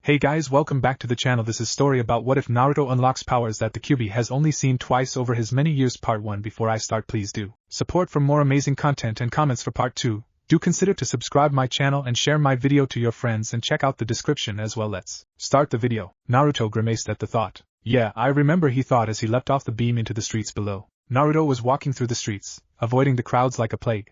Hey guys, welcome back to the channel. This is story about what if Naruto unlocks powers that the Kyuubi has only seen twice over his many years. Part 1. Before I start, please do support for more amazing content and comments for part 2. Do consider to subscribe my channel and share my video to your friends and check out the description as well. Let's start the video. Naruto grimaced at the thought. Yeah, I remember, he thought as he leapt off the beam into the streets below. Naruto was walking through the streets, avoiding the crowds like a plague.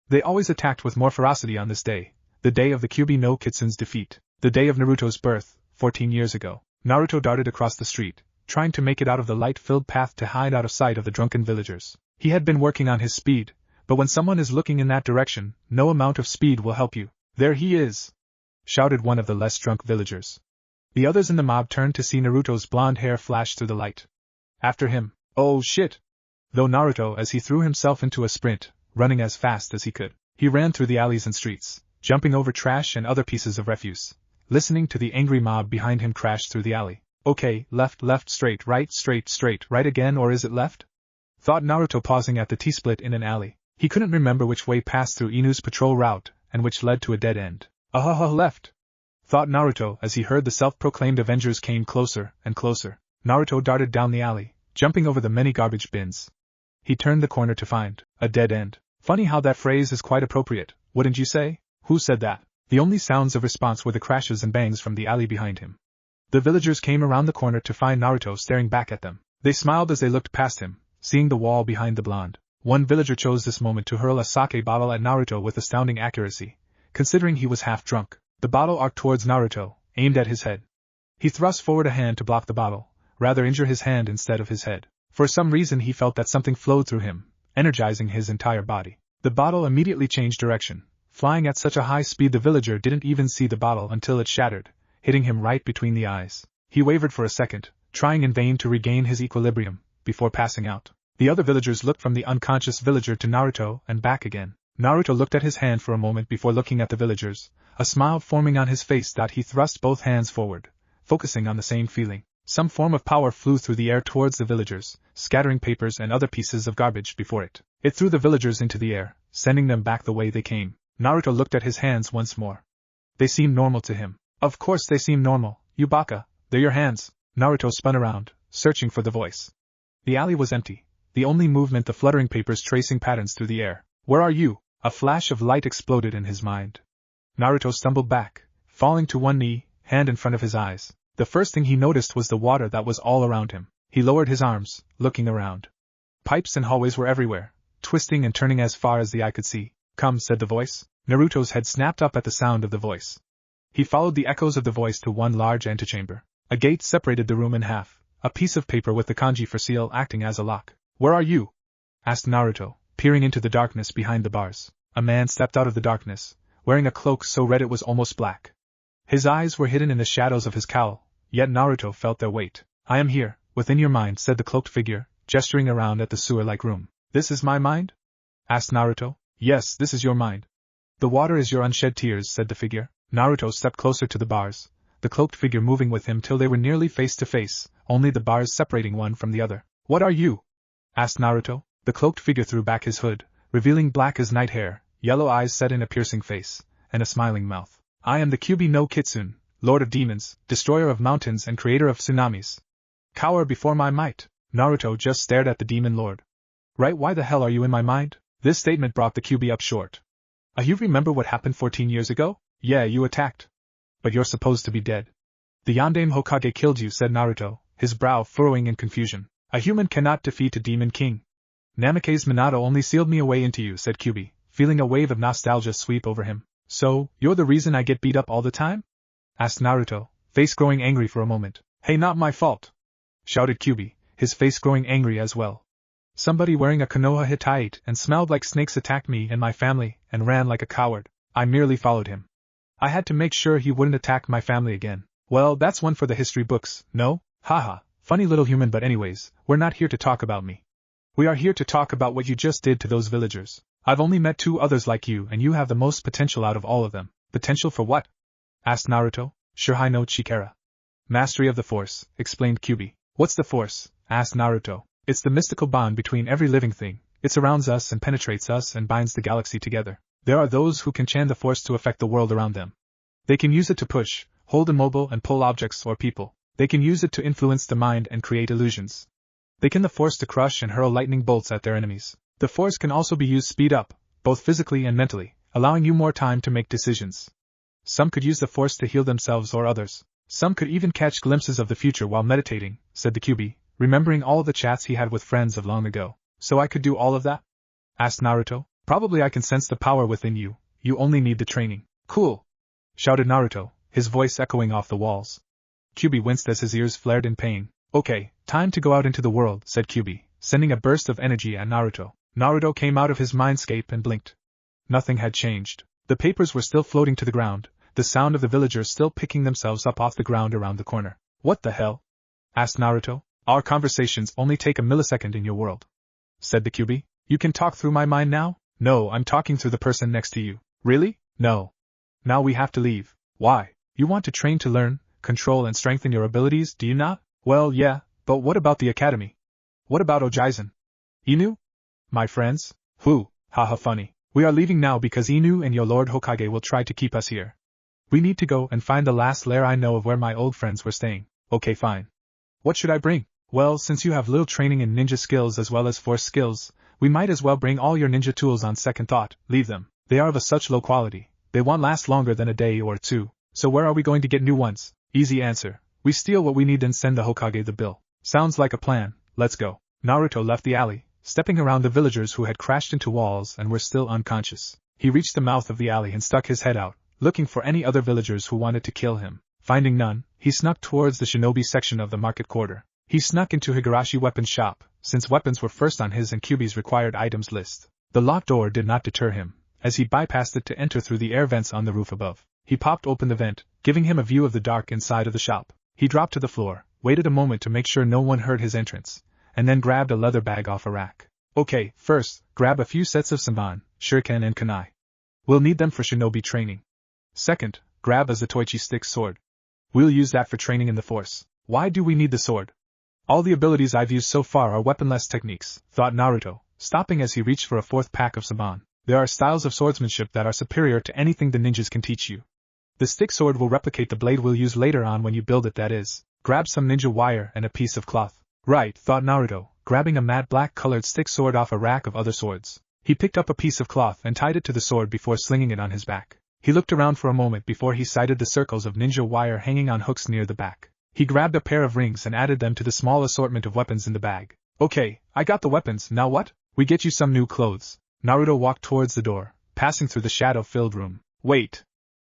They always attacked with more ferocity on this day, the day of the Kyuubi no Kitsun's defeat. The day of Naruto's birth, 14 years ago. Naruto darted across the street, trying to make it out of the light-filled path to hide out of sight of the drunken villagers. He had been working on his speed, but when someone is looking in that direction, no amount of speed will help you. There he is! Shouted one of the less drunk villagers. The others in the mob turned to see Naruto's blonde hair flash through the light. After him. Oh shit! Though Naruto, as he threw himself into a sprint, running as fast as he could, he ran through the alleys and streets, jumping over trash and other pieces of refuse, listening to the angry mob behind him crash through the alley. Okay, left, straight, right again, or is it left? Thought Naruto, pausing at the T-split in an alley. He couldn't remember which way passed through Inu's patrol route, and which led to a dead end. Left! Thought Naruto as he heard the self-proclaimed Avengers came closer and closer. Naruto darted down the alley, jumping over the many garbage bins. He turned the corner to find a dead end. Funny how that phrase is quite appropriate, wouldn't you say? Who said that? The only sounds of response were the crashes and bangs from the alley behind him. The villagers came around the corner to find Naruto staring back at them. They smiled as they looked past him, seeing the wall behind the blonde. One villager chose this moment to hurl a sake bottle at Naruto with astounding accuracy, considering he was half drunk. The bottle arced towards Naruto, aimed at his head. He thrust forward a hand to block the bottle, rather injure his hand instead of his head. For some reason he felt that something flowed through him, energizing his entire body. The bottle immediately changed direction. Flying at such a high speed the villager didn't even see the bottle until it shattered, hitting him right between the eyes. He wavered for a second, trying in vain to regain his equilibrium, before passing out. The other villagers looked from the unconscious villager to Naruto and back again. Naruto looked at his hand for a moment before looking at the villagers, a smile forming on his face. He thrust both hands forward, focusing on the same feeling. Some form of power flew through the air towards the villagers, scattering papers and other pieces of garbage before it. It threw the villagers into the air, sending them back the way they came. Naruto looked at his hands once more. They seemed normal to him. Of course they seem normal, you baka, they're your hands. Naruto spun around, searching for the voice. The alley was empty, the only movement the fluttering papers tracing patterns through the air. Where are you? A flash of light exploded in his mind. Naruto stumbled back, falling to one knee, hand in front of his eyes. The first thing he noticed was the water that was all around him. He lowered his arms, looking around. Pipes and hallways were everywhere, twisting and turning as far as the eye could see. Come, said the voice. Naruto's head snapped up at the sound of the voice. He followed the echoes of the voice to one large antechamber. A gate separated the room in half, a piece of paper with the kanji for seal acting as a lock. Where are you? Asked Naruto, peering into the darkness behind the bars. A man stepped out of the darkness, wearing a cloak so red it was almost black. His eyes were hidden in the shadows of his cowl, yet Naruto felt their weight. I am here, within your mind, said the cloaked figure, gesturing around at the sewer-like room. This is my mind? Asked Naruto. Yes, this is your mind. The water is your unshed tears, said the figure. Naruto stepped closer to the bars, the cloaked figure moving with him till they were nearly face to face, only the bars separating one from the other. What are you? Asked Naruto. The cloaked figure threw back his hood, revealing black as night hair, yellow eyes set in a piercing face, and a smiling mouth. I am the Kyuubi no Kitsune, Lord of Demons, Destroyer of Mountains and Creator of Tsunamis. Cower before my might. Naruto just stared at the Demon Lord. Right, why the hell are you in my mind? This statement brought the Kyuubi up short. You remember what happened 14 years ago? Yeah, you attacked. But you're supposed to be dead. The Yondaime Hokage killed you, said Naruto, his brow furrowing in confusion. A human cannot defeat a demon king. Namake's Minato only sealed me away into you, said Kyuubi, feeling a wave of nostalgia sweep over him. So, you're the reason I get beat up all the time? Asked Naruto, face growing angry for a moment. Hey, not my fault! Shouted Kyuubi, his face growing angry as well. Somebody wearing a Konoha Hittite and smelled like snakes attacked me and my family, and ran like a coward. I merely followed him. I had to make sure he wouldn't attack my family again. Well, that's one for the history books, no? Haha, funny little human, but anyways, we're not here to talk about me. We are here to talk about what you just did to those villagers. I've only met 2 others like you and you have the most potential out of all of them. Potential for what? Asked Naruto. Shurihai no Chikara. Mastery of the Force, explained Kyuubi. What's the Force? Asked Naruto. It's the mystical bond between every living thing. It surrounds us and penetrates us and binds the galaxy together. There are those who can channel the Force to affect the world around them. They can use it to push, hold immobile and pull objects or people. They can use it to influence the mind and create illusions. They can the force to crush and hurl lightning bolts at their enemies. The force can also be used speed up, both physically and mentally, allowing you more time to make decisions. Some could use the force to heal themselves or others. Some could even catch glimpses of the future while meditating, said the Kyuubi, remembering all the chats he had with friends of long ago. So I could do all of that? Asked Naruto. Probably I can sense the power within you, you only need the training. Cool! Shouted Naruto, his voice echoing off the walls. Kyuubi winced as his ears flared in pain. Okay, time to go out into the world, said Kyuubi, sending a burst of energy at Naruto. Naruto came out of his mindscape and blinked. Nothing had changed. The papers were still floating to the ground, the sound of the villagers still picking themselves up off the ground around the corner. What the hell? Asked Naruto. Our conversations only take a millisecond in your world, said the Kyuubi. You can talk through my mind now? No, I'm talking through the person next to you. Really? No. Now we have to leave. Why? You want to train to learn, control and strengthen your abilities, do you not? Well, yeah, but what about the academy? What about Ojaizen? Inu? My friends? Who? Haha funny. We are leaving now because Inu and your Lord Hokage will try to keep us here. We need to go and find the last lair I know of where my old friends were staying. Okay, fine. What should I bring? Well, since you have little training in ninja skills as well as force skills, we might as well bring all your ninja tools on second thought. Leave them. They are of a such low quality. They won't last longer than a day or two. So where are we going to get new ones? Easy answer. We steal what we need and send the Hokage the bill. Sounds like a plan. Let's go. Naruto left the alley, stepping around the villagers who had crashed into walls and were still unconscious. He reached the mouth of the alley and stuck his head out, looking for any other villagers who wanted to kill him. Finding none, he snuck towards the shinobi section of the market quarter. He snuck into Higurashi weapons shop, since weapons were first on his and Kyuubi's required items list. The locked door did not deter him, as he bypassed it to enter through the air vents on the roof above. He popped open the vent, giving him a view of the dark inside of the shop. He dropped to the floor, waited a moment to make sure no one heard his entrance, and then grabbed a leather bag off a rack. Okay, first, grab a few sets of Senbon, shuriken and kunai. We'll need them for shinobi training. Second, grab a Zatoichi stick sword. We'll use that for training in the force. Why do we need the sword? All the abilities I've used so far are weaponless techniques, thought Naruto, stopping as he reached for a fourth pack of Senbon. There are styles of swordsmanship that are superior to anything the ninjas can teach you. The stick sword will replicate the blade we'll use later on when you build it, that is. Grab some ninja wire and a piece of cloth. Right, thought Naruto, grabbing a matte black-colored stick sword off a rack of other swords. He picked up a piece of cloth and tied it to the sword before slinging it on his back. He looked around for a moment before he sighted the circles of ninja wire hanging on hooks near the back. He grabbed a pair of rings and added them to the small assortment of weapons in the bag. Okay, I got the weapons, now what? We get you some new clothes. Naruto walked towards the door, passing through the shadow-filled room. Wait!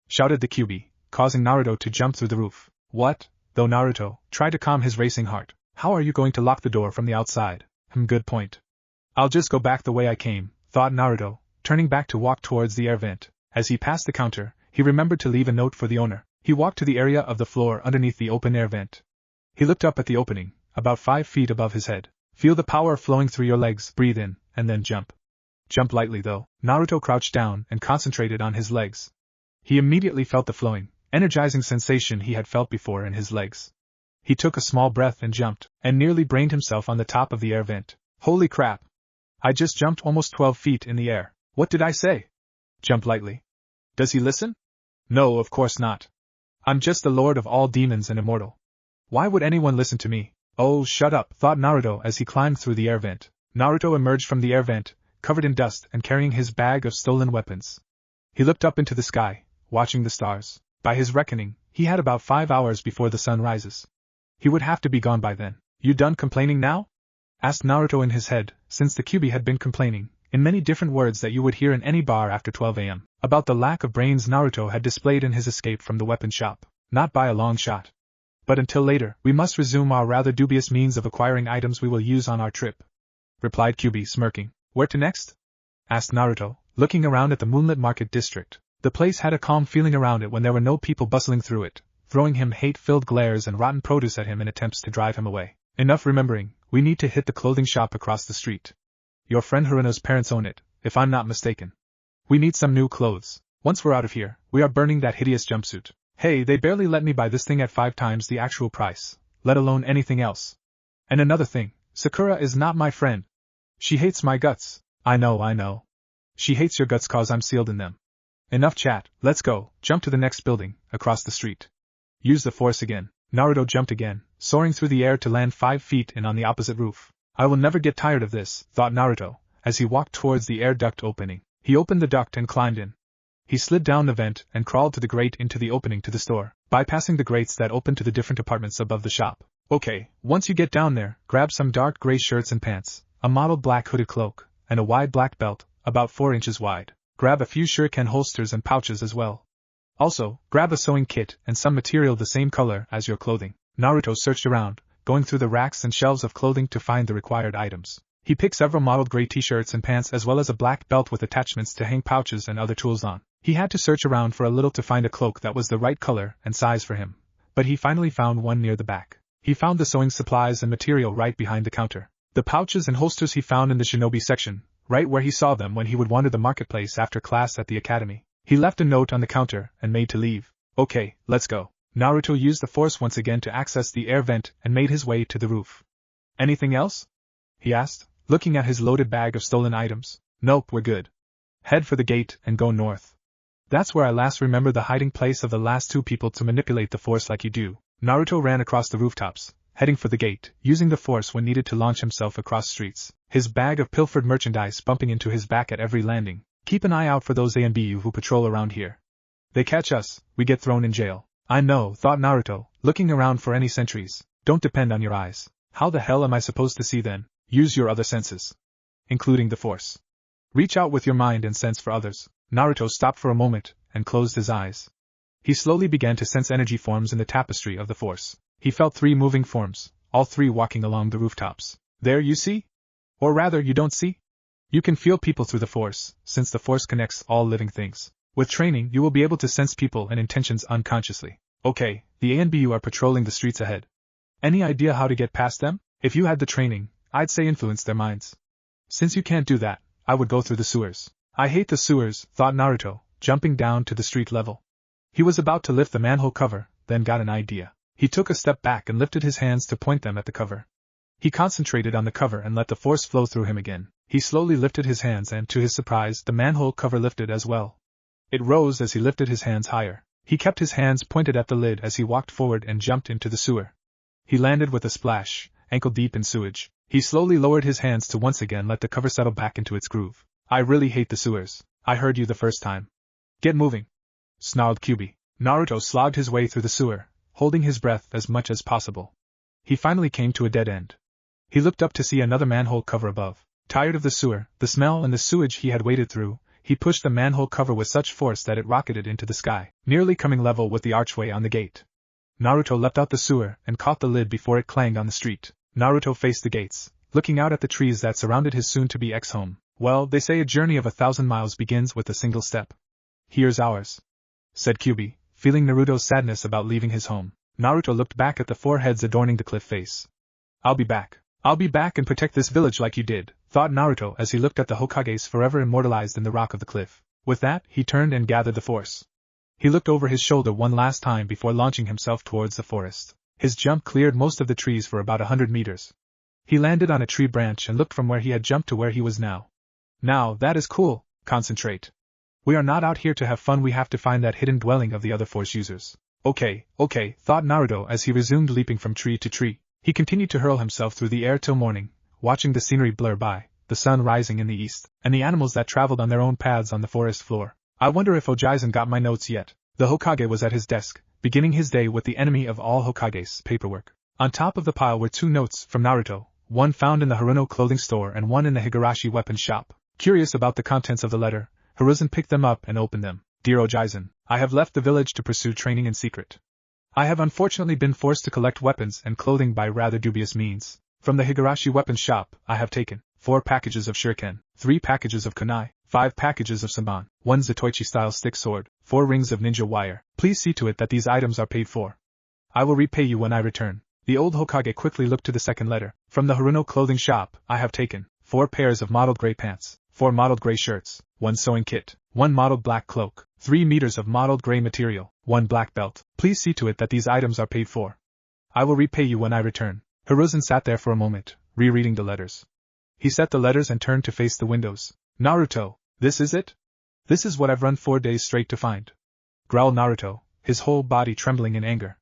Shouted the Kyuubi, causing Naruto to jump through the roof. What? Though Naruto tried to calm his racing heart. How are you going to lock the door from the outside? Good point. I'll just go back the way I came, thought Naruto, turning back to walk towards the air vent. As he passed the counter, he remembered to leave a note for the owner. He walked to the area of the floor underneath the open air vent. He looked up at the opening, about 5 feet above his head. Feel the power flowing through your legs, breathe in, and then jump. Jump lightly though. Naruto crouched down and concentrated on his legs. He immediately felt the flowing, energizing sensation he had felt before in his legs. He took a small breath and jumped, and nearly brained himself on the top of the air vent. Holy crap! I just jumped almost 12 feet in the air. What did I say? Jump lightly. Does he listen? No, of course not. I'm just the lord of all demons and immortal. Why would anyone listen to me? Oh, shut up, thought Naruto as he climbed through the air vent. Naruto emerged from the air vent, covered in dust and carrying his bag of stolen weapons. He looked up into the sky, watching the stars. By his reckoning, he had about 5 hours before the sun rises. He would have to be gone by then. You done complaining now? Asked Naruto in his head, since the Kyuubi had been complaining, in many different words that you would hear in any bar after 12 a.m., about the lack of brains Naruto had displayed in his escape from the weapon shop. Not by a long shot. But until later, we must resume our rather dubious means of acquiring items we will use on our trip, replied Kyuubi, smirking. Where to next? Asked Naruto, looking around at the moonlit market district. The place had a calm feeling around it when there were no people bustling through it, throwing him hate-filled glares and rotten produce at him in attempts to drive him away. Enough remembering, we need to hit the clothing shop across the street. Your friend Haruno's parents own it, if I'm not mistaken. We need some new clothes. Once we're out of here, we are burning that hideous jumpsuit. Hey, they barely let me buy this thing at 5 times the actual price, let alone anything else. And another thing, Sakura is not my friend. She hates my guts. I know. She hates your guts cause I'm sealed in them. Enough chat, let's go. Jump to the next building, across the street. Use the force again. Naruto jumped again, soaring through the air to land 5 feet in on the opposite roof. I will never get tired of this, thought Naruto, as he walked towards the air duct opening. He opened the duct and climbed in. He slid down the vent and crawled to the grate into the opening to the store, bypassing the grates that opened to the different apartments above the shop. Okay, once you get down there, grab some dark gray shirts and pants, a mottled black hooded cloak, and a wide black belt, about 4 inches wide. Grab a few shuriken holsters and pouches as well. Also, grab a sewing kit and some material the same color as your clothing. Naruto searched around, going through the racks and shelves of clothing to find the required items. He picked several mottled gray t-shirts and pants as well as a black belt with attachments to hang pouches and other tools on. He had to search around for a little to find a cloak that was the right color and size for him, but he finally found one near the back. He found the sewing supplies and material right behind the counter. The pouches and holsters he found in the shinobi section, right where he saw them when he would wander the marketplace after class at the academy. He left a note on the counter and made to leave. Okay, let's go. Naruto used the force once again to access the air vent and made his way to the roof. Anything else? He asked, looking at his loaded bag of stolen items. Nope, we're good. Head for the gate and go north. That's where I last remember the hiding place of the last 2 people to manipulate the force like you do. Naruto ran across the rooftops, heading for the gate, using the force when needed to launch himself across streets, his bag of pilfered merchandise bumping into his back at every landing. Keep an eye out for those ANBU who patrol around here. They catch us, we get thrown in jail. I know, thought Naruto, looking around for any sentries. Don't depend on your eyes. How the hell am I supposed to see then? Use your other senses. Including the force. Reach out with your mind and sense for others. Naruto stopped for a moment, and closed his eyes. He slowly began to sense energy forms in the tapestry of the force. He felt 3 moving forms, all 3 walking along the rooftops. There you see? Or rather, you don't see? You can feel people through the force, since the force connects all living things. With training, you will be able to sense people and intentions unconsciously. Okay, the ANBU are patrolling the streets ahead. Any idea how to get past them? If you had the training, I'd say influence their minds. Since you can't do that, I would go through the sewers. I hate the sewers, thought Naruto, jumping down to the street level. He was about to lift the manhole cover, then got an idea. He took a step back and lifted his hands to point them at the cover. He concentrated on the cover and let the force flow through him again. He slowly lifted his hands and, to his surprise, the manhole cover lifted as well. It rose as he lifted his hands higher. He kept his hands pointed at the lid as he walked forward and jumped into the sewer. He landed with a splash, ankle deep in sewage. He slowly lowered his hands to once again let the cover settle back into its groove. I really hate the sewers. I heard you the first time. Get moving, snarled Kyuubi. Naruto slogged his way through the sewer, holding his breath as much as possible. He finally came to a dead end. He looked up to see another manhole cover above. Tired of the sewer, the smell and the sewage he had waded through, he pushed the manhole cover with such force that it rocketed into the sky, nearly coming level with the archway on the gate. Naruto leapt out the sewer and caught the lid before it clanged on the street. Naruto faced the gates, looking out at the trees that surrounded his soon-to-be ex-home. Well, they say a journey of 1,000 miles begins with a single step. Here's ours, said Kyuubi, feeling Naruto's sadness about leaving his home. Naruto looked back at the 4 heads adorning the cliff face. I'll be back. I'll be back and protect this village like you did, thought Naruto as he looked at the Hokages forever immortalized in the rock of the cliff. With that, he turned and gathered the force. He looked over his shoulder one last time before launching himself towards the forest. His jump cleared most of the trees for about 100 meters. He landed on a tree branch and looked from where he had jumped to where he was now. Now, that is cool. Concentrate. We are not out here to have fun, we have to find that hidden dwelling of the other force users. Okay, thought Naruto as he resumed leaping from tree to tree. He continued to hurl himself through the air till morning, watching the scenery blur by, the sun rising in the east, and the animals that traveled on their own paths on the forest floor. I wonder if Ojizen got my notes yet. The Hokage was at his desk, beginning his day with the enemy of all Hokages, paperwork. On top of the pile were 2 notes from Naruto, one found in the Haruno clothing store and one in the Higurashi weapons shop. Curious about the contents of the letter, Hiruzen picked them up and opened them. Dear Ojizen, I have left the village to pursue training in secret. I have unfortunately been forced to collect weapons and clothing by rather dubious means. From the Higurashi weapons shop, I have taken 4 packages of shuriken, 3 packages of kunai, 5 packages of saban, 1 Zatoichi-style stick sword, 4 rings of ninja wire. Please see to it that these items are paid for. I will repay you when I return. The old Hokage quickly looked to the second letter. From the Haruno clothing shop, I have taken 4 pairs of mottled gray pants, 4 mottled gray shirts, 1 sewing kit, 1 mottled black cloak, 3 meters of mottled gray material, 1 black belt. Please see to it that these items are paid for. I will repay you when I return. Hiruzen sat there for a moment, rereading the letters. He set the letters and turned to face the windows. Naruto, this is it? This is what I've run 4 days straight to find, growled Naruto, his whole body trembling in anger.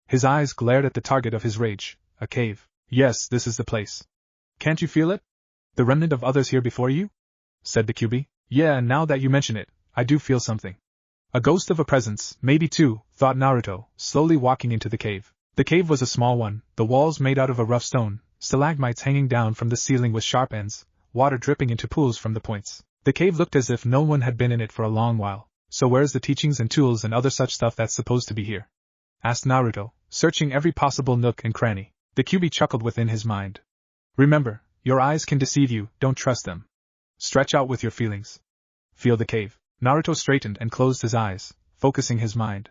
His eyes glared at the target of his rage, a cave. Yes, this is the place. Can't you feel it? The remnant of others here before you? Said the Kyuubi. Yeah, now that you mention it, I do feel something. A ghost of a presence, maybe two, thought Naruto, slowly walking into the cave. The cave was a small one, the walls made out of a rough stone, stalagmites hanging down from the ceiling with sharp ends, water dripping into pools from the points. The cave looked as if no one had been in it for a long while. So where's the teachings and tools and other such stuff that's supposed to be here? Asked Naruto, searching every possible nook and cranny. The Kyuubi chuckled within his mind. Remember, your eyes can deceive you, don't trust them. Stretch out with your feelings. Feel the cave. Naruto straightened and closed his eyes, focusing his mind.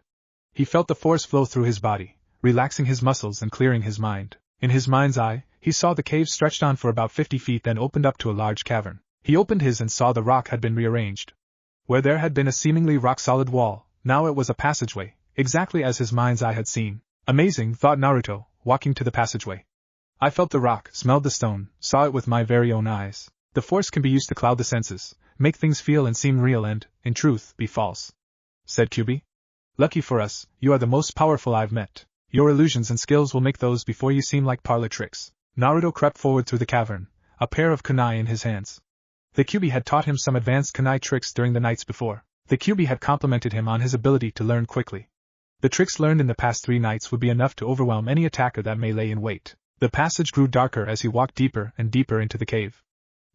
He felt the force flow through his body, relaxing his muscles and clearing his mind. In his mind's eye, he saw the cave stretched on for about 50 feet, then opened up to a large cavern. He opened his and saw the rock had been rearranged. Where there had been a seemingly rock-solid wall, now it was a passageway, exactly as his mind's eye had seen. Amazing, thought Naruto, walking to the passageway. I felt the rock, smelled the stone, saw it with my very own eyes. The force can be used to cloud the senses, make things feel and seem real and, in truth, be false. Said Kyuubi. Lucky for us, you are the most powerful I've met. Your illusions and skills will make those before you seem like parlor tricks. Naruto crept forward through the cavern, a pair of kunai in his hands. The Kyuubi had taught him some advanced kunai tricks during the nights before. The Kyuubi had complimented him on his ability to learn quickly. The tricks learned in the past 3 nights would be enough to overwhelm any attacker that may lay in wait. The passage grew darker as he walked deeper and deeper into the cave.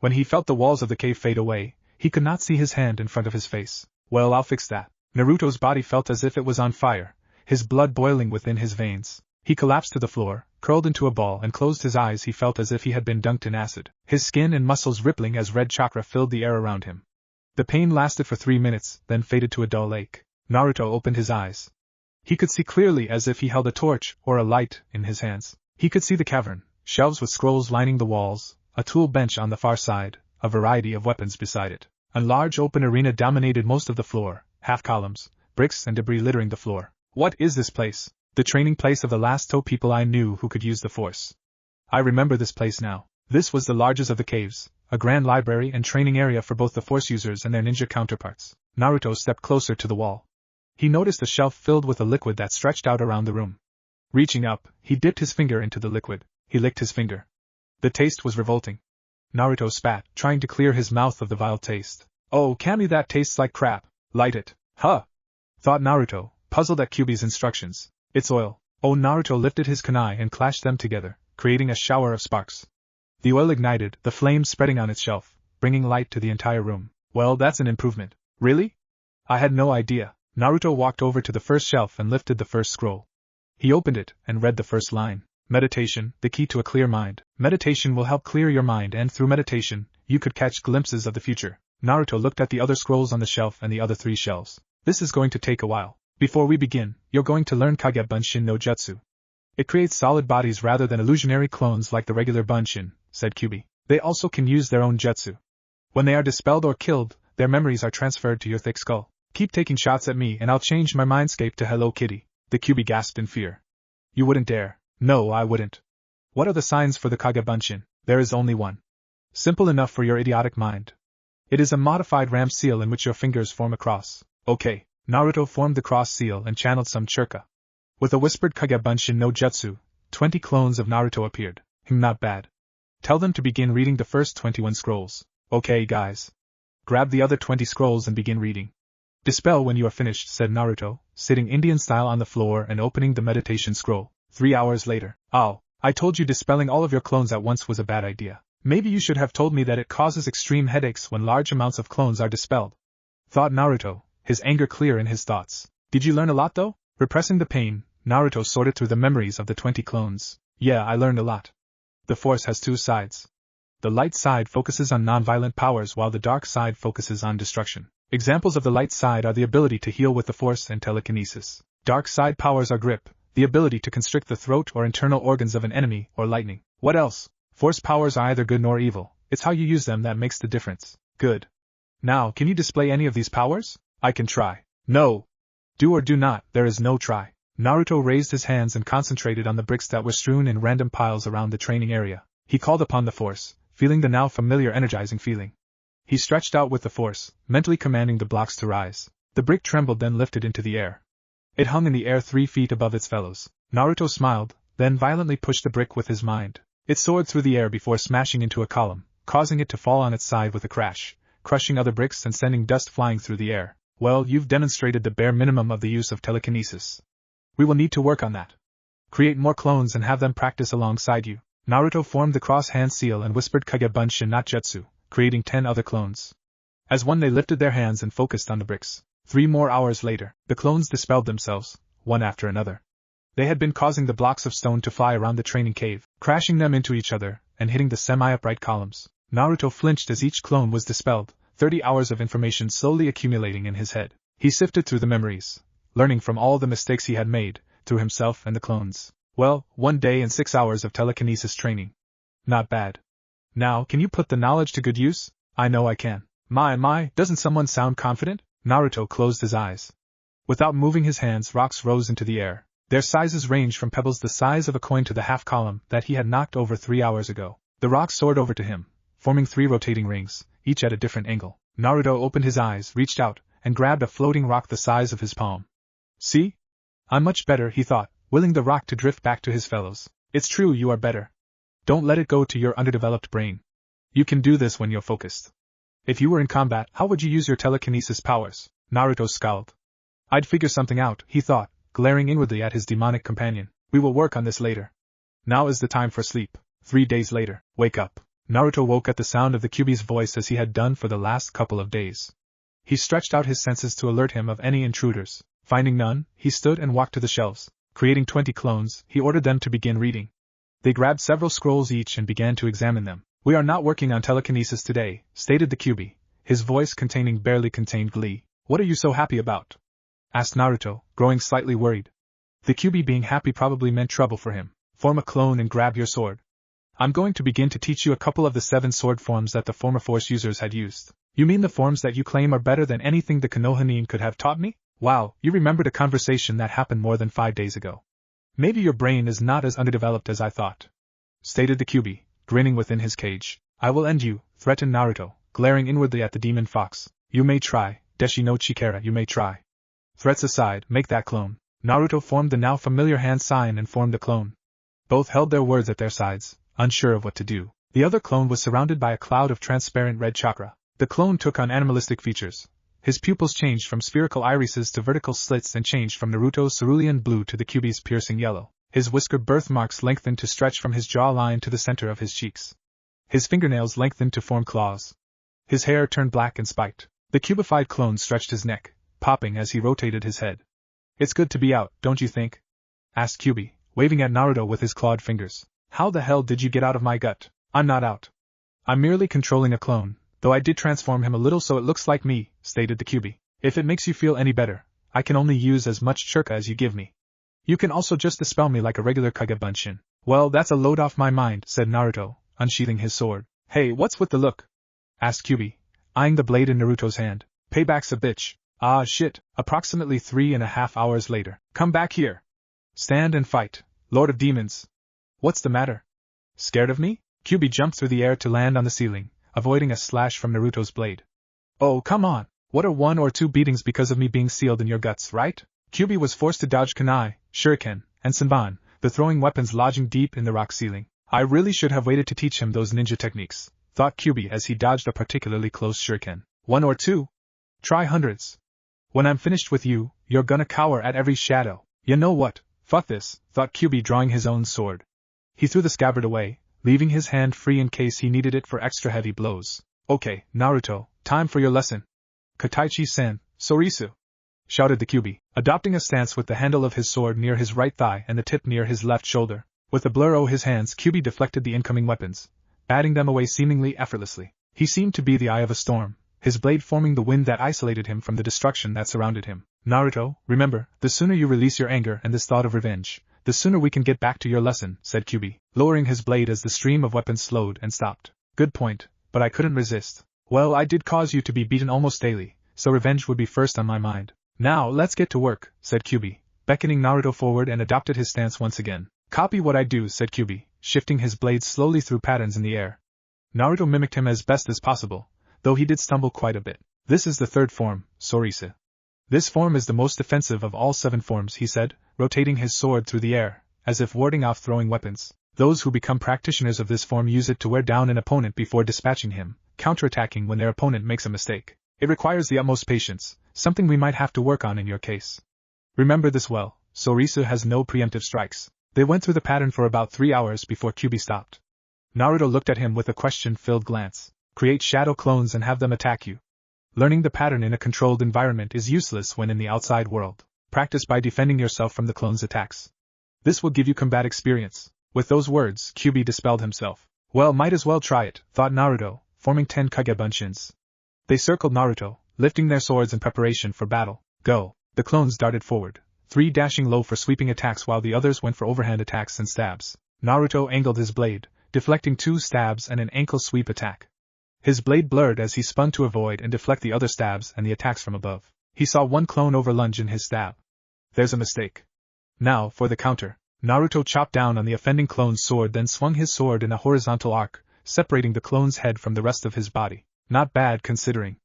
When he felt the walls of the cave fade away, he could not see his hand in front of his face. Well, I'll fix that. Naruto's body felt as if it was on fire, his blood boiling within his veins. He collapsed to the floor, curled into a ball and closed his eyes. He felt as if he had been dunked in acid, his skin and muscles rippling as red chakra filled the air around him. The pain lasted for 3 minutes, then faded to a dull ache. Naruto opened his eyes. He could see clearly as if he held a torch or a light in his hands. He could see the cavern, shelves with scrolls lining the walls, a tool bench on the far side, a variety of weapons beside it. A large open arena dominated most of the floor, half columns, bricks and debris littering the floor. What is this place? The training place of the last toe people I knew who could use the force. I remember this place now. This was the largest of the caves, a grand library and training area for both the force users and their ninja counterparts. Naruto stepped closer to the wall. He noticed a shelf filled with a liquid that stretched out around the room. Reaching up, he dipped his finger into the liquid. He licked his finger. The taste was revolting. Naruto spat, trying to clear his mouth of the vile taste. Oh, Kami, that tastes like crap. Light it. Huh? Thought Naruto, puzzled at Kyuubi's instructions. It's oil. Oh, Naruto lifted his kunai and clashed them together, creating a shower of sparks. The oil ignited, the flames spreading on its shelf, bringing light to the entire room. Well, that's an improvement. Really? I had no idea. Naruto walked over to the first shelf and lifted the first scroll. He opened it and read the first line. Meditation, the key to a clear mind. Meditation will help clear your mind, and through meditation, you could catch glimpses of the future. Naruto looked at the other scrolls on the shelf and the other 3 shelves. This is going to take a while. Before we begin, you're going to learn Kage Bunshin no Jutsu. It creates solid bodies rather than illusionary clones like the regular Bunshin, said Kyuubi. They also can use their own jutsu. When they are dispelled or killed, their memories are transferred to your thick skull. Keep taking shots at me and I'll change my mindscape to Hello Kitty. The Kyuubi gasped in fear. You wouldn't dare. No, I wouldn't. What are the signs for the Kage Bunshin? There is only one. Simple enough for your idiotic mind. It is a modified ram seal in which your fingers form a cross. Okay. Naruto formed the cross seal and channeled some churka. With a whispered Kage Bunshin no Jutsu, 20 clones of Naruto appeared. Not bad. Tell them to begin reading the first 21 scrolls. Okay, guys. Grab the other 20 scrolls and begin reading. Dispel when you are finished, said Naruto, sitting Indian style on the floor and opening the meditation scroll. 3 hours later. Oh, I told you dispelling all of your clones at once was a bad idea. Maybe you should have told me that it causes extreme headaches when large amounts of clones are dispelled. Thought Naruto, his anger clear in his thoughts. Did you learn a lot though? Repressing the pain, Naruto sorted through the memories of the 20 clones. Yeah, I learned a lot. The force has 2 sides. The light side focuses on non-violent powers while the dark side focuses on destruction. Examples of the light side are the ability to heal with the force and telekinesis. Dark side powers are grip, the ability to constrict the throat or internal organs of an enemy, or lightning. What else? Force powers are either good nor evil. It's how you use them that makes the difference. Good. Now, can you display any of these powers? I can try. No. Do or do not, there is no try. Naruto raised his hands and concentrated on the bricks that were strewn in random piles around the training area. He called upon the force, feeling the now familiar energizing feeling. He stretched out with the force, mentally commanding the blocks to rise. The brick trembled, then lifted into the air. It hung in the air 3 feet above its fellows. Naruto smiled, then violently pushed the brick with his mind. It soared through the air before smashing into a column, causing it to fall on its side with a crash, crushing other bricks and sending dust flying through the air. Well, you've demonstrated the bare minimum of the use of telekinesis. We will need to work on that. Create more clones and have them practice alongside you. Naruto formed the cross-hand seal and whispered Kagebunshin Natjutsu, creating 10 other clones. As one they lifted their hands and focused on the bricks. 3 more hours later, the clones dispelled themselves, one after another. They had been causing the blocks of stone to fly around the training cave, crashing them into each other, and hitting the semi-upright columns. Naruto flinched as each clone was dispelled, 30 hours of information slowly accumulating in his head. He sifted through the memories, learning from all the mistakes he had made, through himself and the clones. Well, 1 day and 6 hours of telekinesis training. Not bad. Now, can you put the knowledge to good use? I know I can. My, doesn't someone sound confident? Naruto closed his eyes. Without moving his hands, rocks rose into the air. Their sizes ranged from pebbles the size of a coin to the half column that he had knocked over 3 hours ago. The rocks soared over to him, forming 3 rotating rings, each at a different angle. Naruto opened his eyes, reached out, and grabbed a floating rock the size of his palm. See? I'm much better, he thought, willing the rock to drift back to his fellows. It's true, you are better. Don't let it go to your underdeveloped brain. You can do this when you're focused. If you were in combat, how would you use your telekinesis powers? Naruto scowled. I'd figure something out, he thought, glaring inwardly at his demonic companion. We will work on this later. Now is the time for sleep. 3 days later, wake up. Naruto woke at the sound of the Kyuubi's voice as he had done for the last couple of days. He stretched out his senses to alert him of any intruders. Finding none, he stood and walked to the shelves. Creating 20 clones, he ordered them to begin reading. They grabbed several scrolls each and began to examine them. We are not working on telekinesis today, stated the Kyuubi, his voice containing barely contained glee. What are you so happy about? Asked Naruto, growing slightly worried. The Kyuubi being happy probably meant trouble for him. Form a clone and grab your sword. I'm going to begin to teach you a couple of the 7 sword forms that the former Force users had used. You mean the forms that you claim are better than anything the Konohanin could have taught me? Wow, you remembered a conversation that happened more than 5 days ago. Maybe your brain is not as underdeveloped as I thought, stated the Kyuubi, grinning within his cage. I will end you, threatened Naruto, glaring inwardly at the demon fox. You may try, Deshi no Chikara, you may try. Threats aside, make that clone. Naruto formed the now familiar hand sign and formed a clone. Both held their words at their sides, unsure of what to do. The other clone was surrounded by a cloud of transparent red chakra. The clone took on animalistic features. His pupils changed from spherical irises to vertical slits and changed from Naruto's cerulean blue to the Kyuubi's piercing yellow. His whiskered birthmarks lengthened to stretch from his jawline to the center of his cheeks. His fingernails lengthened to form claws. His hair turned black and spiked. The cubified clone stretched his neck, popping as he rotated his head. It's good to be out, don't you think? Asked Kyuubi, waving at Naruto with his clawed fingers. How the hell did you get out of my gut? I'm not out. I'm merely controlling a clone, though I did transform him a little so it looks like me, stated the Kyuubi. If it makes you feel any better, I can only use as much churka as you give me. You can also just dispel me like a regular Kagebunshin. Well, that's a load off my mind, said Naruto, unsheathing his sword. Hey, what's with the look? Asked Kyuubi, eyeing the blade in Naruto's hand. Payback's a bitch. Ah shit, approximately 3.5 hours later. Come back here. Stand and fight, Lord of Demons. What's the matter? Scared of me? Kyuubi jumped through the air to land on the ceiling, avoiding a slash from Naruto's blade. Oh, come on. What are 1 or 2 beatings because of me being sealed in your guts, right? Kyuubi was forced to dodge kunai, shuriken, and senbon, the throwing weapons lodging deep in the rock ceiling. I really should have waited to teach him those ninja techniques, thought Kyuubi as he dodged a particularly close shuriken. 1 or 2? Try hundreds. When I'm finished with you, you're gonna cower at every shadow. You know what? Fuck this, thought Kyuubi, drawing his own sword. He threw the scabbard away, leaving his hand free in case he needed it for extra heavy blows. Okay, Naruto, time for your lesson. Kataichi-sen, Sorisu, shouted the Kyuubi, adopting a stance with the handle of his sword near his right thigh and the tip near his left shoulder. With a blur o' his hands, Kyuubi deflected the incoming weapons, batting them away seemingly effortlessly. He seemed to be the eye of a storm, his blade forming the wind that isolated him from the destruction that surrounded him. Naruto, remember, the sooner you release your anger and this thought of revenge, the sooner we can get back to your lesson, said Kyuubi, lowering his blade as the stream of weapons slowed and stopped. Good point, but I couldn't resist. Well, I did cause you to be beaten almost daily, so revenge would be first on my mind. Now, let's get to work, said Kyuubi, beckoning Naruto forward and adopted his stance once again. Copy what I do, said Kyuubi, shifting his blade slowly through patterns in the air. Naruto mimicked him as best as possible, though he did stumble quite a bit. This is the 3rd form, Sorisu. This form is the most defensive of all 7 forms, he said, rotating his sword through the air, as if warding off throwing weapons. Those who become practitioners of this form use it to wear down an opponent before dispatching him, counterattacking when their opponent makes a mistake. It requires the utmost patience, something we might have to work on in your case. Remember this well, Sorisu has no preemptive strikes. They went through the pattern for about 3 hours before Kyuubi stopped. Naruto looked at him with a question-filled glance. Create shadow clones and have them attack you. Learning the pattern in a controlled environment is useless when in the outside world. Practice by defending yourself from the clone's attacks. This will give you combat experience. With those words, Kyuubi dispelled himself. Well, might as well try it, thought Naruto, forming 10 Kage Bunshins. They circled Naruto, lifting their swords in preparation for battle. Go! The clones darted forward, 3 dashing low for sweeping attacks while the others went for overhand attacks and stabs. Naruto angled his blade, deflecting 2 stabs and an ankle sweep attack. His blade blurred as he spun to avoid and deflect the other stabs and the attacks from above. He saw one clone overlunge in his stab. There's a mistake. Now, for the counter. Naruto chopped down on the offending clone's sword, then swung his sword in a horizontal arc, separating the clone's head from the rest of his body. Not bad considering,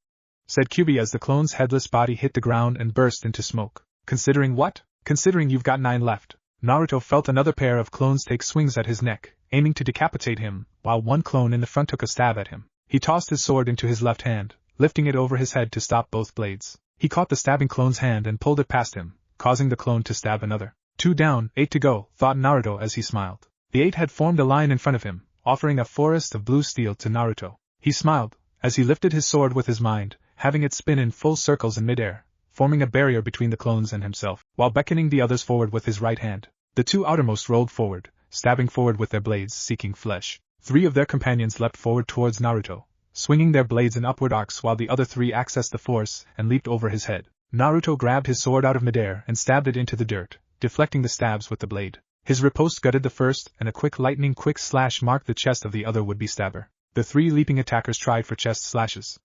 said Kyuubi as the clone's headless body hit the ground and burst into smoke. Considering what? Considering you've got 9 left. Naruto felt another pair of clones take swings at his neck, aiming to decapitate him, while one clone in the front took a stab at him. He tossed his sword into his left hand, lifting it over his head to stop both blades. He caught the stabbing clone's hand and pulled it past him, causing the clone to stab another. 2 down, 8 to go, thought Naruto as he smiled. The 8 had formed a line in front of him, offering a forest of blue steel to Naruto. He smiled, as he lifted his sword with his mind, having it spin in full circles in midair, forming a barrier between the clones and himself, while beckoning the others forward with his right hand. The 2 outermost rolled forward, stabbing forward with their blades, seeking flesh. 3 of their companions leapt forward towards Naruto, swinging their blades in upward arcs while the other 3 accessed the force and leaped over his head. Naruto grabbed his sword out of midair and stabbed it into the dirt, deflecting the stabs with the blade. His riposte gutted the first, and a quick lightning quick slash marked the chest of the other would-be stabber. The 3 leaping attackers tried for chest slashes.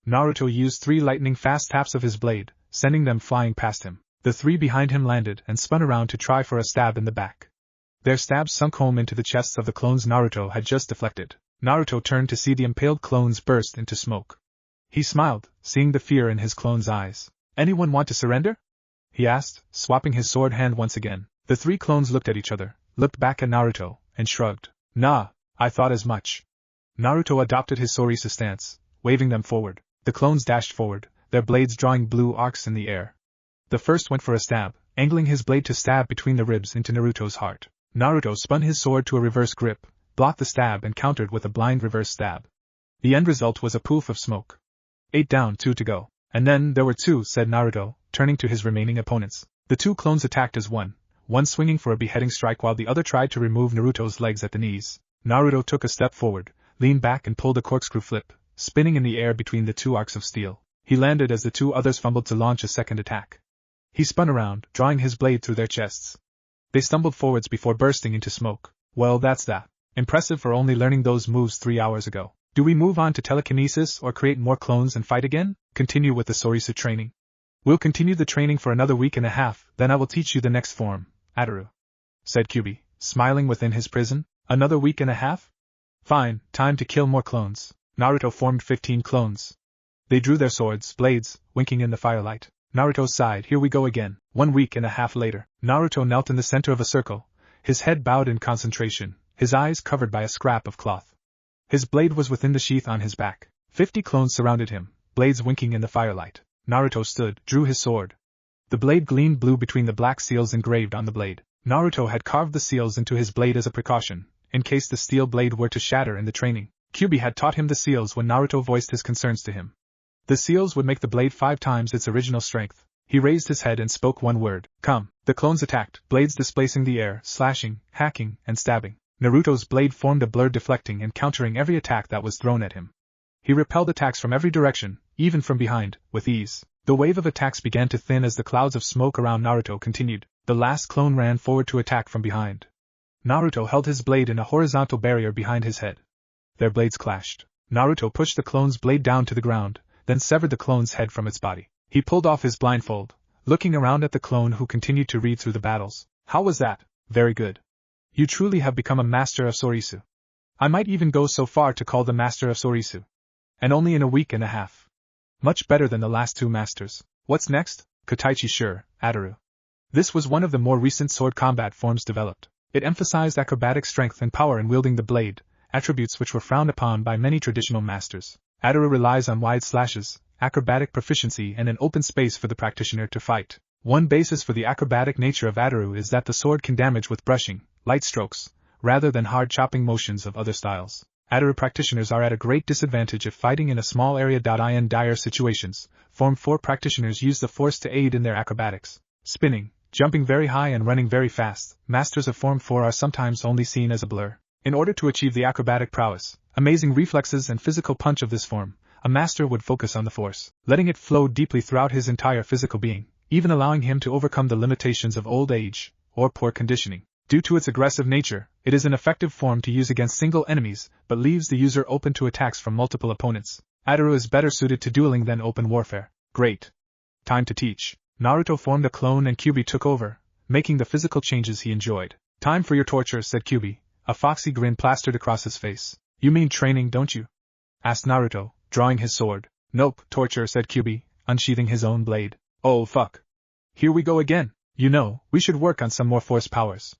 Naruto used 3 lightning fast taps of his blade, sending them flying past him. The 3 behind him landed and spun around to try for a stab in the back. Their stabs sunk home into the chests of the clones Naruto had just deflected. Naruto turned to see the impaled clones burst into smoke. He smiled, seeing the fear in his clone's eyes. Anyone want to surrender? He asked, swapping his sword hand once again. The 3 clones looked at each other, looked back at Naruto, and shrugged. Nah, I thought as much. Naruto adopted his Sorisu stance, waving them forward. The clones dashed forward, their blades drawing blue arcs in the air. The first went for a stab, angling his blade to stab between the ribs into Naruto's heart. Naruto spun his sword to a reverse grip, blocked the stab and countered with a blind reverse stab. The end result was a poof of smoke. 8 down, 2 to go. And then there were 2, said Naruto, turning to his remaining opponents. The 2 clones attacked as one swinging for a beheading strike while the other tried to remove Naruto's legs at the knees. Naruto took a step forward, leaned back and pulled a corkscrew flip, spinning in the air between the 2 arcs of steel. He landed as the 2 others fumbled to launch a second attack. He spun around, drawing his blade through their chests. They stumbled forwards before bursting into smoke. Well, that's that. Impressive for only learning those moves 3 hours ago. Do we move on to telekinesis or create more clones and fight again? Continue with the Sorisu training. We'll continue the training for another week and a half, then I will teach you the next form, Ataru, said Kyuubi, smiling within his prison. Another week and a half? Fine, time to kill more clones. Naruto formed 15 clones. They drew their swords, blades, winking in the firelight. Naruto sighed, here we go again. 1 week and a half later, Naruto knelt in the center of a circle, his head bowed in concentration, his eyes covered by a scrap of cloth. His blade was within the sheath on his back. 50 clones surrounded him, blades winking in the firelight. Naruto stood, drew his sword. The blade gleamed blue between the black seals engraved on the blade. Naruto had carved the seals into his blade as a precaution, in case the steel blade were to shatter in the training. Kyuubi had taught him the seals when Naruto voiced his concerns to him. The seals would make the blade 5 times its original strength. He raised his head and spoke one word. Come. The clones attacked, blades displacing the air, slashing, hacking, and stabbing. Naruto's blade formed a blur deflecting and countering every attack that was thrown at him. He repelled attacks from every direction, even from behind, with ease. The wave of attacks began to thin as the clouds of smoke around Naruto continued. The last clone ran forward to attack from behind. Naruto held his blade in a horizontal barrier behind his head. Their blades clashed. Naruto pushed the clone's blade down to the ground, then severed the clone's head from its body. He pulled off his blindfold, looking around at the clone who continued to read through the battles. How was that? Very good. You truly have become a master of Sorisu. I might even go so far to call the master of Sorisu. And only in a week and a half. Much better than the last 2 masters. What's next? Kotaichi sure, Ataru. This was one of the more recent sword combat forms developed. It emphasized acrobatic strength and power in wielding the blade, attributes which were frowned upon by many traditional masters. Ataru relies on wide slashes, acrobatic proficiency and an open space for the practitioner to fight. One basis for the acrobatic nature of Ataru is that the sword can damage with brushing, light strokes, rather than hard chopping motions of other styles. Ataru practitioners are at a great disadvantage if fighting in a small area. In dire situations, Form 4 practitioners use the force to aid in their acrobatics. Spinning, jumping very high and running very fast, masters of Form 4 are sometimes only seen as a blur. In order to achieve the acrobatic prowess, amazing reflexes and physical punch of this form, a master would focus on the force, letting it flow deeply throughout his entire physical being, even allowing him to overcome the limitations of old age or poor conditioning. Due to its aggressive nature, it is an effective form to use against single enemies, but leaves the user open to attacks from multiple opponents. Ataru is better suited to dueling than open warfare. Great. Time to teach. Naruto formed a clone and Kyuubi took over, making the physical changes he enjoyed. Time for your torture, said Kyuubi, a foxy grin plastered across his face. You mean training, don't you? Asked Naruto, drawing his sword. Nope, torture, said Kyuubi, unsheathing his own blade. Oh fuck. Here we go again. You know, we should work on some more force powers.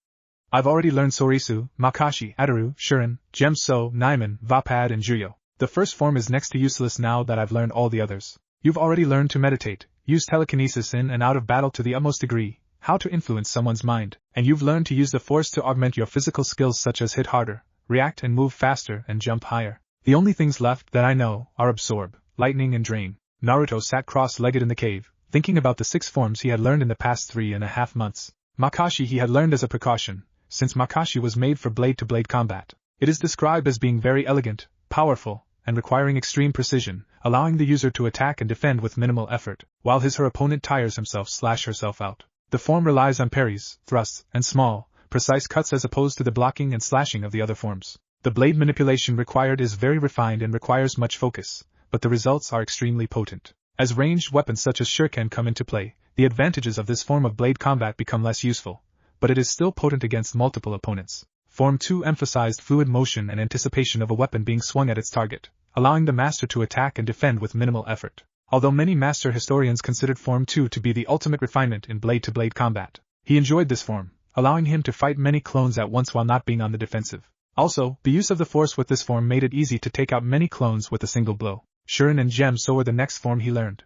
I've already learned Sorisu, Makashi, Ataru, Shurin, Gemso, Naiman, Vapad and Juyo. The first form is next to useless now that I've learned all the others. You've already learned to meditate, use telekinesis in and out of battle to the utmost degree, how to influence someone's mind, and you've learned to use the force to augment your physical skills such as hit harder, react and move faster and jump higher. The only things left that I know are absorb, lightning and drain. Naruto sat cross-legged in the cave, thinking about the 6 forms he had learned in the past 3.5 months. Makashi he had learned as a precaution, since Makashi was made for blade-to-blade combat. It is described as being very elegant, powerful, and requiring extreme precision, allowing the user to attack and defend with minimal effort, while her opponent tires himself/herself out. The form relies on parries, thrusts, and small, precise cuts as opposed to the blocking and slashing of the other forms. The blade manipulation required is very refined and requires much focus, but the results are extremely potent. As ranged weapons such as shuriken come into play, the advantages of this form of blade combat become less useful, but it is still potent against multiple opponents. Form 2 emphasized fluid motion and anticipation of a weapon being swung at its target, allowing the master to attack and defend with minimal effort. Although many master historians considered Form 2 to be the ultimate refinement in blade-to-blade combat, he enjoyed this form, allowing him to fight many clones at once while not being on the defensive. Also, the use of the force with this form made it easy to take out many clones with a single blow. Shurin and Gemso were the next form he learned.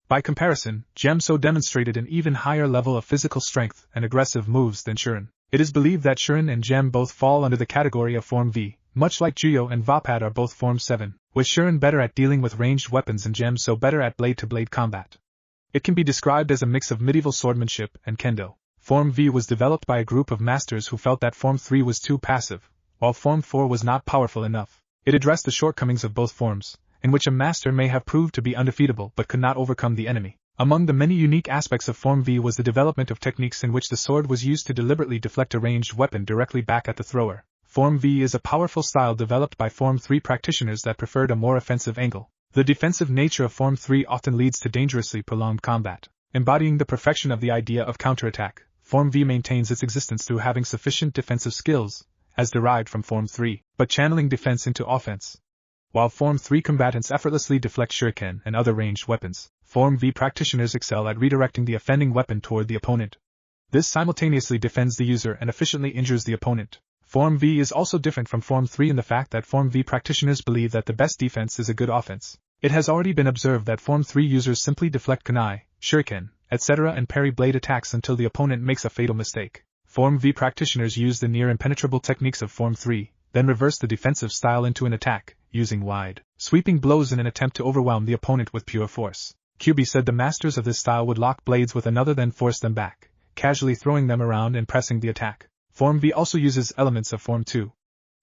By comparison, Gemso demonstrated an even higher level of physical strength and aggressive moves than Shurin. It is believed that Shurin and Gem both fall under the category of Form V, much like Juyo and Vapad are both Form 7, with Shurin better at dealing with ranged weapons and Gemso better at blade-to-blade combat. It can be described as a mix of medieval swordsmanship and kendo. Form V was developed by a group of masters who felt that Form 3 was too passive, while Form 4 was not powerful enough. It addressed the shortcomings of both forms, in which a master may have proved to be undefeatable but could not overcome the enemy. Among the many unique aspects of Form V was the development of techniques in which the sword was used to deliberately deflect a ranged weapon directly back at the thrower. Form V is a powerful style developed by Form 3 practitioners that preferred a more offensive angle. The defensive nature of Form 3 often leads to dangerously prolonged combat. Embodying the perfection of the idea of counterattack, Form V maintains its existence through having sufficient defensive skills, as derived from Form 3, but channeling defense into offense. While Form 3 combatants effortlessly deflect shuriken and other ranged weapons, Form V practitioners excel at redirecting the offending weapon toward the opponent. This simultaneously defends the user and efficiently injures the opponent. Form V is also different from Form 3 in the fact that Form V practitioners believe that the best defense is a good offense. It has already been observed that Form 3 users simply deflect kunai, shuriken, etc. and parry blade attacks until the opponent makes a fatal mistake. Form V practitioners use the near impenetrable techniques of Form 3, then reverse the defensive style into an attack, using wide, sweeping blows in an attempt to overwhelm the opponent with pure force. Kyuubi said the masters of this style would lock blades with another then force them back, casually throwing them around and pressing the attack. Form V also uses elements of Form 2.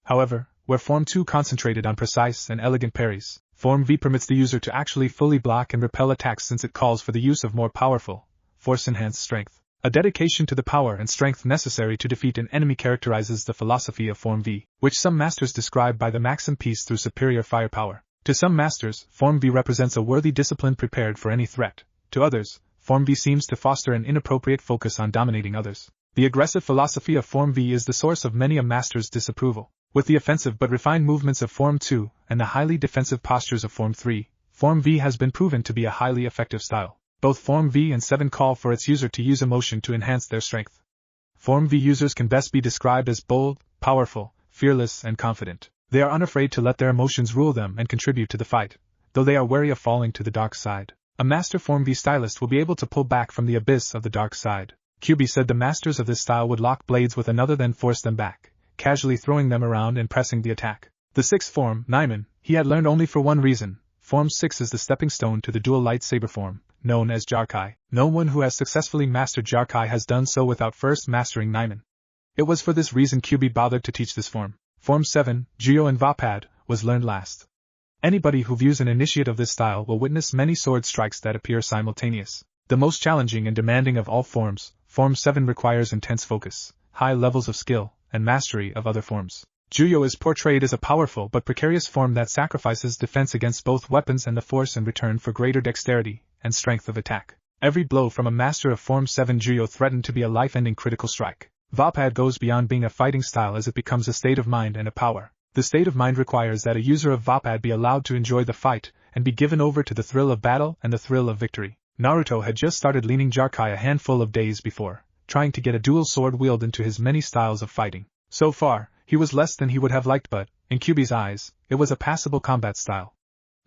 However, where Form 2 concentrated on precise and elegant parries, Form V permits the user to actually fully block and repel attacks since it calls for the use of more powerful, force-enhanced strength. A dedication to the power and strength necessary to defeat an enemy characterizes the philosophy of Form V, which some masters describe by the maxim peace through superior firepower. To some masters, Form V represents a worthy discipline prepared for any threat. To others, Form V seems to foster an inappropriate focus on dominating others. The aggressive philosophy of Form V is the source of many a master's disapproval. With the offensive but refined movements of Form 2 and the highly defensive postures of Form 3, Form V has been proven to be a highly effective style. Both Form V and 7 call for its user to use emotion to enhance their strength. Form V users can best be described as bold, powerful, fearless, and confident. They are unafraid to let their emotions rule them and contribute to the fight, though they are wary of falling to the dark side. A master Form V stylist will be able to pull back from the abyss of the dark side. Kyuubi said the masters of this style would lock blades with another, then force them back, casually throwing them around and pressing the attack. The sixth form, Naiman, he had learned only for one reason. Form 6 is the stepping stone to the dual lightsaber form, known as Jarkai. No one who has successfully mastered Jarkai has done so without first mastering Naiman. It was for this reason Kyuubi bothered to teach this form. Form 7, Juyo and Vapad, was learned last. Anybody who views an initiate of this style will witness many sword strikes that appear simultaneous. The most challenging and demanding of all forms, Form 7 requires intense focus, high levels of skill, and mastery of other forms. Juyo is portrayed as a powerful but precarious form that sacrifices defense against both weapons and the force in return for greater dexterity and strength of attack. Every blow from a master of Form 7 Juyo threatened to be a life-ending critical strike. Vapad goes beyond being a fighting style as it becomes a state of mind and a power. The state of mind requires that a user of Vapad be allowed to enjoy the fight and be given over to the thrill of battle and the thrill of victory. Naruto had just started learning Jarkai a handful of days before, trying to get a dual sword wield into his many styles of fighting. So far, he was less than he would have liked, but, in Kyuubi's eyes, it was a passable combat style.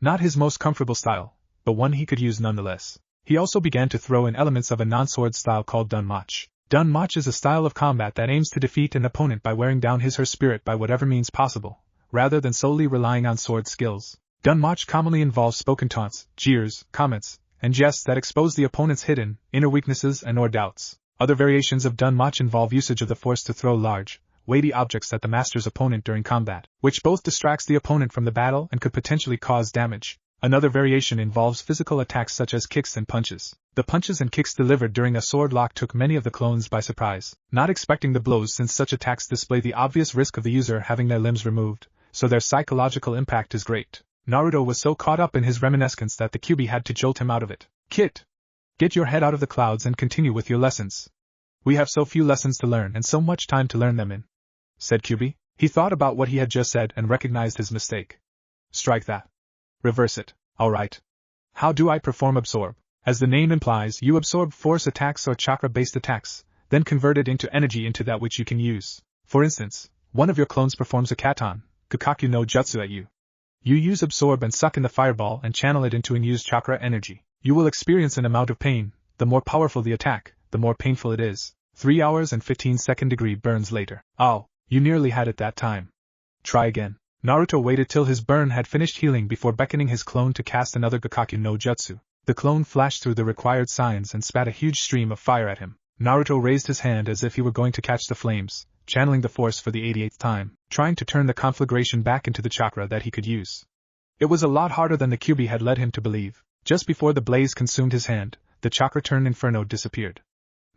Not his most comfortable style, but one he could use nonetheless. He also began to throw in elements of a non-sword style called Dunmach. Dunmach is a style of combat that aims to defeat an opponent by wearing down his or her spirit by whatever means possible, rather than solely relying on sword skills. Dunmach commonly involves spoken taunts, jeers, comments, and jests that expose the opponent's hidden, inner weaknesses and/or doubts. Other variations of Dunmach involve usage of the force to throw large, weighty objects at the master's opponent during combat, which both distracts the opponent from the battle and could potentially cause damage. Another variation involves physical attacks such as kicks and punches. The punches and kicks delivered during a sword lock took many of the clones by surprise, not expecting the blows since such attacks display the obvious risk of the user having their limbs removed, so their psychological impact is great. Naruto was so caught up in his reminiscence that the Kyuubi had to jolt him out of it. "Kid! Get your head out of the clouds and continue with your lessons. We have so few lessons to learn and so much time to learn them in," said Kyuubi. He thought about what he had just said and recognized his mistake. "Strike that. Reverse it. All right. How do I perform absorb? As the name implies, you absorb force attacks or chakra-based attacks, then convert it into energy into that which you can use. For instance, one of your clones performs a katon, Kakaku no Jutsu at you. You use absorb and suck in the fireball and channel it into unused chakra energy. You will experience an amount of pain. The more powerful the attack, the more painful it is. 3 hours and 15-second degree burns later. Oh, you nearly had it that time. Try again." Naruto waited till his burn had finished healing before beckoning his clone to cast another Kakaku no Jutsu. The clone flashed through the required signs and spat a huge stream of fire at him. Naruto raised his hand as if he were going to catch the flames, channeling the force for the 88th time, trying to turn the conflagration back into the chakra that he could use. It was a lot harder than the Kyuubi had led him to believe. Just before the blaze consumed his hand, the chakra-turned inferno disappeared.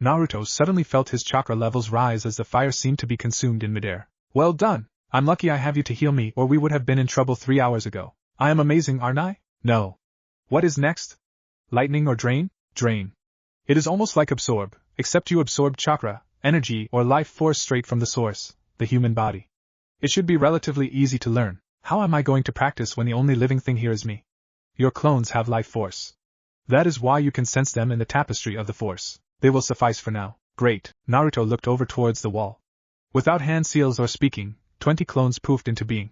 Naruto suddenly felt his chakra levels rise as the fire seemed to be consumed in midair. "Well done! I'm lucky I have you to heal me, or we would have been in trouble 3 hours ago. I am amazing, aren't I?" "No. What is next? Lightning or drain?" "Drain. It is almost like absorb, except you absorb chakra, energy or life force straight from the source, the human body. It should be relatively easy to learn. How am I going to practice when the only living thing here is me?" "Your clones have life force. That is why you can sense them in the tapestry of the force. They will suffice for now." "Great." Naruto looked over towards the wall. Without hand seals or speaking, 20 clones poofed into being.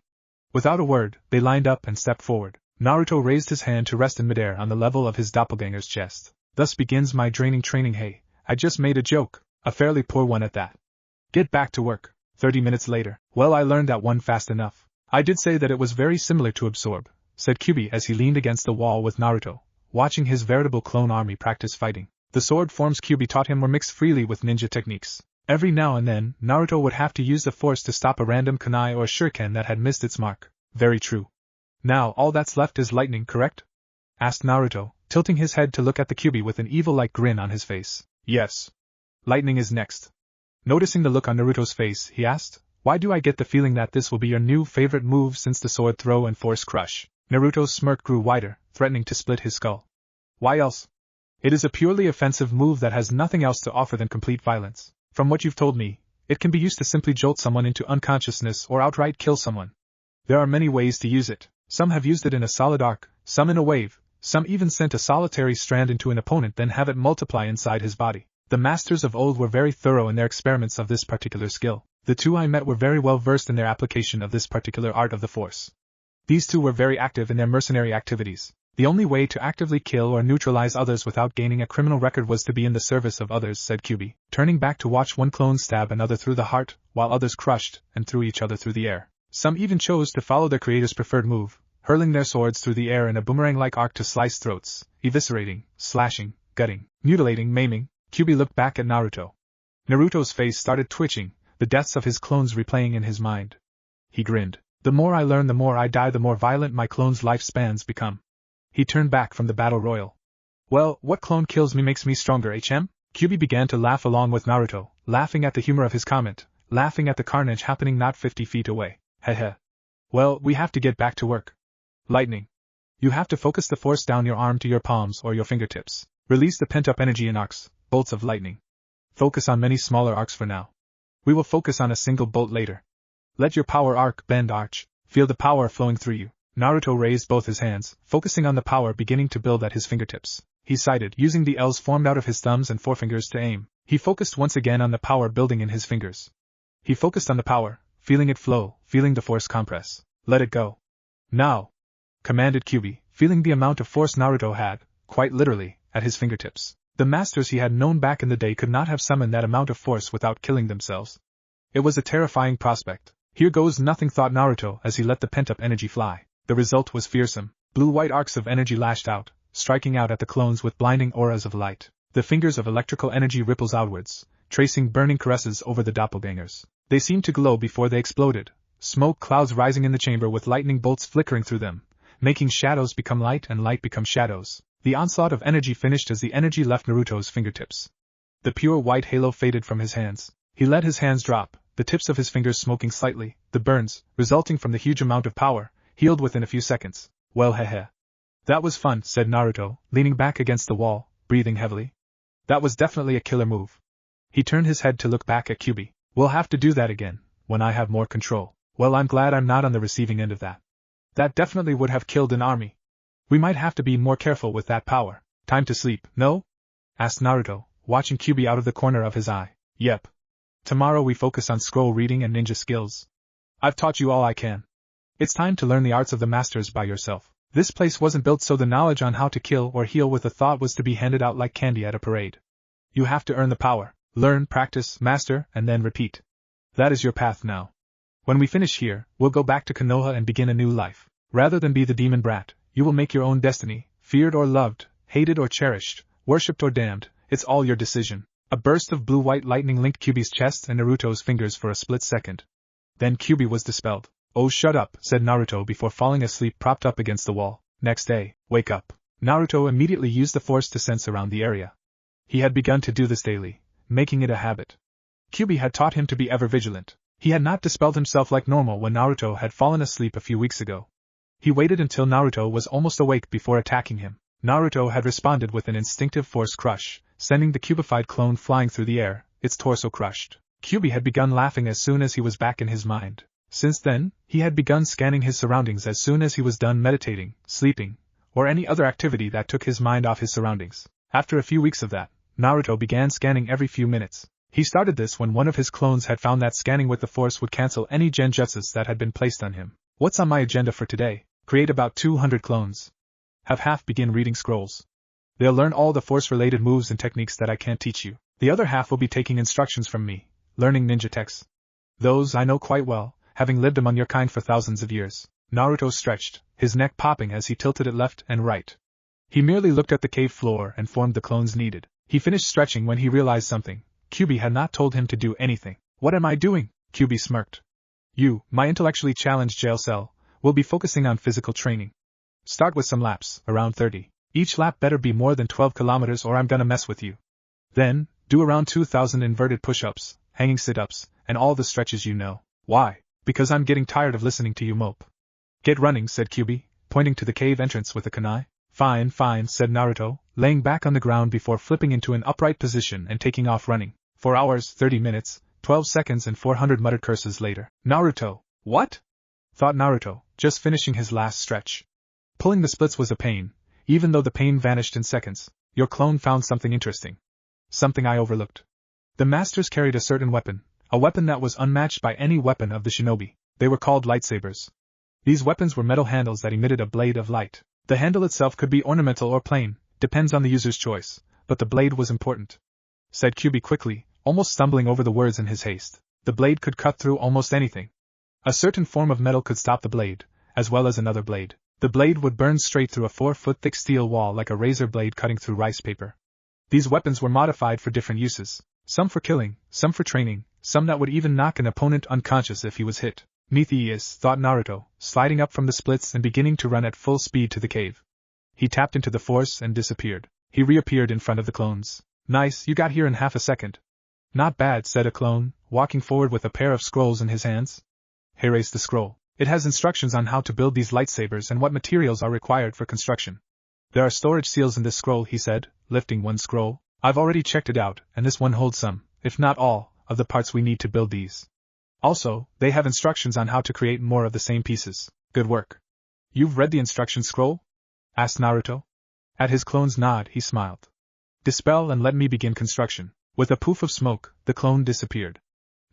Without a word, they lined up and stepped forward. Naruto raised his hand to rest in midair on the level of his doppelganger's chest. "Thus begins my draining training. Hey, I just made a joke, a fairly poor one at that. Get back to work." 30 minutes later. "Well, I learned that one fast enough. I did say that it was very similar to absorb," said Kyuubi as he leaned against the wall with Naruto, watching his veritable clone army practice fighting. The sword forms Kyuubi taught him were mixed freely with ninja techniques. Every now and then, Naruto would have to use the force to stop a random kunai or shuriken that had missed its mark. "Very true. Now all that's left is lightning, correct?" asked Naruto, tilting his head to look at the Kyuubi with an evil-like grin on his face. "Yes. Lightning is next." Noticing the look on Naruto's face, he asked, "Why do I get the feeling that this will be your new favorite move since the sword throw and force crush?" Naruto's smirk grew wider, threatening to split his skull. "Why else? It is a purely offensive move that has nothing else to offer than complete violence. From what you've told me, it can be used to simply jolt someone into unconsciousness or outright kill someone. There are many ways to use it. Some have used it in a solid arc, some in a wave, some even sent a solitary strand into an opponent then have it multiply inside his body. The masters of old were very thorough in their experiments of this particular skill. The two I met were very well versed in their application of this particular art of the Force. These two were very active in their mercenary activities. The only way to actively kill or neutralize others without gaining a criminal record was to be in the service of others, said Kyuubi, turning back to watch one clone stab another through the heart, while others crushed and threw each other through the air. Some even chose to follow their creator's preferred move, hurling their swords through the air in a boomerang-like arc to slice throats, eviscerating, slashing, gutting, mutilating, maiming. Kyuubi looked back at Naruto. Naruto's face started twitching, the deaths of his clones replaying in his mind. He grinned. The more I learn, the more I die, the more violent my clones' lifespans become. He turned back from the battle royal. Well, what clone kills me makes me stronger, HM? Kyuubi began to laugh along with Naruto, laughing at the humor of his comment, laughing at the carnage happening not 50 feet away. Heh. Well, we have to get back to work. Lightning. You have to focus the force down your arm to your palms or your fingertips. Release the pent-up energy in arcs, bolts of lightning. Focus on many smaller arcs for now. We will focus on a single bolt later. Let your power arc bend arch. Feel the power flowing through you. Naruto raised both his hands, focusing on the power beginning to build at his fingertips. He sighted, using the L's formed out of his thumbs and forefingers to aim. He focused once again on the power building in his fingers. He focused on the power, feeling it flow, feeling the force compress. Let it go. Now! Commanded Kyuubi, feeling the amount of force Naruto had, quite literally, at his fingertips. The masters he had known back in the day could not have summoned that amount of force without killing themselves. It was a terrifying prospect. Here goes nothing, thought Naruto as he let the pent-up energy fly. The result was fearsome. Blue-white arcs of energy lashed out, striking out at the clones with blinding auras of light. The fingers of electrical energy ripples outwards, tracing burning caresses over the doppelgangers. They seemed to glow before they exploded, smoke clouds rising in the chamber with lightning bolts flickering through them, making shadows become light and light become shadows. The onslaught of energy finished as the energy left Naruto's fingertips. The pure white halo faded from his hands. He let his hands drop, the tips of his fingers smoking slightly. The burns, resulting from the huge amount of power, healed within a few seconds. Well, That was fun, said Naruto, leaning back against the wall, breathing heavily. That was definitely a killer move. He turned his head to look back at Kyuubi. We'll have to do that again, when I have more control. Well, I'm glad I'm not on the receiving end of that. That definitely would have killed an army. We might have to be more careful with that power. Time to sleep, no? Asked Naruto, watching Kyuubi out of the corner of his eye. Yep. Tomorrow we focus on scroll reading and ninja skills. I've taught you all I can. It's time to learn the arts of the masters by yourself. This place wasn't built so the knowledge on how to kill or heal with a thought was to be handed out like candy at a parade. You have to earn the power. Learn, practice, master, and then repeat. That is your path now. When we finish here, we'll go back to Konoha and begin a new life. Rather than be the demon brat, you will make your own destiny, feared or loved, hated or cherished, worshipped or damned, it's all your decision. A burst of blue-white lightning linked Kyuubi's chest and Naruto's fingers for a split second. Then Kyuubi was dispelled. Oh, shut up, said Naruto before falling asleep propped up against the wall. Next day, wake up. Naruto immediately used the force to sense around the area. He had begun to do this daily, making it a habit. Kyuubi had taught him to be ever vigilant. He had not dispelled himself like normal when Naruto had fallen asleep a few weeks ago. He waited until Naruto was almost awake before attacking him. Naruto had responded with an instinctive force crush, sending the cubified clone flying through the air, its torso crushed. Kyuubi had begun laughing as soon as he was back in his mind. Since then, he had begun scanning his surroundings as soon as he was done meditating, sleeping, or any other activity that took his mind off his surroundings. After a few weeks of that, Naruto began scanning every few minutes. He started this when one of his clones had found that scanning with the force would cancel any genjutsus that had been placed on him. What's on my agenda for today? Create about 200 clones. Have half begin reading scrolls. They'll learn all the force-related moves and techniques that I can't teach you. The other half will be taking instructions from me, learning ninja techs. Those I know quite well, having lived among your kind for thousands of years. Naruto stretched, his neck popping as he tilted it left and right. He merely looked at the cave floor and formed the clones needed. He finished stretching when he realized something. Kyuubi had not told him to do anything. What am I doing? Kyuubi smirked. You, my intellectually challenged jail cell, will be focusing on physical training. Start with some laps, around 30. Each lap better be more than 12 kilometers or I'm gonna mess with you. Then, do around 2,000 inverted push-ups, hanging sit-ups, and all the stretches you know. Why? Because I'm getting tired of listening to you mope. Get running, said Kyuubi, pointing to the cave entrance with a kunai. Fine, said Naruto, laying back on the ground before flipping into an upright position and taking off running. 4 hours, 30 minutes, 12 seconds and 400 muttered curses later. Naruto! What? Thought Naruto, just finishing his last stretch. Pulling the splits was a pain, even though the pain vanished in seconds. Your clone found something interesting. Something I overlooked. The masters carried a certain weapon, a weapon that was unmatched by any weapon of the shinobi. They were called lightsabers. These weapons were metal handles that emitted a blade of light. The handle itself could be ornamental or plain, depends on the user's choice, but the blade was important, said Kyuubi quickly, almost stumbling over the words in his haste. The blade could cut through almost anything. A certain form of metal could stop the blade, as well as another blade. The blade would burn straight through a 4-foot thick steel wall like a razor blade cutting through rice paper. These weapons were modified for different uses, some for killing, some for training, some that would even knock an opponent unconscious if he was hit. Neath, thought Naruto, sliding up from the splits and beginning to run at full speed to the cave. He tapped into the force and disappeared. He reappeared in front of the clones. Nice, you got here in half a second. Not bad, said a clone, walking forward with a pair of scrolls in his hands. He raised the scroll. It has instructions on how to build these lightsabers and what materials are required for construction. There are storage seals in this scroll, he said, lifting one scroll. I've already checked it out, and this one holds some, if not all, of the parts we need to build these. Also, they have instructions on how to create more of the same pieces. Good work. You've read the instruction scroll? Asked Naruto. At his clone's nod, he smiled. Dispel and let me begin construction. With a poof of smoke, the clone disappeared.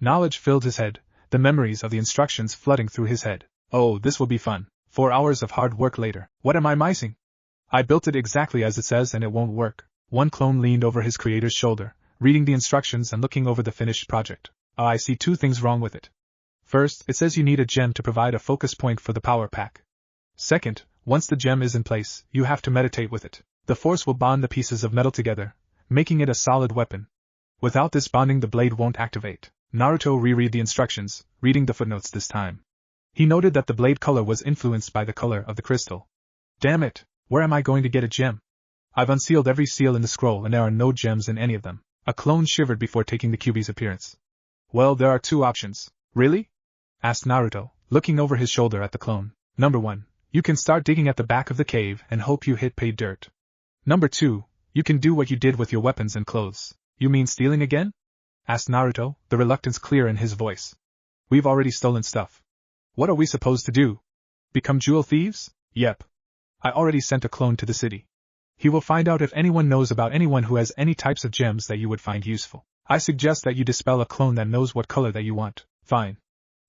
Knowledge filled his head, the memories of the instructions flooding through his head. Oh, this will be fun. 4 hours of hard work later. What am I missing? I built it exactly as it says and it won't work. One clone leaned over his creator's shoulder, reading the instructions and looking over the finished project. I see 2 things wrong with it. First, it says you need a gem to provide a focus point for the power pack. Second, once the gem is in place, you have to meditate with it. The force will bond the pieces of metal together, making it a solid weapon. Without this bonding, the blade won't activate. Naruto reread the instructions, reading the footnotes this time. He noted that the blade color was influenced by the color of the crystal. Damn it, where am I going to get a gem? I've unsealed every seal in the scroll and there are no gems in any of them. A clone shivered before taking the Kyuubi's appearance. Well, there are 2 options. Really? Asked Naruto, looking over his shoulder at the clone. Number 1, you can start digging at the back of the cave and hope you hit paid dirt. Number 2, you can do what you did with your weapons and clothes. You mean stealing again? Asked Naruto, the reluctance clear in his voice. We've already stolen stuff. What are we supposed to do? Become jewel thieves? Yep. I already sent a clone to the city. He will find out if anyone knows about anyone who has any types of gems that you would find useful. I suggest that you dispel a clone that knows what color that you want. Fine.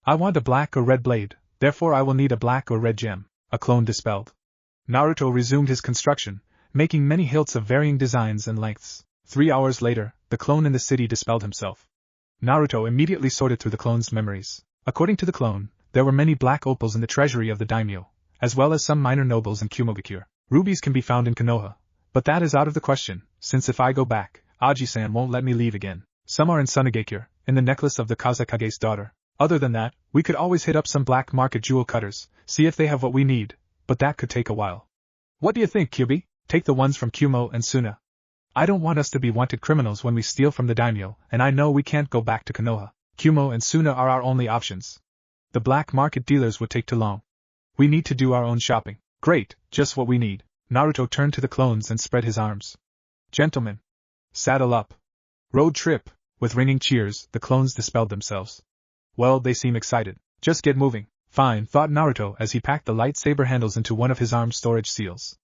I want a black or red blade, therefore I will need a black or red gem. A clone dispelled. Naruto resumed his construction, making many hilts of varying designs and lengths. 3 hours later, the clone in the city dispelled himself. Naruto immediately sorted through the clone's memories. According to the clone, there were many black opals in the treasury of the daimyo, as well as some minor nobles in Kumogakure. Rubies can be found in Konoha, but that is out of the question, since if I go back, Aji-san won't let me leave again. Some are in Sunagakure, in the necklace of the Kazekage's daughter. Other than that, we could always hit up some black market jewel cutters, see if they have what we need, but that could take a while. What do you think, Kyuubi? Take the ones from Kumo and Suna. I don't want us to be wanted criminals when we steal from the daimyo, and I know we can't go back to Konoha. Kumo and Suna are our only options. The black market dealers would take too long. We need to do our own shopping. Great, just what we need. Naruto turned to the clones and spread his arms. Gentlemen, saddle up. Road trip. With ringing cheers, the clones dispelled themselves. Well, they seem excited. Just get moving. Fine, thought Naruto as he packed the lightsaber handles into one of his arm storage seals.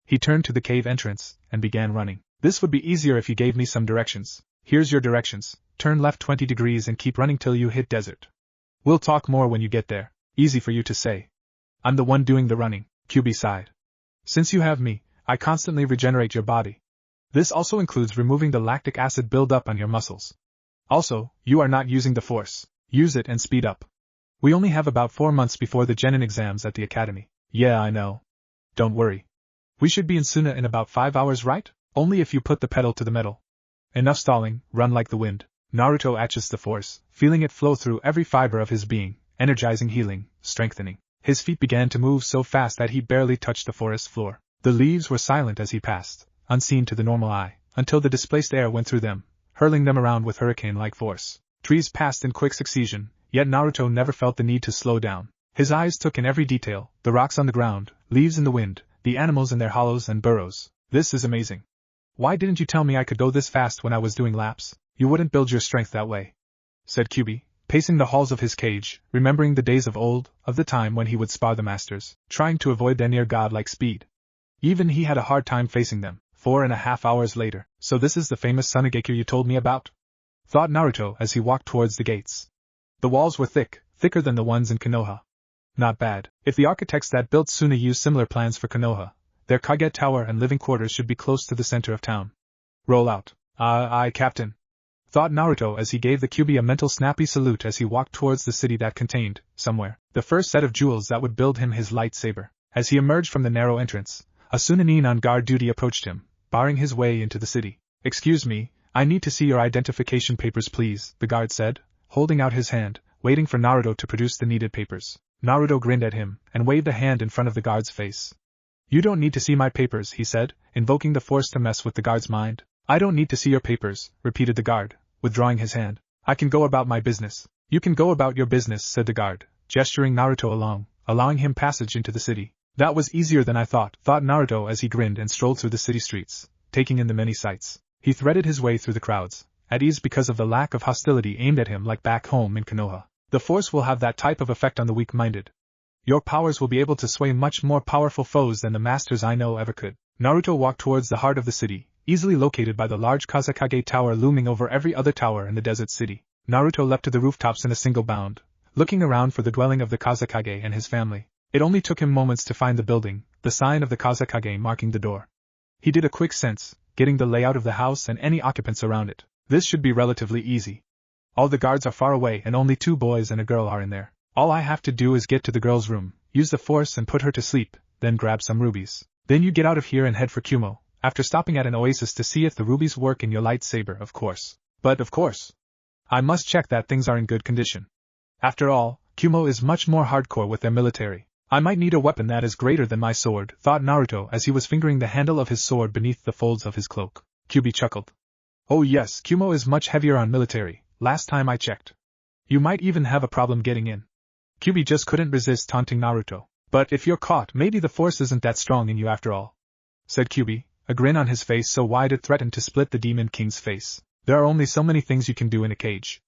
He turned to the cave entrance and began running. This would be easier if you gave me some directions. Here's your directions. Turn left 20 degrees and keep running till you hit desert. We'll talk more when you get there. Easy for you to say. I'm the one doing the running, Kyuubi sighed. Since you have me, I constantly regenerate your body. This also includes removing the lactic acid buildup on your muscles. Also, you are not using the force. Use it and speed up. We only have about 4 months before the Genin exams at the academy. Yeah, I know. Don't worry. We should be in Suna in about 5 hours, right? Only if you put the pedal to the metal. Enough stalling, run like the wind. Naruto accessed the force, feeling it flow through every fiber of his being, energizing, healing, strengthening. His feet began to move so fast that he barely touched the forest floor. The leaves were silent as he passed, unseen to the normal eye, until the displaced air went through them, hurling them around with hurricane-like force. Trees passed in quick succession, yet Naruto never felt the need to slow down. His eyes took in every detail, the rocks on the ground, leaves in the wind, the animals in their hollows and burrows. This is amazing. Why didn't you tell me I could go this fast when I was doing laps? You wouldn't build your strength that way, said Kyuubi, pacing the halls of his cage, remembering the days of old, of the time when he would spar the masters, trying to avoid their near godlike speed. Even he had a hard time facing them. 4.5 hours later. So this is the famous Sunagekyo you told me about? Thought Naruto as he walked towards the gates. The walls were thicker than the ones in Konoha. Not bad. If the architects that built Suna used similar plans for Konoha, their Kage Tower and living quarters should be close to the center of town. Roll out. Aye, Captain. Thought Naruto as he gave the Kyuubi a mental snappy salute as he walked towards the city that contained, somewhere, the first set of jewels that would build him his lightsaber. As he emerged from the narrow entrance, a Sunanin on guard duty approached him, barring his way into the city. Excuse me, I need to see your identification papers please, the guard said, holding out his hand, waiting for Naruto to produce the needed papers. Naruto grinned at him, and waved a hand in front of the guard's face. You don't need to see my papers, he said, invoking the force to mess with the guard's mind. I don't need to see your papers, repeated the guard, withdrawing his hand. I can go about my business. You can go about your business, said the guard, gesturing Naruto along, allowing him passage into the city. That was easier than I thought Naruto as he grinned and strolled through the city streets, taking in the many sights. He threaded his way through the crowds, at ease because of the lack of hostility aimed at him like back home in Konoha. The force will have that type of effect on the weak-minded. Your powers will be able to sway much more powerful foes than the masters I know ever could. Naruto walked towards the heart of the city, easily located by the large Kazekage Tower looming over every other tower in the desert city. Naruto leapt to the rooftops in a single bound, looking around for the dwelling of the Kazekage and his family. It only took him moments to find the building, the sign of the Kazekage marking the door. He did a quick sense, getting the layout of the house and any occupants around it. This should be relatively easy. All the guards are far away and only 2 boys and a girl are in there. All I have to do is get to the girl's room, use the force and put her to sleep, then grab some rubies. Then you get out of here and head for Kumo, after stopping at an oasis to see if the rubies work in your lightsaber, of course. But of course, I must check that things are in good condition. After all, Kumo is much more hardcore with their military. I might need a weapon that is greater than my sword, thought Naruto as he was fingering the handle of his sword beneath the folds of his cloak. Kyuubi chuckled. Oh yes, Kumo is much heavier on military, last time I checked. You might even have a problem getting in. Kyuubi just couldn't resist taunting Naruto. But if you're caught, maybe the force isn't that strong in you after all, said Kyuubi, a grin on his face so wide it threatened to split the Demon King's face. There are only so many things you can do in a cage.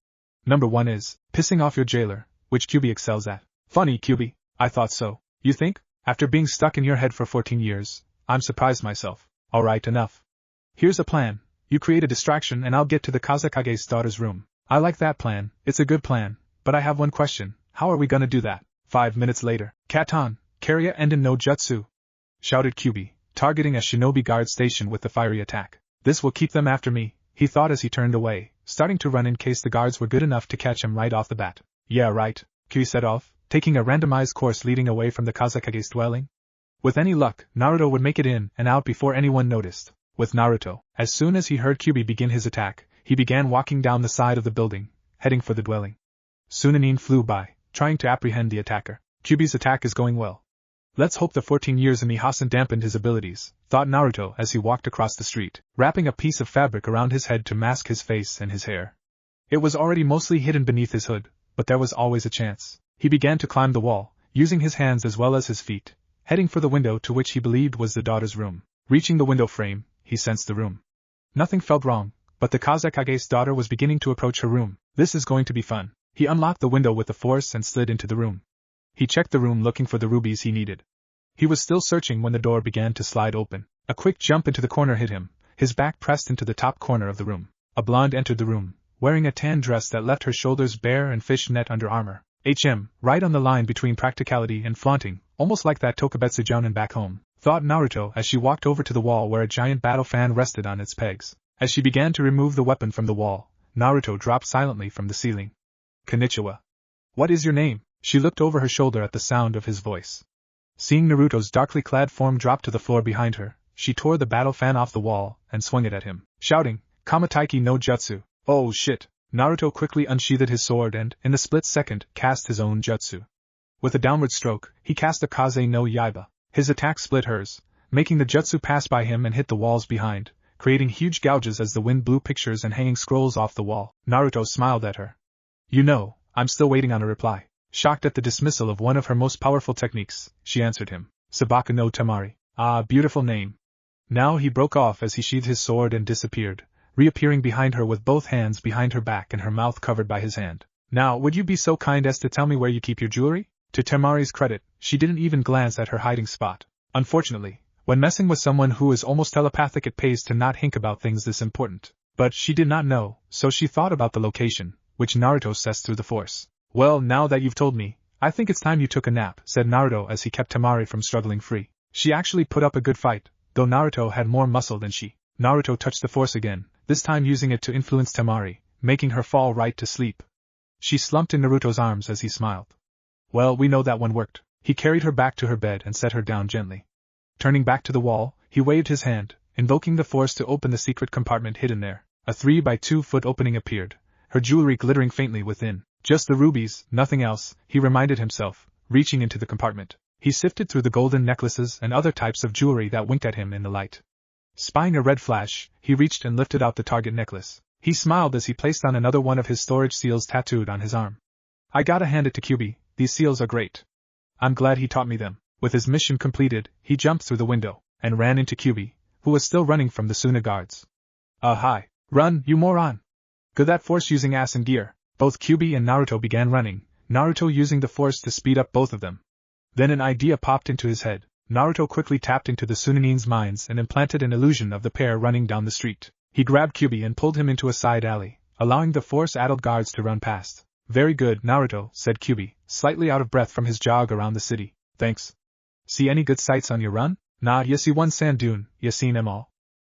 Number 1 is pissing off your jailer, which Kyuubi excels at. Funny, Kyuubi, I thought so. You think? After being stuck in your head for 14 years, I'm surprised myself. Alright, enough. Here's a plan. You create a distraction and I'll get to the Kazekage's daughter's room. I like that plan, it's a good plan, but I have one question. How are we gonna do that? 5 minutes later. Katan, carry a Enden no Jutsu, shouted Kyuubi, targeting a shinobi guard station with the fiery attack. This will keep them after me, he thought as he turned away, starting to run in case the guards were good enough to catch him right off the bat. Yeah right, Kyuubi set off, taking a randomized course leading away from the Kazekage's dwelling. With any luck, Naruto would make it in and out before anyone noticed. With Naruto, as soon as he heard Kyuubi begin his attack, he began walking down the side of the building, heading for the dwelling. Sunanin flew by, trying to apprehend the attacker. Kyuubi's attack is going well. Let's hope the 14 years in the hasn't dampened his abilities, thought Naruto as he walked across the street, wrapping a piece of fabric around his head to mask his face and his hair. It was already mostly hidden beneath his hood, but there was always a chance. He began to climb the wall, using his hands as well as his feet, heading for the window to which he believed was the daughter's room. Reaching the window frame, he sensed the room. Nothing felt wrong, but the Kazekage's daughter was beginning to approach her room. This is going to be fun. He unlocked the window with the force and slid into the room. He checked the room looking for the rubies he needed. He was still searching when the door began to slide open. A quick jump into the corner hit him, his back pressed into the top corner of the room. A blonde entered the room, wearing a tan dress that left her shoulders bare and fishnet under armor. Right on the line between practicality and flaunting, almost like that Tokubetsu jounin back home, thought Naruto as she walked over to the wall where a giant battle fan rested on its pegs. As she began to remove the weapon from the wall, Naruto dropped silently from the ceiling. Konnichiwa. What is your name? She looked over her shoulder at the sound of his voice. Seeing Naruto's darkly clad form drop to the floor behind her, she tore the battle fan off the wall and swung it at him, shouting, Kamataiki no Jutsu. Oh shit. Naruto quickly unsheathed his sword and, in a split second, cast his own jutsu. With a downward stroke, he cast a Kaze no Yaiba. His attack split hers, making the jutsu pass by him and hit the walls behind, creating huge gouges as the wind blew pictures and hanging scrolls off the wall. Naruto smiled at her. You know, I'm still waiting on a reply. Shocked at the dismissal of one of her most powerful techniques, she answered him. Sabaka no Tamari. Ah, beautiful name. Now he broke off as he sheathed his sword and disappeared, reappearing behind her with both hands behind her back and her mouth covered by his hand. Now, would you be so kind as to tell me where you keep your jewelry? To Tamari's credit, she didn't even glance at her hiding spot. Unfortunately, When messing with someone who is almost telepathic, it pays to not think about things this important. But she did not know, so she thought about the location, which Naruto assessed through the force. Well, now that you've told me, I think it's time you took a nap, said Naruto as he kept Temari from struggling free. She actually put up a good fight, though Naruto had more muscle than she. Naruto touched the force again, this time using it to influence Temari, making her fall right to sleep. She slumped in Naruto's arms as he smiled. Well, we know that one worked. He carried her back to her bed and set her down gently. Turning back to the wall, he waved his hand, invoking the force to open the secret compartment hidden there. A 3-by-2-foot opening appeared, her jewelry glittering faintly within. Just the rubies, nothing else, he reminded himself, reaching into the compartment. He sifted through the golden necklaces and other types of jewelry that winked at him in the light. Spying a red flash, he reached and lifted out the target necklace. He smiled as he placed on another one of his storage seals tattooed on his arm. I gotta hand it to Kyuubi, these seals are great. I'm glad he taught me them. With his mission completed, he jumped through the window, and ran into Kyuubi, who was still running from the Suna guards. Hi. Run, you moron! Good that force using ass and gear. Both Kyuubi and Naruto began running, Naruto using the force to speed up both of them. Then an idea popped into his head. Naruto quickly tapped into the Sunanin's minds and implanted an illusion of the pair running down the street. He grabbed Kyuubi and pulled him into a side alley, allowing the force-addled guards to run past. Very good, Naruto, said Kyuubi, slightly out of breath from his jog around the city. Thanks. See any good sights on your run? Nah, you see one sand dune, you seen them all.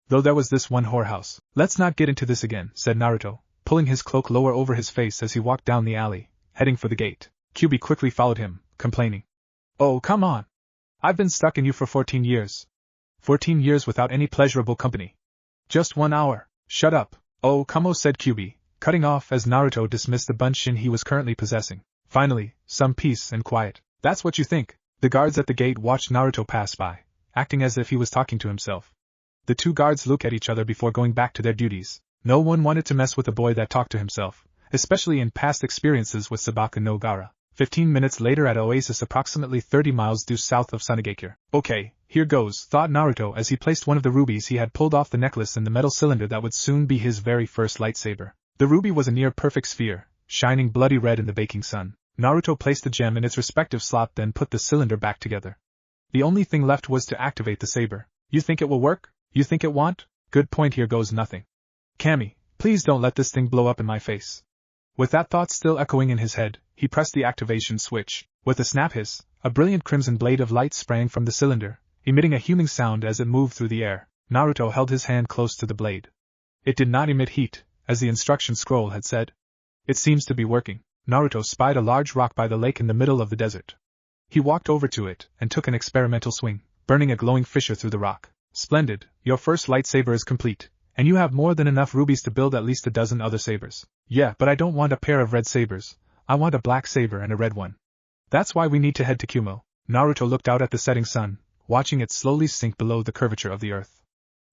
Though there was this one whorehouse. Let's not get into this again, said Naruto, pulling his cloak lower over his face as he walked down the alley, heading for the gate. Kyuubi quickly followed him, complaining. Oh, come on. I've been stuck in you for 14 years. 14 years without any pleasurable company. Just 1 hour. Shut up. Oh, Kumo, said Kyuubi, cutting off as Naruto dismissed the bunshin he was currently possessing. Finally, some peace and quiet. That's what you think. The guards at the gate watched Naruto pass by, acting as if he was talking to himself. The two guards looked at each other before going back to their duties. No one wanted to mess with a boy that talked to himself, especially in past experiences with Sabaka no Gaara. 15 minutes later at Oasis approximately 30 miles due south of Sunagakure. Okay, here goes, thought Naruto as he placed one of the rubies he had pulled off the necklace in the metal cylinder that would soon be his very first lightsaber. The ruby was a near-perfect sphere, shining bloody red in the baking sun. Naruto placed the gem in its respective slot, then put the cylinder back together. The only thing left was to activate the saber. You think it will work? You think it won't? Good point, here goes nothing. Kami, please don't let this thing blow up in my face. With that thought still echoing in his head, he pressed the activation switch. With a snap hiss, a brilliant crimson blade of light sprang from the cylinder, emitting a humming sound as it moved through the air. Naruto held his hand close to the blade. It did not emit heat, as the instruction scroll had said. It seems to be working. Naruto spied a large rock by the lake in the middle of the desert. He walked over to it and took an experimental swing, burning a glowing fissure through the rock. Splendid, your first lightsaber is complete, and you have more than enough rubies to build at least a dozen other sabers. Yeah, but I don't want a pair of red sabers. I want a black saber and a red one. That's why we need to head to Kumo. Naruto looked out at the setting sun, watching it slowly sink below the curvature of the earth.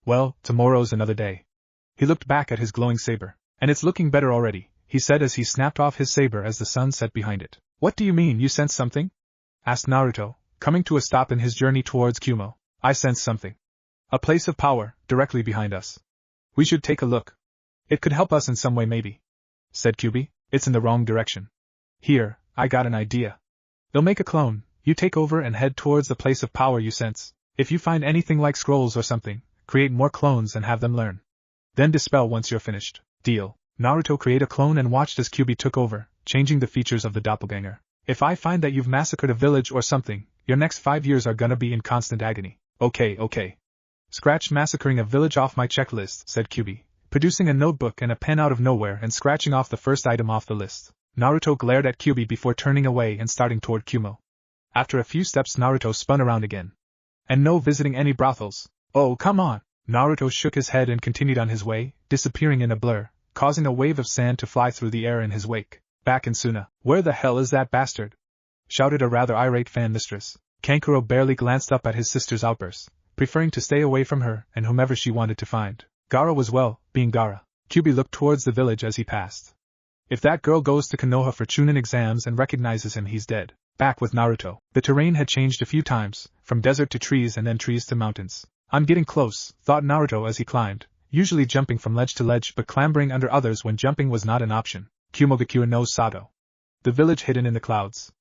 Well, tomorrow's another day. He looked back at his glowing saber. And it's looking better already, he said as he snapped off his saber as the sun set behind it. What do you mean, you sense something? Asked Naruto, coming to a stop in his journey towards Kumo. I sense something. A place of power, directly behind us. We should take a look. It could help us in some way maybe. Said Kyuubi. It's in the wrong direction. Here, I got an idea. They'll make a clone, you take over and head towards the place of power you sense. If you find anything like scrolls or something, create more clones and have them learn. Then dispel once you're finished. Deal. Naruto created a clone and watched as Kyuubi took over, changing the features of the doppelganger. If I find that you've massacred a village or something, your next 5 years are gonna be in constant agony. Okay. Scratch massacring a village off my checklist, said Kyuubi, producing a notebook and a pen out of nowhere and scratching off the first item off the list. Naruto glared at Kyuubi before turning away and starting toward Kumo. After a few steps Naruto spun around again. And no visiting any brothels. Oh, come on! Naruto shook his head and continued on his way, disappearing in a blur, causing a wave of sand to fly through the air in his wake. Back in Suna. Where the hell is that bastard? Shouted a rather irate fan mistress. Kankuro barely glanced up at his sister's outburst, preferring to stay away from her and whomever she wanted to find. Gaara was being Gaara. Kyuubi looked towards the village as he passed. If that girl goes to Konoha for Chunin exams and recognizes him, he's dead. Back with Naruto. The terrain had changed a few times, from desert to trees and then trees to mountains. I'm getting close, thought Naruto as he climbed, usually jumping from ledge to ledge but clambering under others when jumping was not an option. Kumogakure no Sato. The village hidden in the clouds.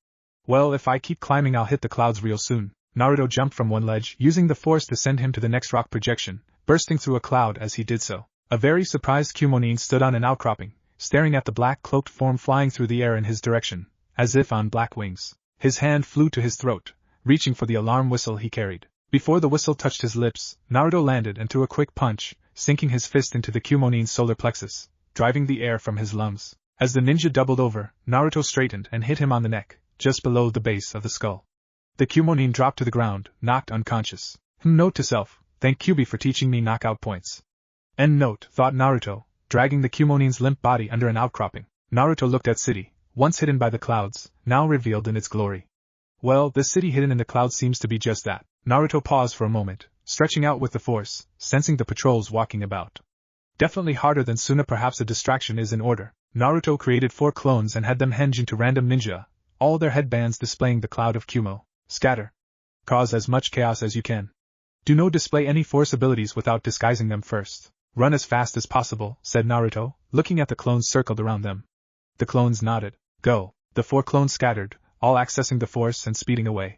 Well, if I keep climbing I'll hit the clouds real soon. Naruto jumped from one ledge, using the force to send him to the next rock projection, bursting through a cloud as he did so. A very surprised Kumonin stood on an outcropping, staring at the black cloaked form flying through the air in his direction, as if on black wings. His hand flew to his throat, reaching for the alarm whistle he carried. Before the whistle touched his lips, Naruto landed and threw a quick punch, sinking his fist into the Kumonin's solar plexus, driving the air from his lungs. As the ninja doubled over, Naruto straightened and hit him on the neck, just below the base of the skull. The Kumonin dropped to the ground, knocked unconscious. Note to self, thank Kyuubi for teaching me knockout points. End note, thought Naruto, dragging the Kumonin's limp body under an outcropping. Naruto looked at city, once hidden by the clouds, now revealed in its glory. Well, this city hidden in the clouds seems to be just that. Naruto paused for a moment, stretching out with the force, sensing the patrols walking about. Definitely harder than Suna, perhaps a distraction is in order. Naruto created 4 clones and had them henge into random ninja, all their headbands displaying the cloud of Kumo. Scatter. Cause as much chaos as you can. Do not display any force abilities without disguising them first. Run as fast as possible, said Naruto, looking at the clones circled around them. The clones nodded. Go. The 4 clones scattered, all accessing the force and speeding away.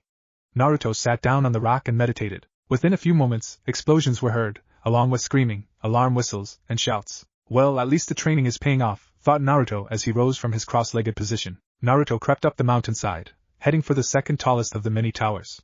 Naruto sat down on the rock and meditated. Within a few moments, explosions were heard, along with screaming, alarm whistles, and shouts. Well, at least the training is paying off, thought Naruto as he rose from his cross-legged position. Naruto crept up the mountainside, heading for the second tallest of the many towers.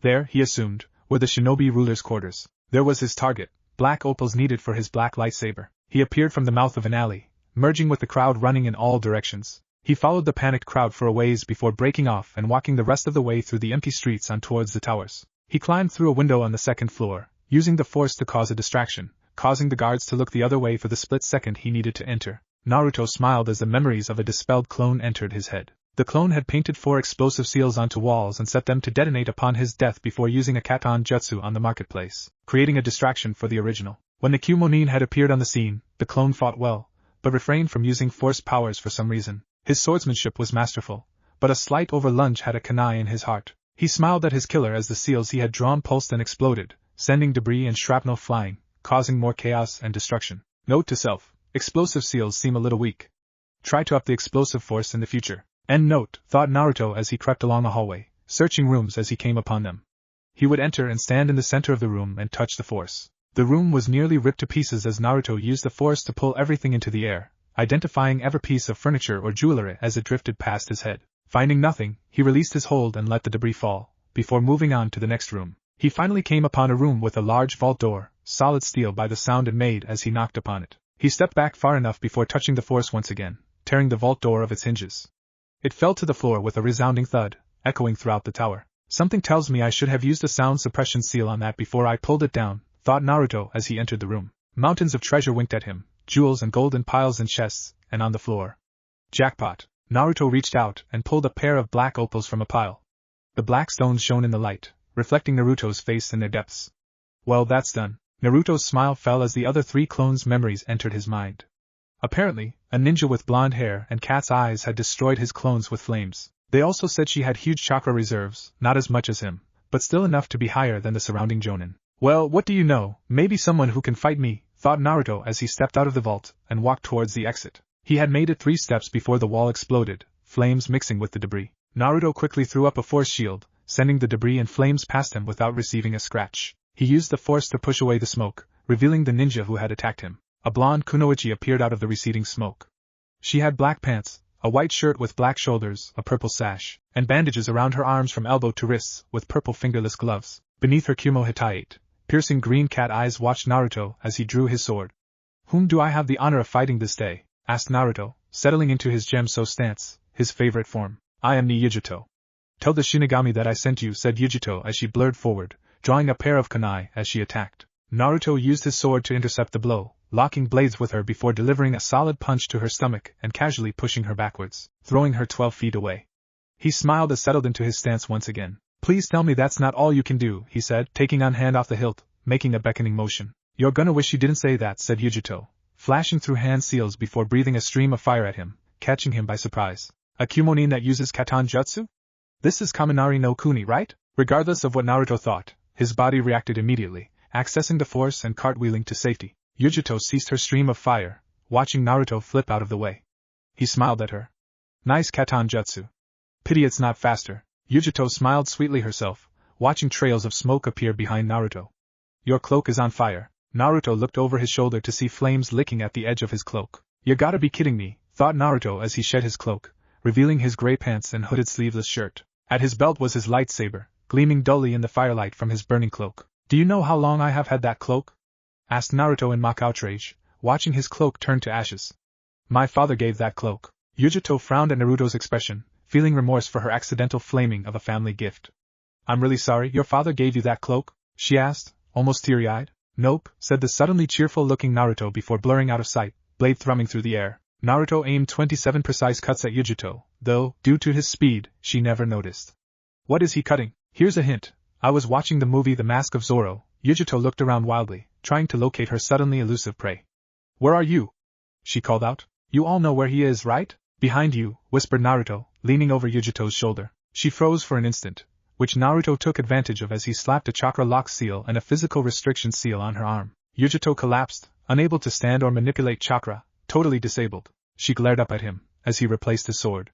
There, he assumed, were the shinobi ruler's quarters. There was his target, black opals needed for his black lightsaber. He appeared from the mouth of an alley, merging with the crowd running in all directions. He followed the panicked crowd for a ways before breaking off and walking the rest of the way through the empty streets on towards the towers. He climbed through a window on the second floor, using the force to cause a distraction, causing the guards to look the other way for the split second he needed to enter. Naruto smiled as the memories of a dispelled clone entered his head. The clone had painted 4 explosive seals onto walls and set them to detonate upon his death before using a katan jutsu on the marketplace, creating a distraction for the original. When the Kumonin had appeared on the scene, the clone fought well, but refrained from using force powers for some reason. His swordsmanship was masterful, but a slight overlunge had a kunai in his heart. He smiled at his killer as the seals he had drawn pulsed and exploded, sending debris and shrapnel flying, causing more chaos and destruction. Note to self, explosive seals seem a little weak. Try to up the explosive force in the future. End note, thought Naruto as he crept along the hallway, searching rooms as he came upon them. He would enter and stand in the center of the room and touch the force. The room was nearly ripped to pieces as Naruto used the force to pull everything into the air, identifying every piece of furniture or jewelry as it drifted past his head. Finding nothing, he released his hold and let the debris fall, before moving on to the next room. He finally came upon a room with a large vault door, solid steel by the sound it made as he knocked upon it. He stepped back far enough before touching the force once again, tearing the vault door of its hinges. It fell to the floor with a resounding thud, echoing throughout the tower. Something tells me I should have used a sound suppression seal on that before I pulled it down, thought Naruto as he entered the room. Mountains of treasure winked at him, jewels and gold in piles in chests, and on the floor. Jackpot! Naruto reached out and pulled a pair of black opals from a pile. The black stones shone in the light, reflecting Naruto's face in their depths. Well, that's done. Naruto's smile fell as the other 3 clones' memories entered his mind. Apparently, a ninja with blonde hair and cat's eyes had destroyed his clones with flames. They also said she had huge chakra reserves, not as much as him, but still enough to be higher than the surrounding jonin. Well, what do you know, maybe someone who can fight me, thought Naruto as he stepped out of the vault and walked towards the exit. He had made it 3 steps before the wall exploded, flames mixing with the debris. Naruto quickly threw up a force shield, sending the debris and flames past him without receiving a scratch. He used the force to push away the smoke, revealing the ninja who had attacked him. A blonde kunoichi appeared out of the receding smoke. She had black pants, a white shirt with black shoulders, a purple sash, and bandages around her arms from elbow to wrists with purple fingerless gloves. Beneath her Kumo Hitaiite, piercing green cat eyes watched Naruto as he drew his sword. Whom do I have the honor of fighting this day? Asked Naruto, settling into his Gemso stance, his favorite form. I am Yujito. Tell the Shinigami that I sent you, said Yujito as she blurred forward, drawing a pair of kunai as she attacked. Naruto used his sword to intercept the blow, locking blades with her before delivering a solid punch to her stomach and casually pushing her backwards, throwing her 12 feet away. He smiled as settled into his stance once again. Please tell me that's not all you can do, he said, taking on hand off the hilt, making a beckoning motion. You're gonna wish you didn't say that, said Yujito, flashing through hand seals before breathing a stream of fire at him, catching him by surprise. A Kumonin that uses katan jutsu? This is Kaminari no Kuni, right? Regardless of what Naruto thought, his body reacted immediately, accessing the force and cartwheeling to safety. Yujito ceased her stream of fire, watching Naruto flip out of the way. He smiled at her. Nice katan jutsu. Pity it's not faster. Yujito smiled sweetly herself, watching trails of smoke appear behind Naruto. Your cloak is on fire. Naruto looked over his shoulder to see flames licking at the edge of his cloak. You gotta be kidding me, thought Naruto as he shed his cloak, revealing his gray pants and hooded sleeveless shirt. At his belt was his lightsaber, gleaming dully in the firelight from his burning cloak. Do you know how long I have had that cloak? Asked Naruto in mock outrage, watching his cloak turn to ashes. My father gave that cloak. Yujito frowned at Naruto's expression, feeling remorse for her accidental flaming of a family gift. I'm really sorry, your father gave you that cloak? She asked, almost teary-eyed. Nope, said the suddenly cheerful-looking Naruto before blurring out of sight, blade thrumming through the air. Naruto aimed 27 precise cuts at Yujito, though, due to his speed, she never noticed. What is he cutting? Here's a hint. I was watching the movie The Mask of Zorro. Yujito looked around wildly, trying to locate her suddenly elusive prey. Where are you? She called out. You all know where he is, right? Behind you, whispered Naruto, leaning over Yujito's shoulder. She froze for an instant, which Naruto took advantage of as he slapped a chakra lock seal and a physical restriction seal on her arm. Yujito collapsed, unable to stand or manipulate chakra, totally disabled. She glared up at him, as he replaced his sword.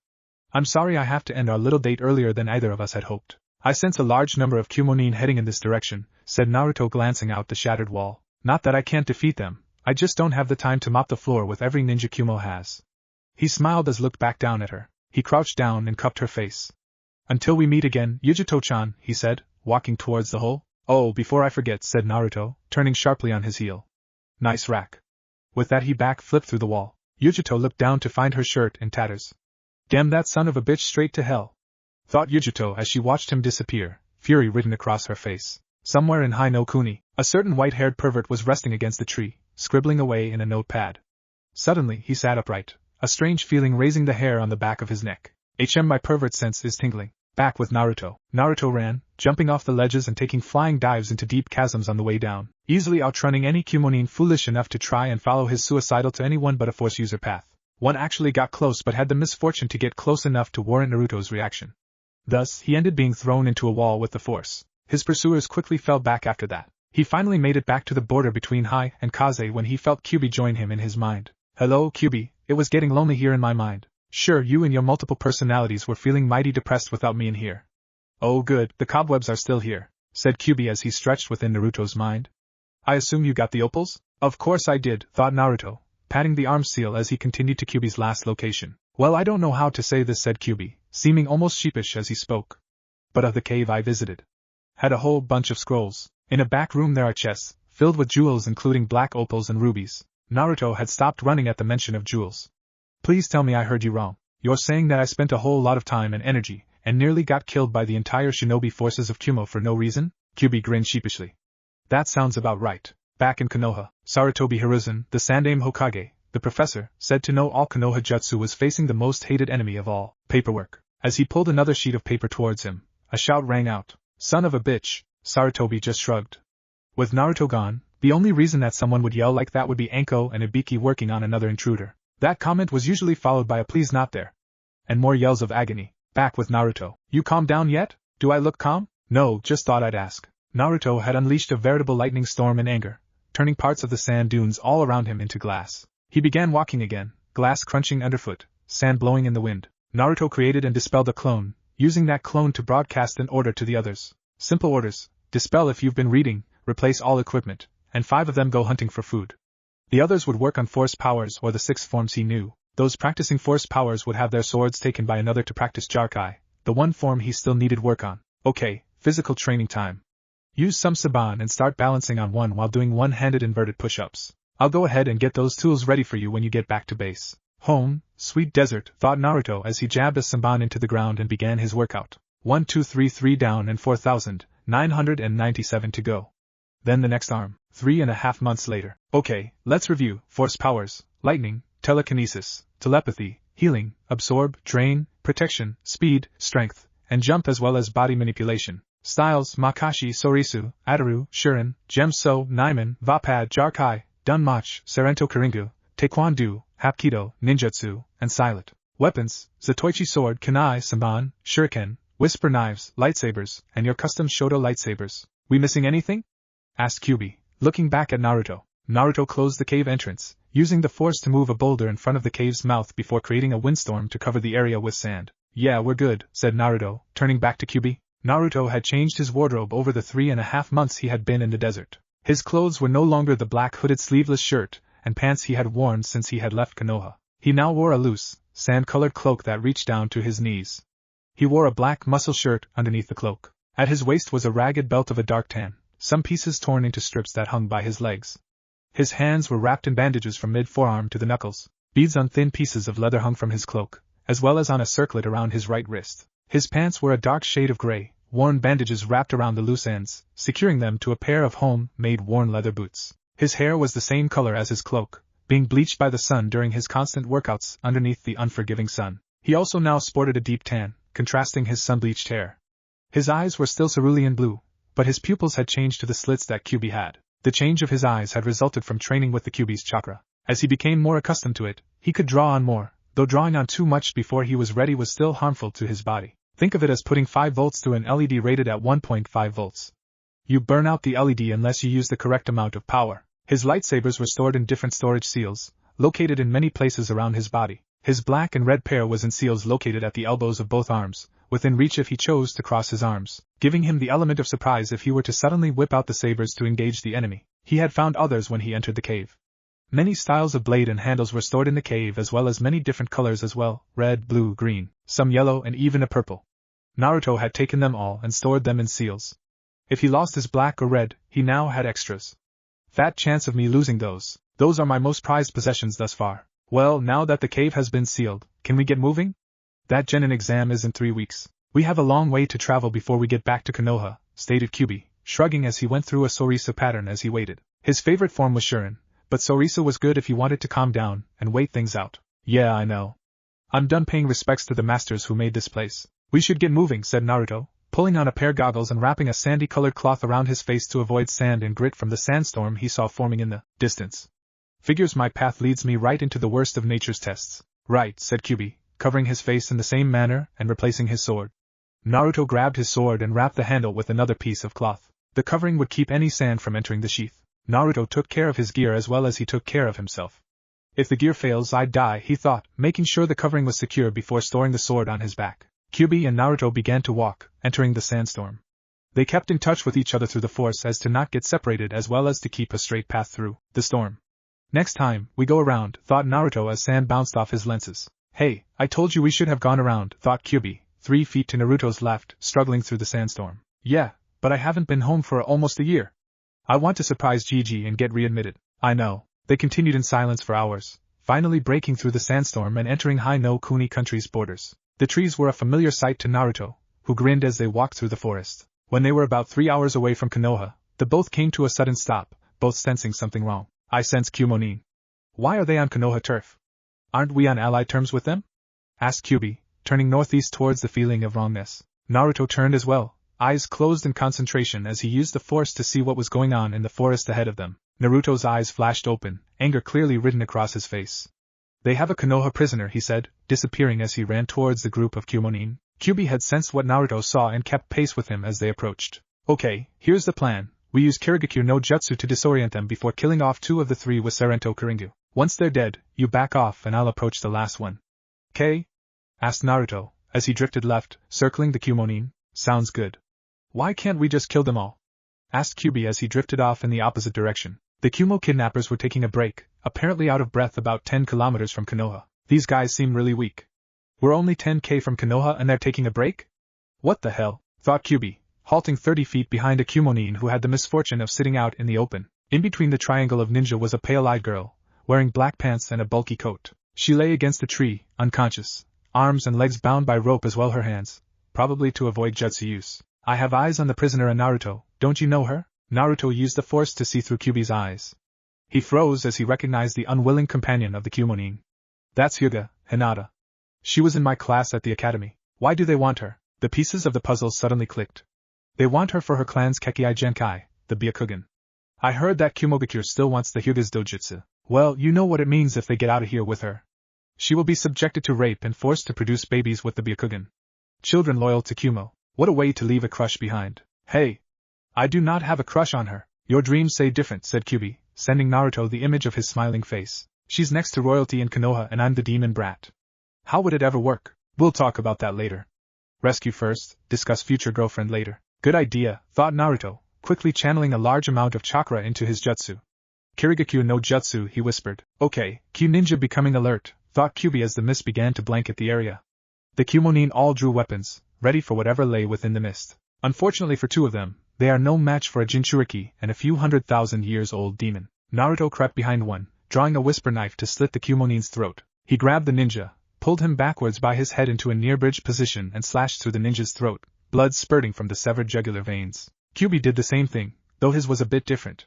I'm sorry I have to end our little date earlier than either of us had hoped. I sense a large number of Kumonin heading in this direction, said Naruto glancing out the shattered wall. Not that I can't defeat them, I just don't have the time to mop the floor with every ninja Kumo has. He smiled as looked back down at her. He crouched down and cupped her face. Until we meet again, Yujito-chan, he said, walking towards the hole. Oh, before I forget, said Naruto, turning sharply on his heel. Nice rack. With that he back-flipped through the wall. Yujito looked down to find her shirt in tatters. Damn that son of a bitch straight to hell, thought Yujito as she watched him disappear, fury written across her face. Somewhere in Hai no Kuni, a certain white-haired pervert was resting against the tree, scribbling away in a notepad. Suddenly he sat upright, a strange feeling raising the hair on the back of his neck. My pervert sense is tingling. Back with Naruto. Naruto ran, jumping off the ledges and taking flying dives into deep chasms on the way down, easily outrunning any Kumonin foolish enough to try and follow his suicidal to anyone but a Force user path. One actually got close but had the misfortune to get close enough to warrant Naruto's reaction. Thus, he ended being thrown into a wall with the Force. His pursuers quickly fell back after that. He finally made it back to the border between Hai and Kaze when he felt Kyuubi join him in his mind. Hello, Kyuubi, it was getting lonely here in my mind. Sure, you and your multiple personalities were feeling mighty depressed without me in here. Oh good, the cobwebs are still here, said Kyuubi as he stretched within Naruto's mind. I assume you got the opals? Of course I did, thought Naruto, patting the arm seal as he continued to Kyuubi's last location. Well, I don't know how to say this, said Kyuubi, seeming almost sheepish as he spoke. But of the cave I visited. Had a whole bunch of scrolls. In a back room there are chests, filled with jewels including black opals and rubies. Naruto had stopped running at the mention of jewels. Please tell me I heard you wrong. You're saying that I spent a whole lot of time and energy, and nearly got killed by the entire shinobi forces of Kumo for no reason? Kyuubi grinned sheepishly. That sounds about right. Back in Konoha, Sarutobi Hiruzen, the Sandaime Hokage, the professor, said to know all Konoha jutsu, was facing the most hated enemy of all, paperwork. As he pulled another sheet of paper towards him, a shout rang out. Son of a bitch, Sarutobi just shrugged. With Naruto gone, the only reason that someone would yell like that would be Anko and Ibiki working on another intruder. That comment was usually followed by a please not there. And more yells of agony. Back with Naruto. You calm down yet? Do I look calm? No, just thought I'd ask. Naruto had unleashed a veritable lightning storm in anger, turning parts of the sand dunes all around him into glass. He began walking again, glass crunching underfoot, sand blowing in the wind. Naruto created and dispelled a clone, using that clone to broadcast an order to the others. Simple orders: dispel if you've been reading, replace all equipment, and 5 of them go hunting for food. The others would work on force powers or the 6 forms he knew. Those practicing force powers would have their swords taken by another to practice Jarkai, the one form he still needed work on. Okay, physical training time. Use some Saban and start balancing on one while doing one-handed inverted push-ups. I'll go ahead and get those tools ready for you when you get back to base. Home, sweet desert, thought Naruto as he jabbed a Saban into the ground and began his workout. 1 2 3 3 down and 4,997 to go. Then the next arm, 3.5 months later. Okay, let's review. Force powers, lightning, telekinesis, telepathy, healing, absorb, drain, protection, speed, strength, and jump, as well as body manipulation. Styles: Makashi, Sorisu, Ataru, Shurin, Gemso, Naiman, Vapad, Jarkai, Dunmach, Serento Karingu, Taekwondo, Hapkido, Ninjutsu, and Silent. Weapons: Zatoichi sword, Kunai, Samban, Shuriken, Whisper knives, lightsabers, and your custom Shoto lightsabers. We missing anything? Asked Kyuubi, looking back at Naruto. Naruto closed the cave entrance, using the force to move a boulder in front of the cave's mouth before creating a windstorm to cover the area with sand. Yeah, we're good, said Naruto, turning back to Kyuubi. Naruto had changed his wardrobe over the 3.5 months he had been in the desert. His clothes were no longer the black hooded sleeveless shirt and pants he had worn since he had left Konoha. He now wore a loose, sand-colored cloak that reached down to his knees. He wore a black muscle shirt underneath the cloak. At his waist was a ragged belt of a dark tan, some pieces torn into strips that hung by his legs. His hands were wrapped in bandages from mid-forearm to the knuckles. Beads on thin pieces of leather hung from his cloak, as well as on a circlet around his right wrist. His pants were a dark shade of gray, worn bandages wrapped around the loose ends, securing them to a pair of home-made worn leather boots. His hair was the same color as his cloak, being bleached by the sun during his constant workouts underneath the unforgiving sun. He also now sported a deep tan, contrasting his sun-bleached hair. His eyes were still cerulean blue, but his pupils had changed to the slits that Kyuubi had. The change of his eyes had resulted from training with the Kyuubi's chakra. As he became more accustomed to it, he could draw on more, though drawing on too much before he was ready was still harmful to his body. Think of it as putting 5 volts through an LED rated at 1.5 volts. You burn out the LED unless you use the correct amount of power. His lightsabers were stored in different storage seals, located in many places around his body. His black and red pair was in seals located at the elbows of both arms, within reach if he chose to cross his arms, giving him the element of surprise if he were to suddenly whip out the sabers to engage the enemy. He had found others when he entered the cave. Many styles of blade and handles were stored in the cave as well as many different colors as well, red, blue, green, some yellow and even a purple. Naruto had taken them all and stored them in seals. If he lost his black or red, he now had extras. Fat chance of me losing those. Those are my most prized possessions thus far. Well, now that the cave has been sealed, can we get moving? That Genin exam is in 3 weeks. We have a long way to travel before we get back to Konoha, stated Kyuubi, shrugging as he went through a Sorisa pattern as he waited. His favorite form was Shurin, but Sorisa was good if he wanted to calm down and wait things out. Yeah, I know. I'm done paying respects to the masters who made this place. We should get moving, said Naruto, pulling on a pair of goggles and wrapping a sandy-colored cloth around his face to avoid sand and grit from the sandstorm he saw forming in the distance. Figures my path leads me right into the worst of nature's tests. Right, said Kyuubi, covering his face in the same manner and replacing his sword. Naruto grabbed his sword and wrapped the handle with another piece of cloth. The covering would keep any sand from entering the sheath. Naruto took care of his gear as well as he took care of himself. If the gear fails, I'd die, he thought, making sure the covering was secure before storing the sword on his back. Kyuubi and Naruto began to walk, entering the sandstorm. They kept in touch with each other through the force as to not get separated as well as to keep a straight path through the storm. Next time, we go around, thought Naruto as sand bounced off his lenses. Hey, I told you we should have gone around, thought Kyuubi, 3 feet to Naruto's left, struggling through the sandstorm. Yeah, but I haven't been home for almost a year. I want to surprise Gigi and get readmitted. I know. They continued in silence for hours, finally breaking through the sandstorm and entering Hino Kuni country's borders. The trees were a familiar sight to Naruto, who grinned as they walked through the forest. When they were about 3 hours away from Konoha, the both came to a sudden stop, both sensing something wrong. I sense Kumonin. Why are they on Konoha turf? Aren't we on allied terms with them? Asked Kyuubi, turning northeast towards the feeling of wrongness. Naruto turned as well, eyes closed in concentration as he used the force to see what was going on in the forest ahead of them. Naruto's eyes flashed open, anger clearly written across his face. They have a Konoha prisoner, he said, disappearing as he ran towards the group of Kumonin. Kyuubi had sensed what Naruto saw and kept pace with him as they approached. Okay, here's the plan. We use Kirigakure no Jutsu to disorient them before killing off 2 of the 3 with Serento Kuringu. Once they're dead, you back off and I'll approach the last one. Okay? Asked Naruto, as he drifted left, circling the Kumonin. Sounds good. Why can't we just kill them all? Asked Kyuubi as he drifted off in the opposite direction. The Kumo kidnappers were taking a break, apparently out of breath about 10 kilometers from Konoha. These guys seem really weak. We're only 10k from Konoha and they're taking a break? What the hell? Thought Kyuubi, halting 30 feet behind a Kumonin who had the misfortune of sitting out in the open. In between the triangle of ninja was a pale-eyed girl, wearing black pants and a bulky coat. She lay against a tree, unconscious, arms and legs bound by rope as well her hands, probably to avoid jutsu use. I have eyes on the prisoner and Naruto, don't you know her? Naruto used the force to see through Kyuubi's eyes. He froze as he recognized the unwilling companion of the Kumonin. That's Hyuga, Hinata. She was in my class at the academy. Why do they want her? The pieces of the puzzle suddenly clicked. They want her for her clan's Kekkai Genkai, the Byakugan. I heard that Kumogakure still wants the Hyuga's dojutsu. Well, you know what it means if they get out of here with her. She will be subjected to rape and forced to produce babies with the Byakugan. Children loyal to Kumo. What a way to leave a crush behind. Hey! I do not have a crush on her. Your dreams say different, said Kyuubi, sending Naruto the image of his smiling face. She's next to royalty in Konoha and I'm the demon brat. How would it ever work? We'll talk about that later. Rescue first, discuss future girlfriend later. Good idea, thought Naruto, quickly channeling a large amount of chakra into his jutsu. Kirigakyu no jutsu, he whispered. Okay, Q ninja becoming alert, thought Kyuubi as the mist began to blanket the area. The Kumonin all drew weapons, ready for whatever lay within the mist. Unfortunately for two of them, they are no match for a Jinchuriki and a few 100,000 years old demon. Naruto crept behind one, drawing a whisper knife to slit the Kumonin's throat. He grabbed the ninja, pulled him backwards by his head into a near-bridge position and slashed through the ninja's throat, blood spurting from the severed jugular veins. Kyuubi did the same thing, though his was a bit different.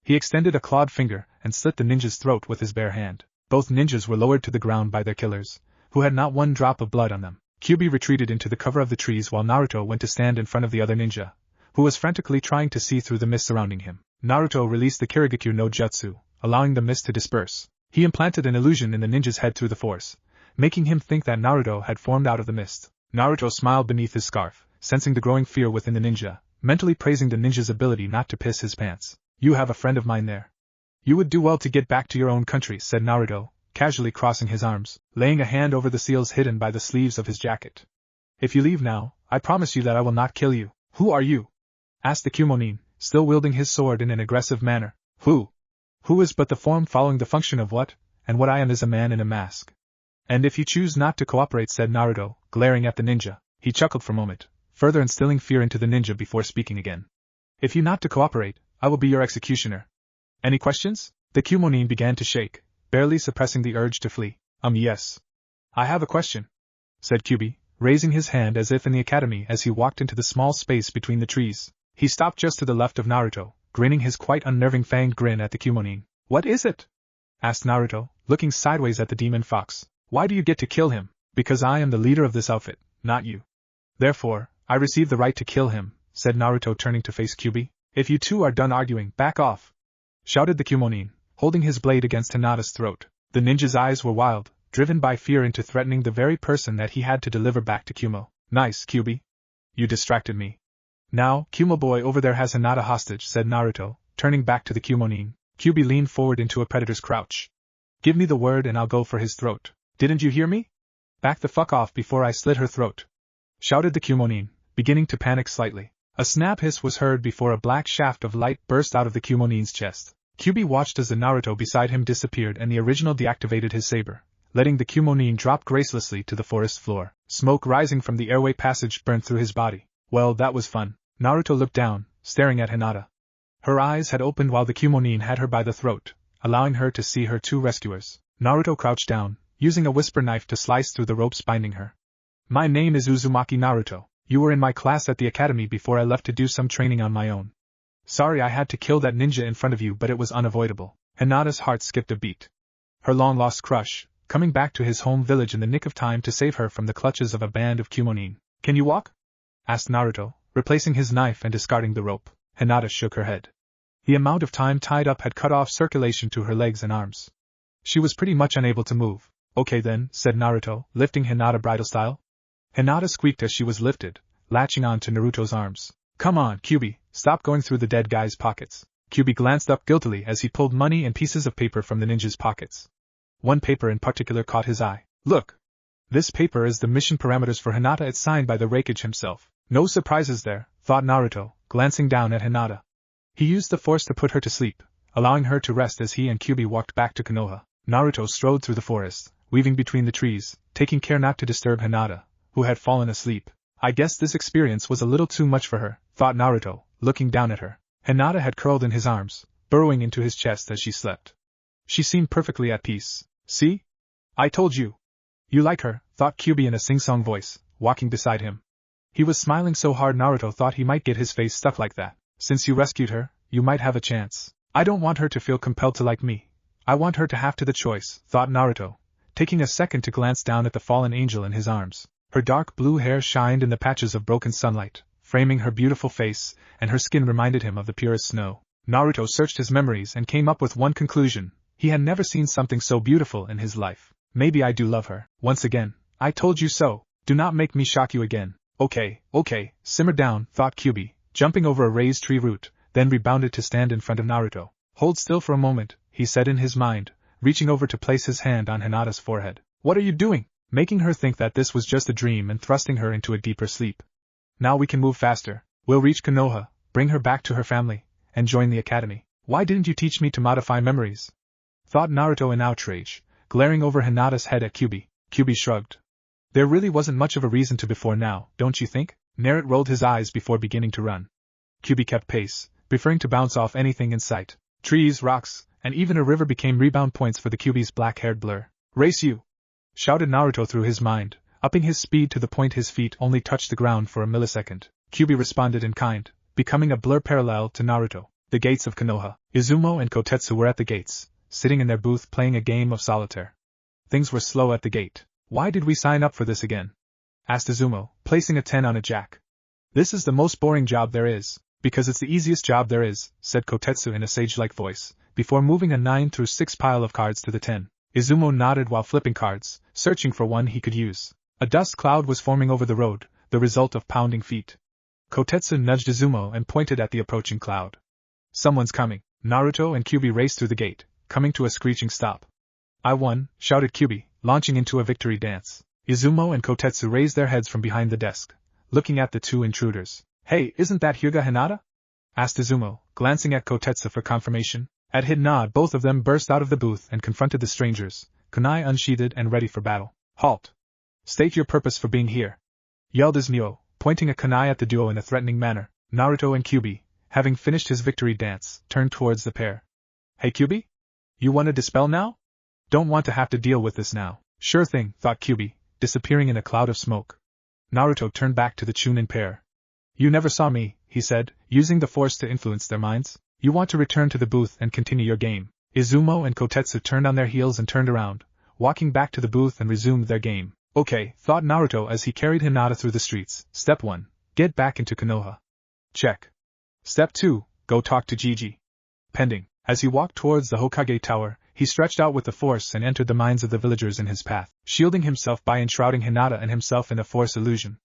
He extended a clawed finger and slit the ninja's throat with his bare hand. Both ninjas were lowered to the ground by their killers, who had not one drop of blood on them. Kyuubi retreated into the cover of the trees while Naruto went to stand in front of the other ninja, who was frantically trying to see through the mist surrounding him. Naruto released the Kirigakyu no Jutsu, allowing the mist to disperse. He implanted an illusion in the ninja's head through the force, making him think that Naruto had formed out of the mist. Naruto smiled beneath his scarf, sensing the growing fear within the ninja, mentally praising the ninja's ability not to piss his pants. You have a friend of mine there. You would do well to get back to your own country, said Naruto, casually crossing his arms, laying a hand over the seals hidden by the sleeves of his jacket. If you leave now, I promise you that I will not kill you. Who are you? Asked the Kumonin, still wielding his sword in an aggressive manner. Who is but the form following the function of what, and what I am is a man in a mask. And if you choose not to cooperate, said Naruto, glaring at the ninja. He chuckled for a moment, further instilling fear into the ninja before speaking again. If you not to cooperate, I will be your executioner. Any questions? The Kumonin began to shake, barely suppressing the urge to flee. Yes. I have a question, said Kyuubi, raising his hand as if in the academy as he walked into the small space between the trees. He stopped just to the left of Naruto, grinning his quite unnerving fanged grin at the Kumonin. What is it? Asked Naruto, looking sideways at the demon fox. Why do you get to kill him? Because I am the leader of this outfit, not you. Therefore, I receive the right to kill him, said Naruto turning to face Kyuubi. If you two are done arguing, back off, shouted the Kumonin, holding his blade against Hinata's throat. The ninja's eyes were wild, driven by fear into threatening the very person that he had to deliver back to Kumo. Nice, Kyuubi. You distracted me. Now, Kumo boy over there has Hinata hostage, said Naruto, turning back to the Kumonin. Kyuubi leaned forward into a predator's crouch. Give me the word and I'll go for his throat. Didn't you hear me? Back the fuck off before I slit her throat, shouted the Kumonin, beginning to panic slightly. A snap hiss was heard before a black shaft of light burst out of the Kumonin's chest. Kyuubi watched as the Naruto beside him disappeared and the original deactivated his saber, letting the Kumonin drop gracelessly to the forest floor. Smoke rising from the airway passage burned through his body. Well, that was fun. Naruto looked down, staring at Hinata. Her eyes had opened while the Kumonin had her by the throat, allowing her to see her two rescuers. Naruto crouched down, using a whisper knife to slice through the ropes binding her. My name is Uzumaki Naruto. You were in my class at the academy before I left to do some training on my own. Sorry I had to kill that ninja in front of you, but it was unavoidable. Hinata's heart skipped a beat. Her long-lost crush, coming back to his home village in the nick of time to save her from the clutches of a band of Kumonin. Can you walk? Asked Naruto, replacing his knife and discarding the rope. Hinata shook her head. The amount of time tied up had cut off circulation to her legs and arms. She was pretty much unable to move. Okay then, said Naruto, lifting Hinata bridal style. Hinata squeaked as she was lifted, latching on to Naruto's arms. Come on, Kyuubi, stop going through the dead guy's pockets. Kyuubi glanced up guiltily as he pulled money and pieces of paper from the ninja's pockets. One paper in particular caught his eye. Look! This paper is the mission parameters for Hinata. It's signed by the Raikage himself. No surprises there, thought Naruto, glancing down at Hinata. He used the force to put her to sleep, allowing her to rest as he and Kyuubi walked back to Konoha. Naruto strode through the forest, weaving between the trees, taking care not to disturb Hinata, who had fallen asleep. I guess this experience was a little too much for her, thought Naruto, looking down at her. Hinata had curled in his arms, burrowing into his chest as she slept. She seemed perfectly at peace. See? I told you. You like her, thought Kyuubi in a sing-song voice, walking beside him. He was smiling so hard Naruto thought he might get his face stuck like that. Since you rescued her, you might have a chance. I don't want her to feel compelled to like me. I want her to have the choice, thought Naruto, taking a second to glance down at the fallen angel in his arms. Her dark blue hair shined in the patches of broken sunlight, framing her beautiful face, and her skin reminded him of the purest snow. Naruto searched his memories and came up with one conclusion. He had never seen something so beautiful in his life. Maybe I do love her. Once again, I told you so. Do not make me shock you again. Okay, simmer down, thought Kyuubi, jumping over a raised tree root, then rebounded to stand in front of Naruto. Hold still for a moment, he said in his mind, reaching over to place his hand on Hinata's forehead. What are you doing? making her think that this was just a dream and thrusting her into a deeper sleep. Now we can move faster. We'll reach Konoha, bring her back to her family, and join the academy. Why didn't you teach me to modify memories? Thought Naruto in outrage, glaring over Hinata's head at Kyuubi. Kyuubi shrugged. There really wasn't much of a reason to before now, don't you think? Naruto rolled his eyes before beginning to run. Kyuubi kept pace, preferring to bounce off anything in sight. Trees, rocks, and even a river became rebound points for the Kyuubi's black-haired blur. Race you! Shouted Naruto through his mind, upping his speed to the point his feet only touched the ground for a millisecond. Kyuubi responded in kind, becoming a blur parallel to Naruto. The gates of Konoha. Izumo and Kotetsu were at the gates, sitting in their booth playing a game of solitaire. Things were slow at the gate. Why did we sign up for this again? Asked Izumo, placing a 10 on a jack. This is the most boring job there is. Because it's the easiest job there is, said Kotetsu in a sage-like voice, before moving a 9 through 6 pile of cards to the 10. Izumo nodded while flipping cards, searching for one he could use. A dust cloud was forming over the road, the result of pounding feet. Kotetsu nudged Izumo and pointed at the approaching cloud. Someone's coming. Naruto and Kyuubi raced through the gate, coming to a screeching stop. I won, shouted Kyuubi, launching into a victory dance. Izumo and Kotetsu raised their heads from behind the desk, looking at the two intruders. Hey, isn't that Hyuga Hinata? Asked Izumo, glancing at Kotetsu for confirmation. At his nod, both of them burst out of the booth and confronted the strangers, kunai unsheathed and ready for battle. Halt! State your purpose for being here, yelled Izumo, pointing a kunai at the duo in a threatening manner. Naruto and Kyuubi, having finished his victory dance, turned towards the pair. Hey Kyuubi? You want to dispel now? Don't want to have to deal with this now. Sure thing, thought Kyuubi, disappearing in a cloud of smoke. Naruto turned back to the Chunin pair. You never saw me, he said, using the force to influence their minds. You want to return to the booth and continue your game. Izumo and Kotetsu turned on their heels and turned around, walking back to the booth and resumed their game. Okay, thought Naruto as he carried Hinata through the streets. Step 1. Get back into Konoha. Check. Step 2. Go talk to Gigi. Pending. As he walked towards the Hokage tower, he stretched out with the force and entered the minds of the villagers in his path, shielding himself by enshrouding Hinata and himself in a force illusion.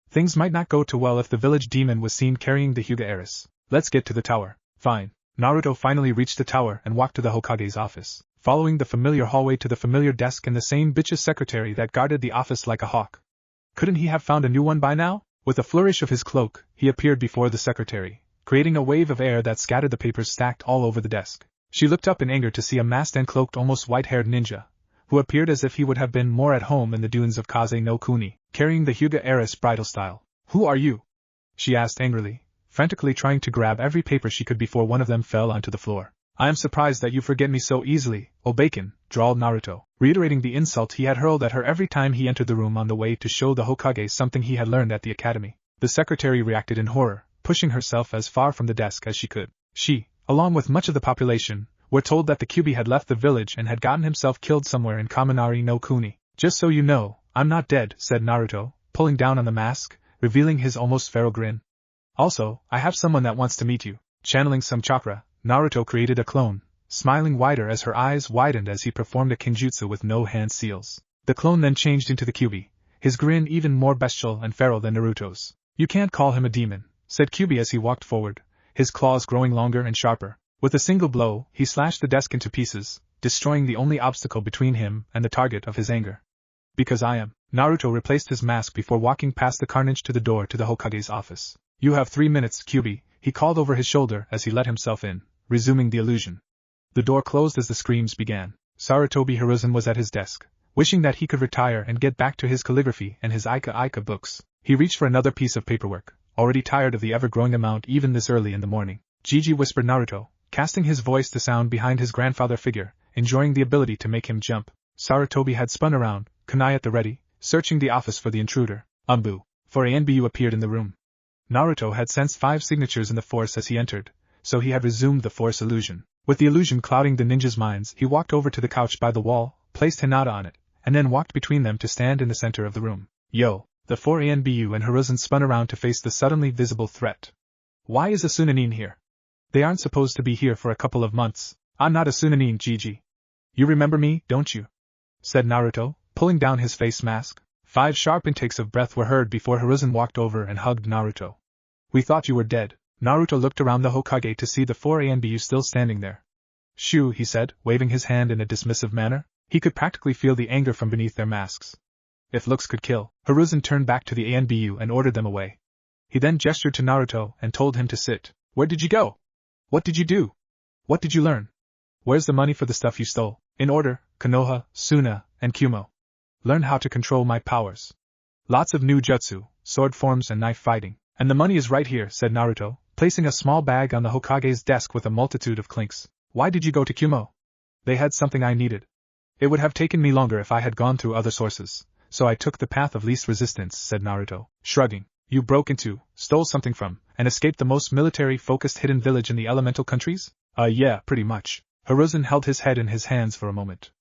Things might not go too well if the village demon was seen carrying the Hyuga heiress. Let's get to the tower. Fine. Naruto finally reached the tower and walked to the Hokage's office, following the familiar hallway to the familiar desk and the same bitch's secretary that guarded the office like a hawk. Couldn't he have found a new one by now? With a flourish of his cloak, he appeared before the secretary, creating a wave of air that scattered the papers stacked all over the desk. She looked up in anger to see a masked and cloaked almost white-haired ninja, who appeared as if he would have been more at home in the dunes of Kaze no Kuni, carrying the Hyuga heiress bridal style. Who are you? She asked angrily, frantically trying to grab every paper she could before one of them fell onto the floor. I am surprised that you forget me so easily, O bacon, drawled Naruto, reiterating the insult he had hurled at her every time he entered the room on the way to show the Hokage something he had learned at the academy. The secretary reacted in horror, pushing herself as far from the desk as she could. She, along with much of the population, were told that the Kyuubi had left the village and had gotten himself killed somewhere in Kaminari no Kuni. Just so you know, I'm not dead, said Naruto, pulling down on the mask, revealing his almost feral grin. Also, I have someone that wants to meet you. Channeling some chakra, Naruto created a clone, smiling wider as her eyes widened as he performed a kinjutsu with no hand seals. The clone then changed into the Kyuubi, his grin even more bestial and feral than Naruto's. You can't call him a demon, said Kyuubi as he walked forward, his claws growing longer and sharper. With a single blow, he slashed the desk into pieces, destroying the only obstacle between him and the target of his anger. Because I am. Naruto replaced his mask before walking past the carnage to the door to the Hokage's office. You have 3 minutes, Kyuubi, he called over his shoulder as he let himself in, resuming the illusion. The door closed as the screams began. Sarutobi Hiruzen was at his desk, wishing that he could retire and get back to his calligraphy and his Aika books. He reached for another piece of paperwork, already tired of the ever-growing amount even this early in the morning. Gigi whispered Naruto, casting his voice to sound behind his grandfather figure, enjoying the ability to make him jump. Sarutobi had spun around, kunai at the ready, searching the office for the intruder. Umbu. For Anbu appeared in the room. Naruto had sensed 5 signatures in the force as he entered, so he had resumed the force illusion. With the illusion clouding the ninjas' minds, he walked over to the couch by the wall, placed Hinata on it, and then walked between them to stand in the center of the room. Yo! The 4 Anbu and Hiruzen spun around to face the suddenly visible threat. Why is a Sunanin here? They aren't supposed to be here for a couple of months. I'm not a Sunanin, Gigi. You remember me, don't you? Said Naruto, pulling down his face mask. 5 sharp intakes of breath were heard before Hiruzen walked over and hugged Naruto. We thought you were dead. Naruto looked around the Hokage to see the 4 Anbu still standing there. Shoo, he said, waving his hand in a dismissive manner. He could practically feel the anger from beneath their masks. If looks could kill, Hiruzen turned back to the ANBU and ordered them away. He then gestured to Naruto and told him to sit. Where did you go? What did you do? What did you learn? Where's the money for the stuff you stole? In order, Konoha, Suna, and Kumo. Learn how to control my powers. Lots of new jutsu, sword forms and knife fighting. And the money is right here, said Naruto, placing a small bag on the Hokage's desk with a multitude of clinks. Why did you go to Kumo? They had something I needed. It would have taken me longer if I had gone through other sources, so I took the path of least resistance, said Naruto, shrugging. You broke into, stole something from, and escaped the most military-focused hidden village in the elemental countries? Yeah, pretty much. Hiruzen held his head in his hands for a moment.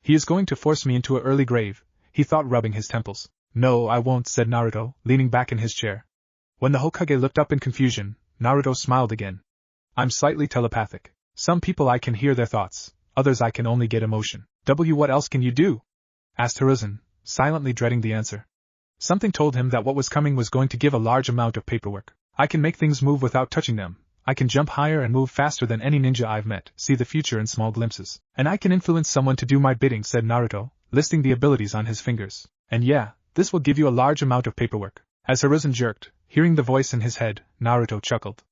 He is going to force me into an early grave, he thought, rubbing his temples. No, I won't, said Naruto, leaning back in his chair. When the Hokage looked up in confusion, Naruto smiled again. I'm slightly telepathic. Some people I can hear their thoughts, others I can only get emotion. What else can you do? Asked Hiruzen, silently dreading the answer. Something told him that what was coming was going to give a large amount of paperwork. I can make things move without touching them. I can jump higher and move faster than any ninja I've met, see the future in small glimpses. And I can influence someone to do my bidding, said Naruto, listing the abilities on his fingers. And yeah, this will give you a large amount of paperwork. As Hiruzen jerked, hearing the voice in his head, Naruto chuckled.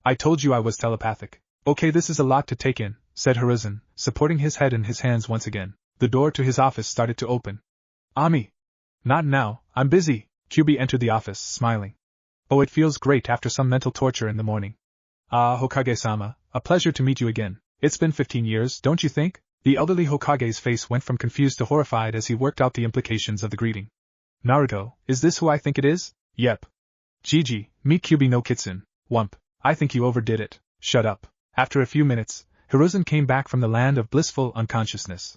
I told you I was telepathic. Okay, this is a lot to take in, said Hiruzen, supporting his head in his hands once again. The door to his office started to open. Ami! Not now, I'm busy. Kyuubi entered the office, smiling. Oh, it feels great after some mental torture in the morning. Ah, Hokage-sama, a pleasure to meet you again. It's been 15 years, don't you think? The elderly Hokage's face went from confused to horrified as he worked out the implications of the greeting. Naruto, is this who I think it is? Yep. Gigi, meet Kyuubi no Kitsune. Wump, I think you overdid it. Shut up. After a few minutes, Hiruzen came back from the land of blissful unconsciousness.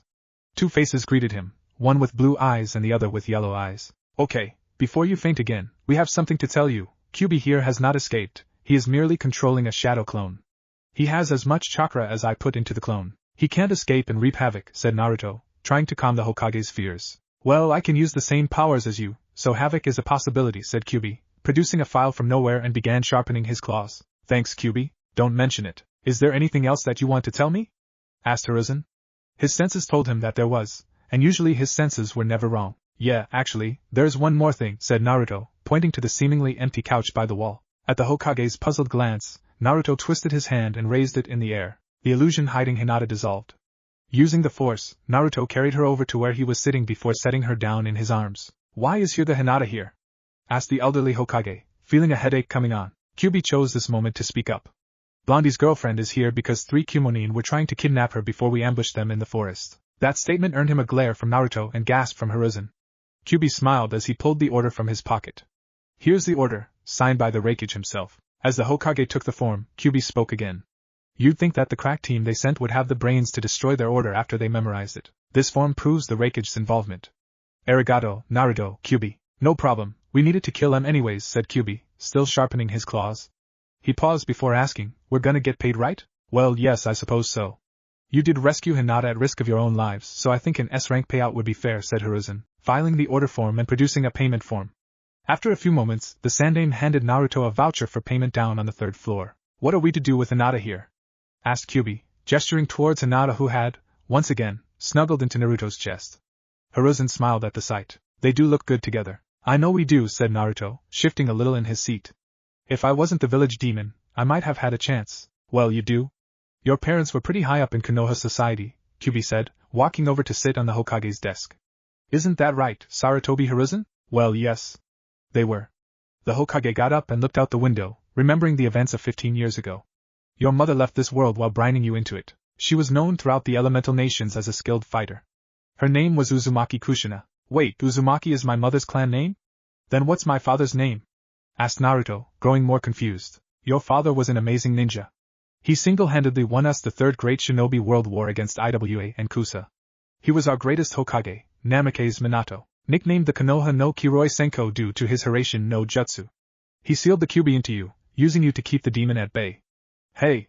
Two faces greeted him, one with blue eyes and the other with yellow eyes. Okay, before you faint again, we have something to tell you. Kyuubi here has not escaped, he is merely controlling a shadow clone. He has as much chakra as I put into the clone. He can't escape and reap havoc, said Naruto, trying to calm the Hokage's fears. Well, I can use the same powers as you, so havoc is a possibility, said Kyuubi, producing a file from nowhere and began sharpening his claws. Thanks, Kyuubi, don't mention it. Is there anything else that you want to tell me? Asked Hiruzen. His senses told him that there was, and usually his senses were never wrong. Yeah, actually, there's one more thing, said Naruto, pointing to the seemingly empty couch by the wall. At the Hokage's puzzled glance, Naruto twisted his hand and raised it in the air. The illusion hiding Hinata dissolved. Using the force, Naruto carried her over to where he was sitting before setting her down in his arms. Why is the Hinata here? Asked the elderly Hokage, feeling a headache coming on. Kyuubi chose this moment to speak up. Blondie's girlfriend is here because 3 Kumonin were trying to kidnap her before we ambushed them in the forest. That statement earned him a glare from Naruto and gasp from Hiruzen. Kyuubi smiled as he pulled the order from his pocket. Here's the order, signed by the Raikage himself. As the Hokage took the form, Kyuubi spoke again. You'd think that the crack team they sent would have the brains to destroy their order after they memorized it. This form proves the Raikage's involvement. Arigato, Naruto, Kyuubi. No problem, we needed to kill them anyways, said Kyuubi, still sharpening his claws. He paused before asking, we're gonna get paid, right? Well, yes, I suppose so. You did rescue Hinata at risk of your own lives, so I think an S-rank payout would be fair, said Hiruzen, filing the order form and producing a payment form. After a few moments, the Sandaime handed Naruto a voucher for payment down on the 3rd floor. What are we to do with Hinata here? Asked Kyuubi, gesturing towards Hinata who had, once again, snuggled into Naruto's chest. Hiruzen smiled at the sight. They do look good together. I know we do, said Naruto, shifting a little in his seat. If I wasn't the village demon, I might have had a chance. Well, you do? Your parents were pretty high up in Konoha society, Kyuubi said, walking over to sit on the Hokage's desk. Isn't that right, Sarutobi Hiruzen? Well, yes. They were. The Hokage got up and looked out the window, remembering the events of 15 years ago. Your mother left this world while brining you into it. She was known throughout the elemental nations as a skilled fighter. Her name was Uzumaki Kushina. Wait, Uzumaki is my mother's clan name? Then what's my father's name? Asked Naruto, growing more confused. Your father was an amazing ninja. He single-handedly won us the 3rd Great Shinobi World War against Iwa and Kusa. He was our greatest Hokage, Namikaze Minato, nicknamed the Konoha no Kiroi Senko due to his Hiraishin no Jutsu. He sealed the Kyuubi into you, using you to keep the demon at bay. Hey!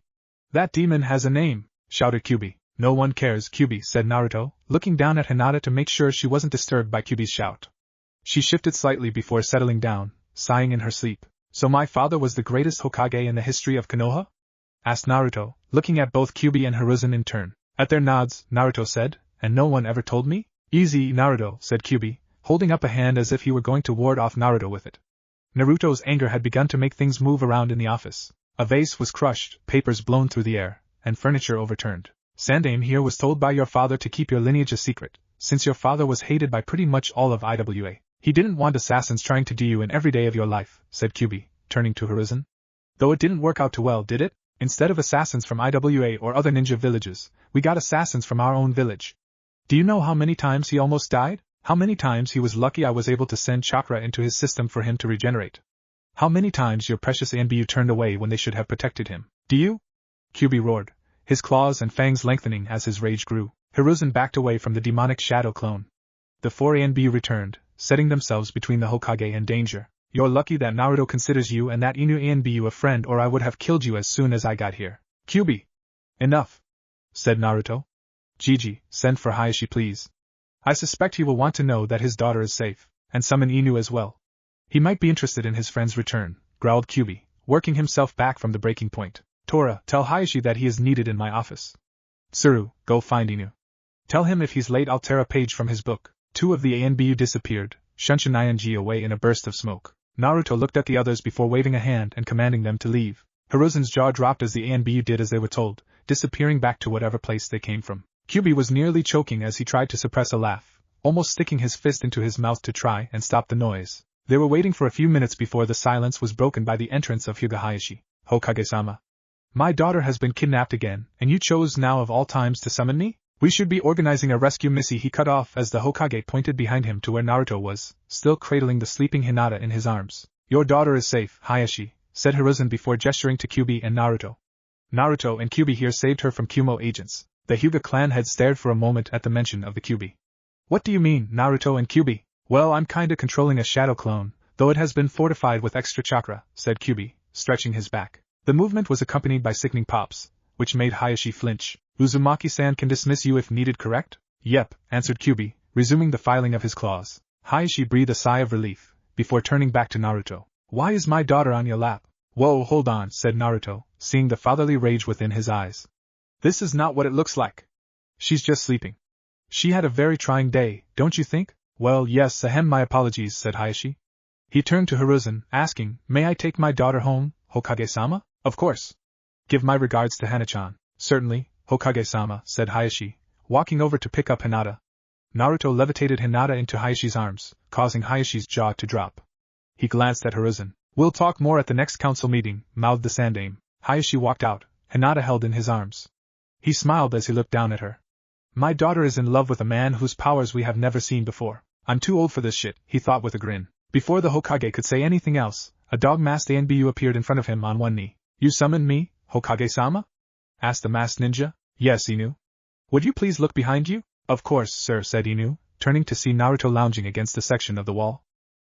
That demon has a name, shouted Kyuubi. No one cares, Kyuubi, said Naruto, looking down at Hinata to make sure she wasn't disturbed by Kyuubi's shout. She shifted slightly before settling down, sighing in her sleep. So my father was the greatest Hokage in the history of Konoha? Asked Naruto, looking at both Kyuubi and Hiruzen in turn. At their nods, Naruto said, and no one ever told me? Easy, Naruto, said Kyuubi, holding up a hand as if he were going to ward off Naruto with it. Naruto's anger had begun to make things move around in the office. A vase was crushed, papers blown through the air, and furniture overturned. Sandaime here was told by your father to keep your lineage a secret, since your father was hated by pretty much all of IWA. He didn't want assassins trying to do you in every day of your life, said Kyuubi, turning to Hiruzen. Though it didn't work out too well, did it? Instead of assassins from IWA or other ninja villages, we got assassins from our own village. Do you know how many times he almost died? How many times he was lucky I was able to send chakra into his system for him to regenerate? How many times your precious ANBU turned away when they should have protected him? Do you? Kyuubi roared, his claws and fangs lengthening as his rage grew. Hiruzen backed away from the demonic shadow clone. The 4 ANBU returned, setting themselves between the Hokage and danger. You're lucky that Naruto considers you and that Inu ANBU a friend, or I would have killed you as soon as I got here. Kyuubi! Enough! Said Naruto. Gigi, send for Hayashi please. I suspect he will want to know that his daughter is safe, and summon Inu as well. He might be interested in his friend's return, growled Kyuubi, working himself back from the breaking point. Tora, tell Hayashi that he is needed in my office. Tsuru, go find Inu. Tell him if he's late I'll tear a page from his book. 2 of the ANBU disappeared, Shunshin Ing away in a burst of smoke. Naruto looked at the others before waving a hand and commanding them to leave. Hiruzen's jaw dropped as the ANBU did as they were told, disappearing back to whatever place they came from. Kyuubi was nearly choking as he tried to suppress a laugh, almost sticking his fist into his mouth to try and stop the noise. They were waiting for a few minutes before the silence was broken by the entrance of Hyuga Hayashi. Hokage-sama. My daughter has been kidnapped again, and you chose now of all times to summon me? We should be organizing a rescue mission, he cut off as the Hokage pointed behind him to where Naruto was, still cradling the sleeping Hinata in his arms. Your daughter is safe, Hayashi, said Hiruzen before gesturing to Kyuubi and Naruto. Naruto and Kyuubi here saved her from Kumo agents. The Hyuga clan had stared for a moment at the mention of the Kyuubi. What do you mean, Naruto and Kyuubi? Well, I'm kinda controlling a shadow clone, though it has been fortified with extra chakra, said Kyuubi, stretching his back. The movement was accompanied by sickening pops, which made Hayashi flinch. Uzumaki-san can dismiss you if needed, correct? Yep, answered Kyuubi, resuming the filing of his claws. Hayashi breathed a sigh of relief, before turning back to Naruto. Why is my daughter on your lap? Whoa, hold on, said Naruto, seeing the fatherly rage within his eyes. This is not what it looks like. She's just sleeping. She had a very trying day, don't you think? Well, yes, my apologies, said Hayashi. He turned to Hiruzen, asking, may I take my daughter home, Hokage-sama? Of course. Give my regards to Hana-chan. Certainly, Hokage-sama, said Hayashi, walking over to pick up Hinata. Naruto levitated Hinata into Hayashi's arms, causing Hayashi's jaw to drop. He glanced at Hiruzen. We'll talk more at the next council meeting, mouthed the Sandaime. Hayashi walked out, Hinata held in his arms. He smiled as he looked down at her. My daughter is in love with a man whose powers we have never seen before. I'm too old for this shit, he thought with a grin. Before the Hokage could say anything else, a dog-masked ANBU appeared in front of him on one knee. You summoned me, Hokage-sama? Asked the masked ninja. Yes, Inu. Would you please look behind you? Of course, sir, said Inu, turning to see Naruto lounging against a section of the wall.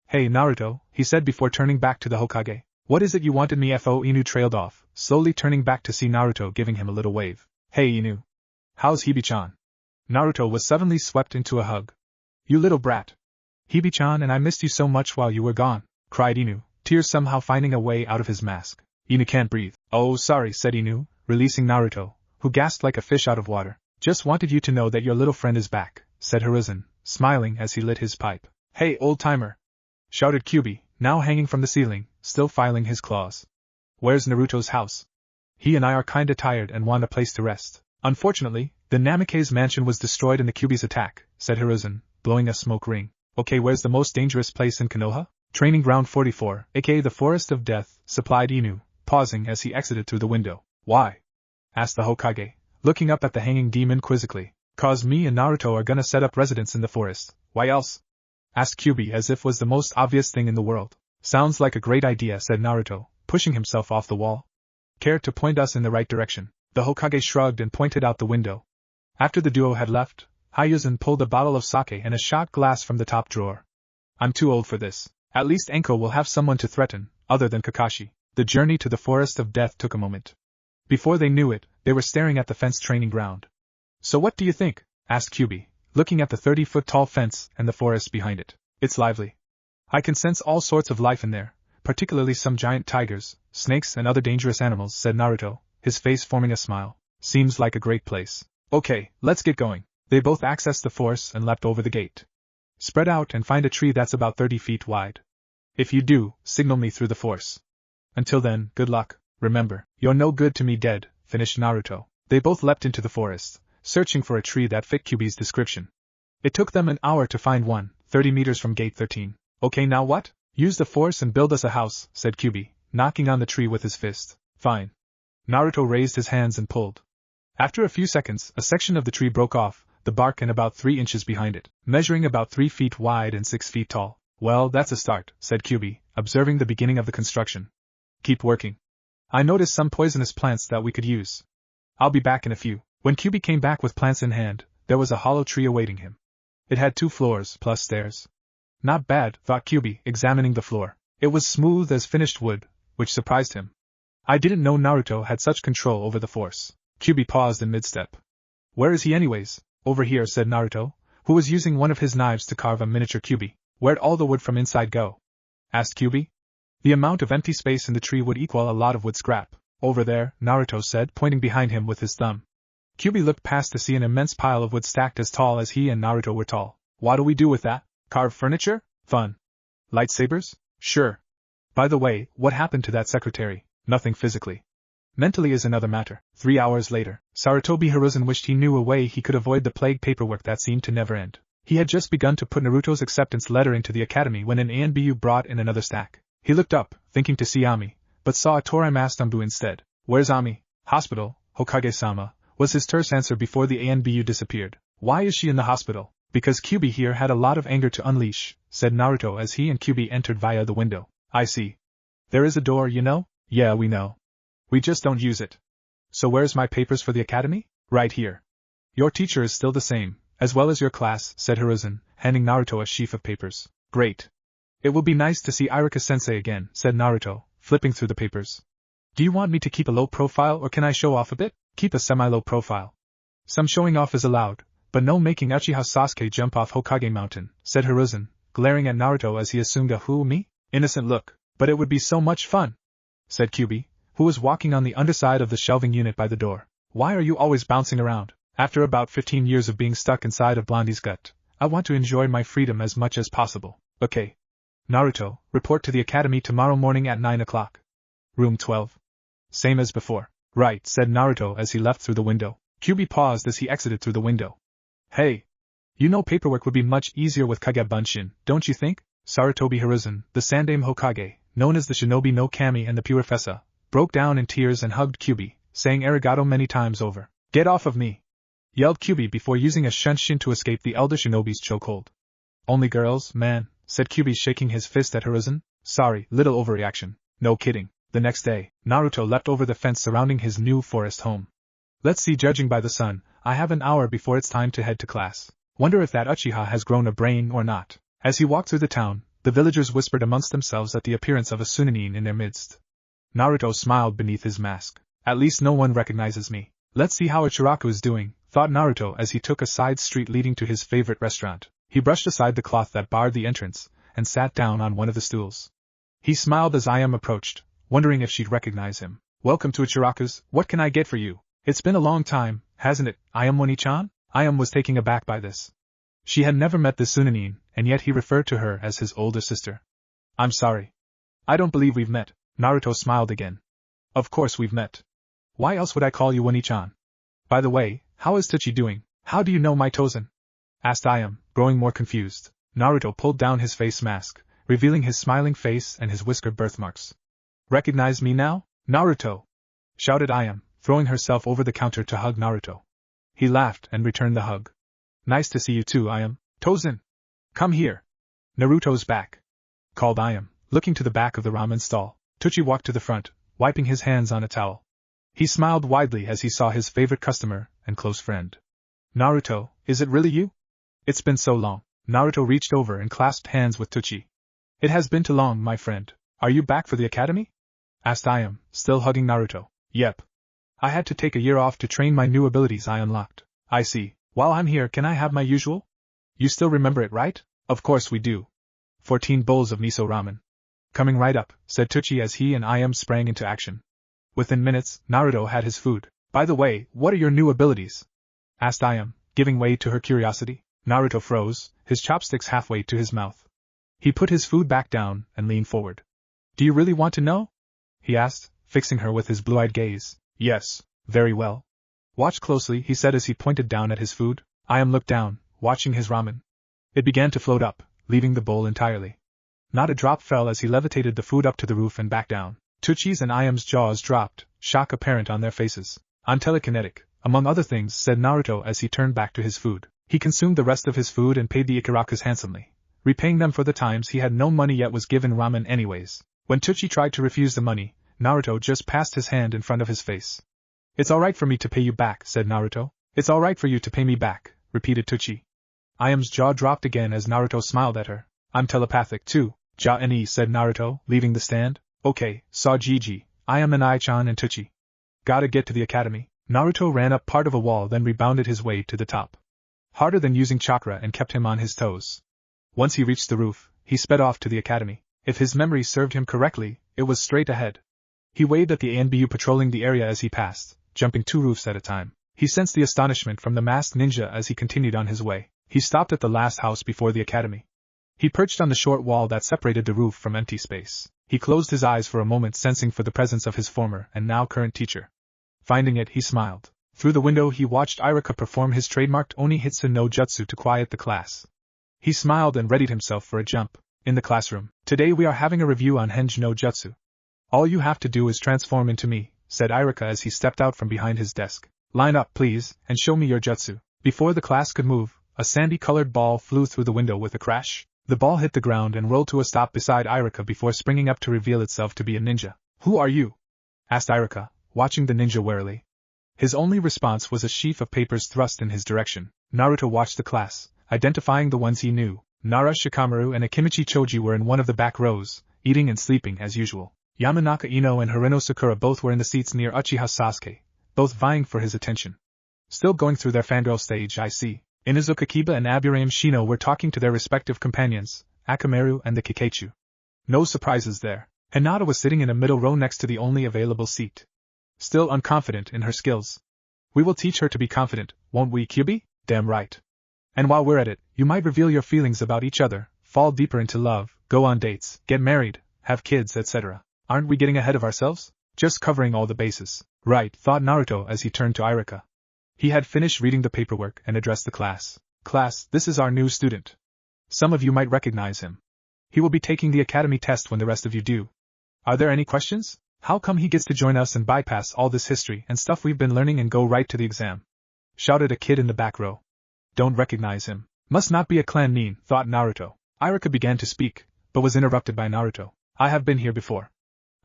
Hey, Naruto, he said before turning back to the Hokage. What is it you wanted me? Inu trailed off, slowly turning back to see Naruto giving him a little wave. Hey, Inu. How's Hibi-chan? Naruto was suddenly swept into a hug. You little brat. Hibi-chan, and I missed you so much while you were gone, cried Inu, tears somehow finding a way out of his mask. Inu can't breathe. Oh, sorry, said Inu, releasing Naruto, who gasped like a fish out of water. Just wanted you to know that your little friend is back, said Hiruzen, smiling as he lit his pipe. Hey, old-timer! Shouted Kyuubi, now hanging from the ceiling, still filing his claws. Where's Naruto's house? He and I are kinda tired and want a place to rest. Unfortunately, the Namikaze mansion was destroyed in the Kyuubi's attack, said Hiruzen, blowing a smoke ring. Okay, where's the most dangerous place in Konoha? Training Ground 44, aka the Forest of Death, supplied Inu, pausing as he exited through the window. Why? Asked the Hokage, looking up at the hanging demon quizzically. Cause me and Naruto are gonna set up residence in the forest. Why else? Asked Kyuubi as if was the most obvious thing in the world. Sounds like a great idea, said Naruto, pushing himself off the wall. Care to point us in the right direction? The Hokage shrugged and pointed out the window. After the duo had left, Hiruzen pulled a bottle of sake and a shot glass from the top drawer. I'm too old for this. At least Enko will have someone to threaten, other than Kakashi. The journey to the Forest of Death took a moment. Before they knew it, they were staring at the fenced training ground. So what do you think? Asked Kyuubi, looking at the 30-foot-tall fence and the forest behind it. It's lively. I can sense all sorts of life in there, particularly some giant tigers, snakes and other dangerous animals, said Naruto, his face forming a smile. Seems like a great place. Okay, let's get going. They both accessed the forest and leapt over the gate. Spread out and find a tree that's about 30 feet wide. If you do, signal me through the force. Until then, good luck. Remember, you're no good to me dead, finished Naruto. They both leapt into the forest, searching for a tree that fit Kyuubi's description. It took them an hour to find one, 30 meters from gate 13. Okay, now what? Use the force and build us a house, said Kyuubi, knocking on the tree with his fist. Fine. Naruto raised his hands and pulled. After a few seconds, a section of the tree broke off, the bark and about 3 inches behind it, measuring about 3 feet wide and 6 feet tall. Well, that's a start, said Kyuubi, observing the beginning of the construction. Keep working. I noticed some poisonous plants that we could use. I'll be back in a few. When Kyuubi came back with plants in hand, there was a hollow tree awaiting him. It had 2 floors, plus stairs. Not bad, thought Kyuubi, examining the floor. It was smooth as finished wood, which surprised him. I didn't know Naruto had such control over the force. Kyuubi paused in mid-step. Where is he anyways? Over here, said Naruto, who was using one of his knives to carve a miniature Kyuubi. Where'd all the wood from inside go? Asked Kyuubi. The amount of empty space in the tree would equal a lot of wood scrap. Over there, Naruto said, pointing behind him with his thumb. Kyuubi looked past to see an immense pile of wood stacked as tall as he and Naruto were tall. What do we do with that? Carve furniture? Fun. Lightsabers? Sure. By the way, what happened to that secretary? Nothing physically. Mentally is another matter. 3 hours later, Sarutobi Hiruzen wished he knew a way he could avoid the plague paperwork that seemed to never end. He had just begun to put Naruto's acceptance letter into the academy when an ANBU brought in another stack. He looked up, thinking to see Ami, but saw a Torai Mastambu instead. Where's Ami? Hospital, Hokage-sama, was his terse answer before the ANBU disappeared. Why is she in the hospital? Because Kyuubi here had a lot of anger to unleash, said Naruto as he and Kyuubi entered via the window. I see. There is a door, you know? Yeah, we know. We just don't use it. So where's my papers for the academy? Right here. Your teacher is still the same, as well as your class, said Hiruzen, handing Naruto a sheaf of papers. Great. It will be nice to see Iruka-sensei again, said Naruto, flipping through the papers. Do you want me to keep a low profile or can I show off a bit? Keep a semi-low profile. Some showing off is allowed, but no making Uchiha Sasuke jump off Hokage Mountain, said Hiruzen, glaring at Naruto as he assumed a who me? Innocent look. But it would be so much fun, said Kyuubi, who was walking on the underside of the shelving unit by the door. Why are you always bouncing around? After about 15 years of being stuck inside of Blondie's gut, I want to enjoy my freedom as much as possible. Okay. Naruto, report to the academy tomorrow morning at 9 o'clock. Room 12. Same as before. Right, said Naruto as he left through the window. Kyuubi paused as he exited through the window. Hey. You know paperwork would be much easier with Kage Bunshin, don't you think? Sarutobi Hiruzen, the Sandaime Hokage, known as the Shinobi no Kami and the Purifessa, broke down in tears and hugged Kyuubi, saying arigato many times over. Get off of me! Yelled Kyuubi before using a shunshin to escape the elder shinobi's chokehold. Only girls, man, said Kyuubi shaking his fist at Hiruzen. Sorry, little overreaction. No kidding. The next day, Naruto leapt over the fence surrounding his new forest home. Let's see, judging by the sun, I have an hour before it's time to head to class. Wonder if that Uchiha has grown a brain or not. As he walked through the town, the villagers whispered amongst themselves at the appearance of a Sunanin in their midst. Naruto smiled beneath his mask. At least no one recognizes me. Let's see how Ichiraku is doing, thought Naruto as he took a side street leading to his favorite restaurant. He brushed aside the cloth that barred the entrance, and sat down on one of the stools. He smiled as Ayam approached, wondering if she'd recognize him. Welcome to Ichiraku's, what can I get for you? It's been a long time, hasn't it, Ayam Oni-chan? Ayam was taken aback by this. She had never met the Sunanin, and yet he referred to her as his older sister. I'm sorry. I don't believe we've met. Naruto smiled again. Of course we've met. Why else would I call you Oni-chan? By the way, how is Tachi doing? How do you know my Tozen? Asked Ayam, growing more confused. Naruto pulled down his face mask, revealing his smiling face and his whiskered birthmarks. Recognize me now? Naruto! Shouted Ayam, throwing herself over the counter to hug Naruto. He laughed and returned the hug. Nice to see you too, Ayam. Tozen! Come here! Naruto's back! Called Ayam, looking to the back of the ramen stall. Tachi walked to the front, wiping his hands on a towel. He smiled widely as he saw his favorite customer and close friend. Naruto, is it really you? It's been so long. Naruto reached over and clasped hands with Tachi. It has been too long, my friend. Are you back for the academy? Asked Ayam, still hugging Naruto. Yep. I had to take a year off to train my new abilities I unlocked. I see. While I'm here, can I have my usual? You still remember it, right? Of course we do. 14 bowls of miso ramen. Coming right up, said Tachi as he and Ayam sprang into action. Within minutes, Naruto had his food. By the way, what are your new abilities? Asked Ayam, giving way to her curiosity. Naruto froze, his chopsticks halfway to his mouth. He put his food back down and leaned forward. Do you really want to know? He asked, fixing her with his blue-eyed gaze. Yes, very well. Watch closely, he said as he pointed down at his food. I looked down, watching his ramen. It began to float up, leaving the bowl entirely. Not a drop fell as he levitated the food up to the roof and back down. Tuchi's and Iam's jaws dropped, shock apparent on their faces. I'm telekinetic, among other things, said Naruto as he turned back to his food. He consumed the rest of his food and paid the Ikarakas handsomely, repaying them for the times he had no money yet was given ramen anyways. When Tuchi tried to refuse the money, Naruto just passed his hand in front of his face. It's alright for me to pay you back, said Naruto. It's alright for you to pay me back, repeated Tuchi. Iam's jaw dropped again as Naruto smiled at her. I'm telepathic too, Ja-ni, said Naruto, leaving the stand. Okay, saw Gigi, Iam and I-chan and Tuchi. Gotta get to the academy. Naruto ran up part of a wall then rebounded his way to the top. Harder than using chakra and kept him on his toes. Once he reached the roof, he sped off to the academy. If his memory served him correctly, it was straight ahead. He waved at the ANBU patrolling the area as he passed, jumping 2 roofs at a time. He sensed the astonishment from the masked ninja as he continued on his way. He stopped at the last house before the academy. He perched on the short wall that separated the roof from empty space. He closed his eyes for a moment, sensing for the presence of his former and now current teacher. Finding it, he smiled. Through the window he watched Irika perform his trademarked Oni-Hitsu no Jutsu to quiet the class. He smiled and readied himself for a jump. In the classroom, today we are having a review on Henj no Jutsu. All you have to do is transform into me, said Irika as he stepped out from behind his desk. Line up, please, and show me your jutsu. Before the class could move, a sandy-colored ball flew through the window with a crash. The ball hit the ground and rolled to a stop beside Irika before springing up to reveal itself to be a ninja. Who are you? Asked Irika, watching the ninja warily. His only response was a sheaf of papers thrust in his direction. Naruto watched the class, identifying the ones he knew. Nara Shikamaru and Akimichi Choji were in one of the back rows, eating and sleeping as usual. Yamanaka Ino and Harino Sakura both were in the seats near Uchiha Sasuke, both vying for his attention. Still going through their fangirl stage, I see. Inuzuka Kiba and Aburame Shino were talking to their respective companions, Akamaru and the Kikeichu. No surprises there. Hinata was sitting in a middle row next to the only available seat. Still unconfident in her skills. We will teach her to be confident, won't we, Kyuubi? Damn right. And while we're at it, you might reveal your feelings about each other, fall deeper into love, go on dates, get married, have kids, etc. Aren't we getting ahead of ourselves? Just covering all the bases. Right, thought Naruto as he turned to Irika. He had finished reading the paperwork and addressed the class. Class, this is our new student. Some of you might recognize him. He will be taking the academy test when the rest of you do. Are there any questions? How come he gets to join us and bypass all this history and stuff we've been learning and go right to the exam? Shouted a kid in the back row. Don't recognize him. Must not be a clan nin, thought Naruto. Irika began to speak, but was interrupted by Naruto. I have been here before.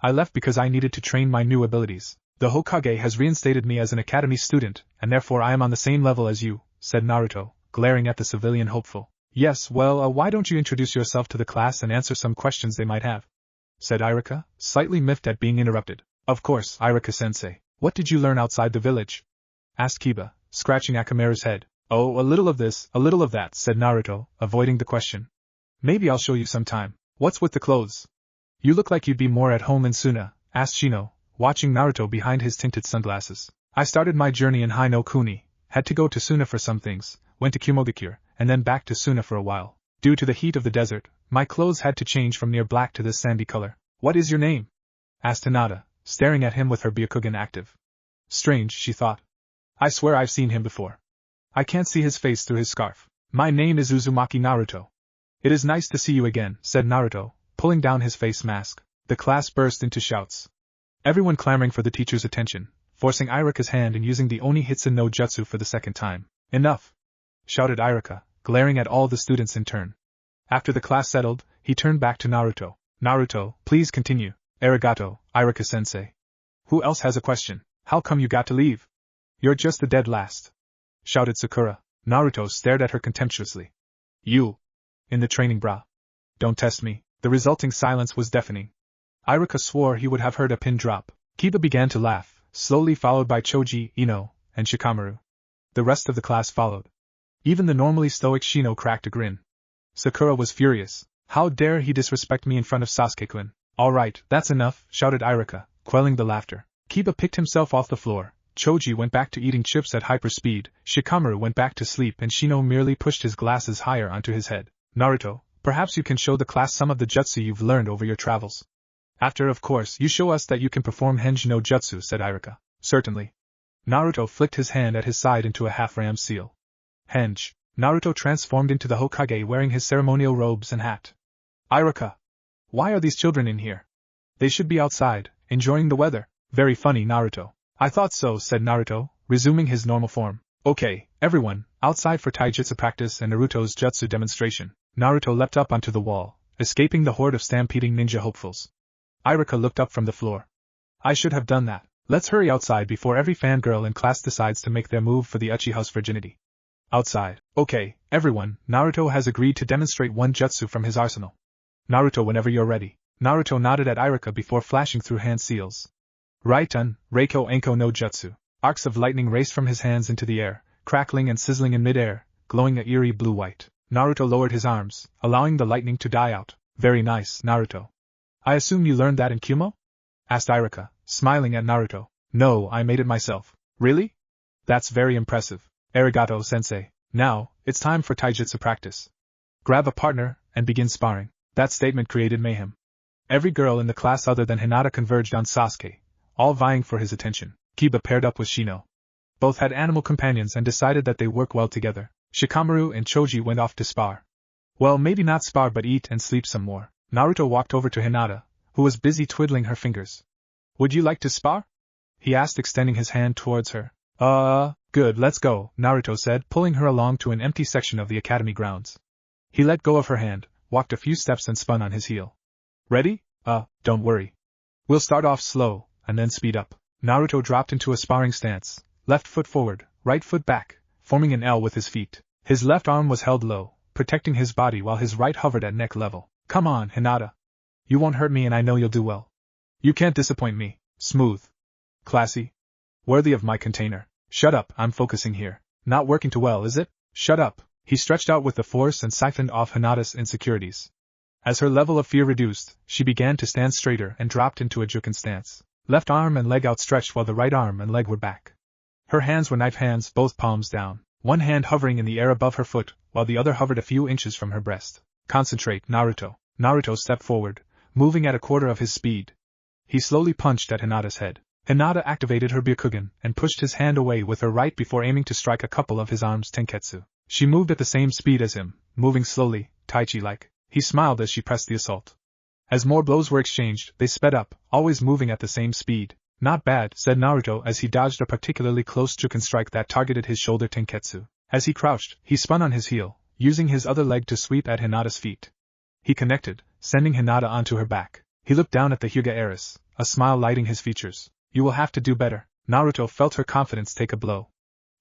I left because I needed to train my new abilities. The Hokage has reinstated me as an academy student, and therefore I am on the same level as you, said Naruto, glaring at the civilian hopeful. Yes, well, why don't you introduce yourself to the class and answer some questions they might have? Said Irika, slightly miffed at being interrupted. Of course, Irika-sensei. What did you learn outside the village? Asked Kiba, scratching Akamaru's head. Oh, a little of this, a little of that, said Naruto, avoiding the question. Maybe I'll show you sometime. What's with the clothes? You look like you'd be more at home in Suna, asked Shino, watching Naruto behind his tinted sunglasses. I started my journey in Hai no Kuni, had to go to Suna for some things, went to Kumogakure, and then back to Suna for a while. Due to the heat of the desert, my clothes had to change from near black to this sandy color. What is your name? Asked Hinata, staring at him with her Byakugan active. Strange, she thought. I swear I've seen him before. I can't see his face through his scarf. My name is Uzumaki Naruto. It is nice to see you again, said Naruto, pulling down his face mask. The class burst into shouts. Everyone clamoring for the teacher's attention, forcing Irika's hand and using the Oni-Hitsu no Jutsu for the second time. Enough! Shouted Irika, glaring at all the students in turn. After the class settled, he turned back to Naruto. Naruto, please continue. Arigato, Irika-sensei. Who else has a question? How come you got to leave? You're just the dead last. Shouted Sakura. Naruto stared at her contemptuously. You. In the training bra. Don't test me. The resulting silence was deafening. Irika swore he would have heard a pin drop. Kiba began to laugh, slowly followed by Choji, Ino, and Shikamaru. The rest of the class followed. Even the normally stoic Shino cracked a grin. Sakura was furious. How dare he disrespect me in front of Sasuke-kun? All right, that's enough, shouted Irika, quelling the laughter. Kiba picked himself off the floor, Choji went back to eating chips at hyperspeed, Shikamaru went back to sleep, and Shino merely pushed his glasses higher onto his head. Naruto, perhaps you can show the class some of the jutsu you've learned over your travels. After, of course, you show us that you can perform Henji no Jutsu, said Irika. Certainly. Naruto flicked his hand at his side into a half-ram seal. Henj. Naruto transformed into the Hokage wearing his ceremonial robes and hat. Irika. Why are these children in here? They should be outside, enjoying the weather. Very funny, Naruto. I thought so, said Naruto, resuming his normal form. Okay, everyone, outside for taijutsu practice and Naruto's jutsu demonstration. Naruto leapt up onto the wall, escaping the horde of stampeding ninja hopefuls. Irika looked up from the floor. I should have done that. Let's hurry outside before every fangirl in class decides to make their move for the Uchiha's virginity. Outside. Okay, everyone, Naruto has agreed to demonstrate one jutsu from his arsenal. Naruto, whenever you're ready. Naruto nodded at Irika before flashing through hand seals. Raiten, Reiko Enko no Jutsu. Arcs of lightning raced from his hands into the air, crackling and sizzling in midair, glowing a eerie blue-white. Naruto lowered his arms, allowing the lightning to die out. Very nice, Naruto. I assume you learned that in Kumo? Asked Irika, smiling at Naruto. No, I made it myself. Really? That's very impressive. Arigato, sensei. Now, it's time for taijutsu practice. Grab a partner, and begin sparring. That statement created mayhem. Every girl in the class other than Hinata converged on Sasuke, all vying for his attention. Kiba paired up with Shino. Both had animal companions and decided that they work well together. Shikamaru and Choji went off to spar. Well, maybe not spar but eat and sleep some more. Naruto walked over to Hinata, who was busy twiddling her fingers. Would you like to spar? He asked, extending his hand towards her. Good, let's go, Naruto said, pulling her along to an empty section of the academy grounds. He let go of her hand, walked a few steps and spun on his heel. Ready? Don't worry. We'll start off slow, and then speed up. Naruto dropped into a sparring stance, left foot forward, right foot back, forming an L with his feet. His left arm was held low, protecting his body while his right hovered at neck level. Come on, Hinata. You won't hurt me and I know you'll do well. You can't disappoint me. Smooth. Classy. Worthy of my container. Shut up, I'm focusing here. Not working too well, is it? Shut up. He stretched out with the force and siphoned off Hinata's insecurities. As her level of fear reduced, she began to stand straighter and dropped into a juken stance. Left arm and leg outstretched while the right arm and leg were back. Her hands were knife hands, both palms down, one hand hovering in the air above her foot, while the other hovered a few inches from her breast. Concentrate, Naruto. Naruto stepped forward, moving at a quarter of his speed. He slowly punched at Hinata's head. Hinata activated her Byakugan and pushed his hand away with her right before aiming to strike a couple of his arms tenketsu. She moved at the same speed as him, moving slowly, Taichi-like. He smiled as she pressed the assault. As more blows were exchanged, they sped up, always moving at the same speed. Not bad, said Naruto as he dodged a particularly close juken strike that targeted his shoulder tenketsu. As he crouched, he spun on his heel, using his other leg to sweep at Hinata's feet. He connected, sending Hinata onto her back. He looked down at the Hyuga heiress, a smile lighting his features. You will have to do better. Naruto felt her confidence take a blow.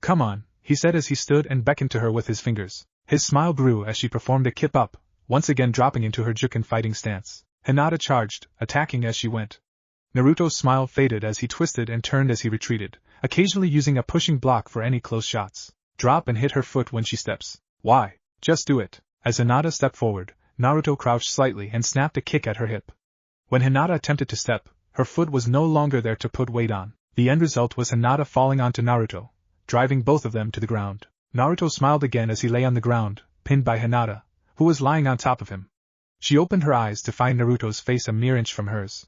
Come on, he said as he stood and beckoned to her with his fingers. His smile grew as she performed a kip up, once again dropping into her juken fighting stance. Hinata charged, attacking as she went. Naruto's smile faded as he twisted and turned as he retreated, occasionally using a pushing block for any close shots. Drop and hit her foot when she steps. Why? Just do it. As Hinata stepped forward, Naruto crouched slightly and snapped a kick at her hip. When Hinata attempted to step, her foot was no longer there to put weight on. The end result was Hinata falling onto Naruto, driving both of them to the ground. Naruto smiled again as he lay on the ground, pinned by Hinata, who was lying on top of him. She opened her eyes to find Naruto's face a mere inch from hers.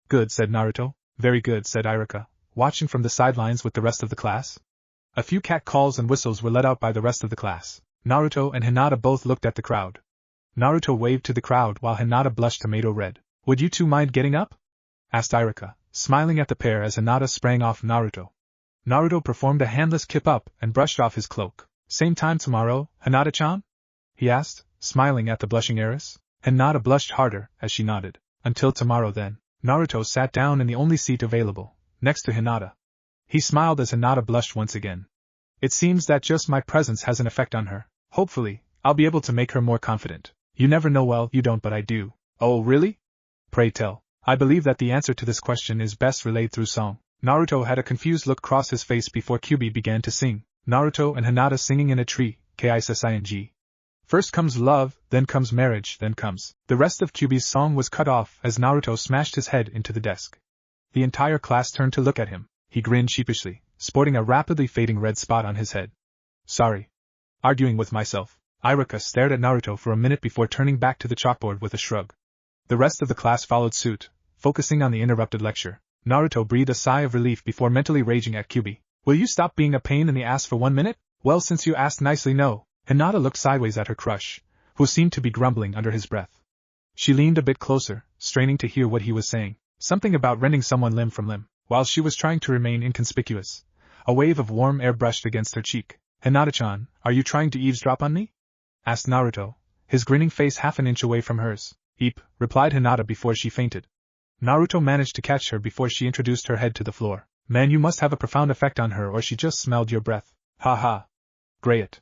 Good, said Naruto. Very good, said Irika, watching from the sidelines with the rest of the class. A few cat calls and whistles were let out by the rest of the class. Naruto and Hinata both looked at the crowd. Naruto waved to the crowd while Hinata blushed tomato red. Would you two mind getting up? Asked Irika, smiling at the pair as Hinata sprang off Naruto. Naruto performed a handless kip up and brushed off his cloak. Same time tomorrow, Hinata-chan? He asked, smiling at the blushing heiress. Hinata blushed harder as she nodded. Until tomorrow then. Naruto sat down in the only seat available, next to Hinata. He smiled as Hinata blushed once again. It seems that just my presence has an effect on her. Hopefully, I'll be able to make her more confident. You never know. Well, you don't, but I do. Oh, really? Pray tell. I believe that the answer to this question is best relayed through song. Naruto had a confused look cross his face before Kyuubi began to sing. Naruto and Hinata singing in a tree, Kising. First comes love, then comes marriage, then comes. The rest of Kyuubi's song was cut off as Naruto smashed his head into the desk. The entire class turned to look at him. He grinned sheepishly, sporting a rapidly fading red spot on his head. Sorry. Arguing with myself. Iruka stared at Naruto for a minute before turning back to the chalkboard with a shrug. The rest of the class followed suit, focusing on the interrupted lecture. Naruto breathed a sigh of relief before mentally raging at Kyuubi. Will you stop being a pain in the ass for 1 minute? Well, since you asked nicely, no. Hinata looked sideways at her crush, who seemed to be grumbling under his breath. She leaned a bit closer, straining to hear what he was saying. Something about rending someone limb from limb. While she was trying to remain inconspicuous, a wave of warm air brushed against her cheek. Hinata-chan, are you trying to eavesdrop on me? Asked Naruto, his grinning face half an inch away from hers. Eep, replied Hinata before she fainted. Naruto managed to catch her before she introduced her head to the floor. Man, you must have a profound effect on her, or she just smelled your breath. Ha ha. Great.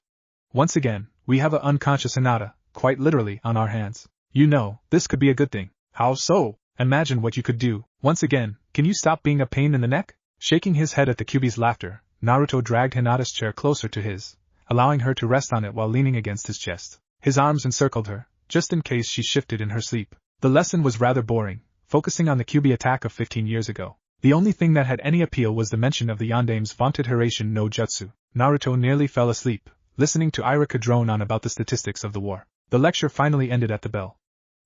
Once again, we have a unconscious Hinata, quite literally, on our hands. You know, this could be a good thing. How so? Imagine what you could do. Once again, can you stop being a pain in the neck? Shaking his head at the Kyuubi's laughter, Naruto dragged Hinata's chair closer to his, allowing her to rest on it while leaning against his chest. His arms encircled her, just in case she shifted in her sleep. The lesson was rather boring, focusing on the Kyuubi attack of 15 years ago. The only thing that had any appeal was the mention of the Yandame's vaunted Hiraishin no Jutsu. Naruto nearly fell asleep, listening to Iruka drone on about the statistics of the war. The lecture finally ended at the bell.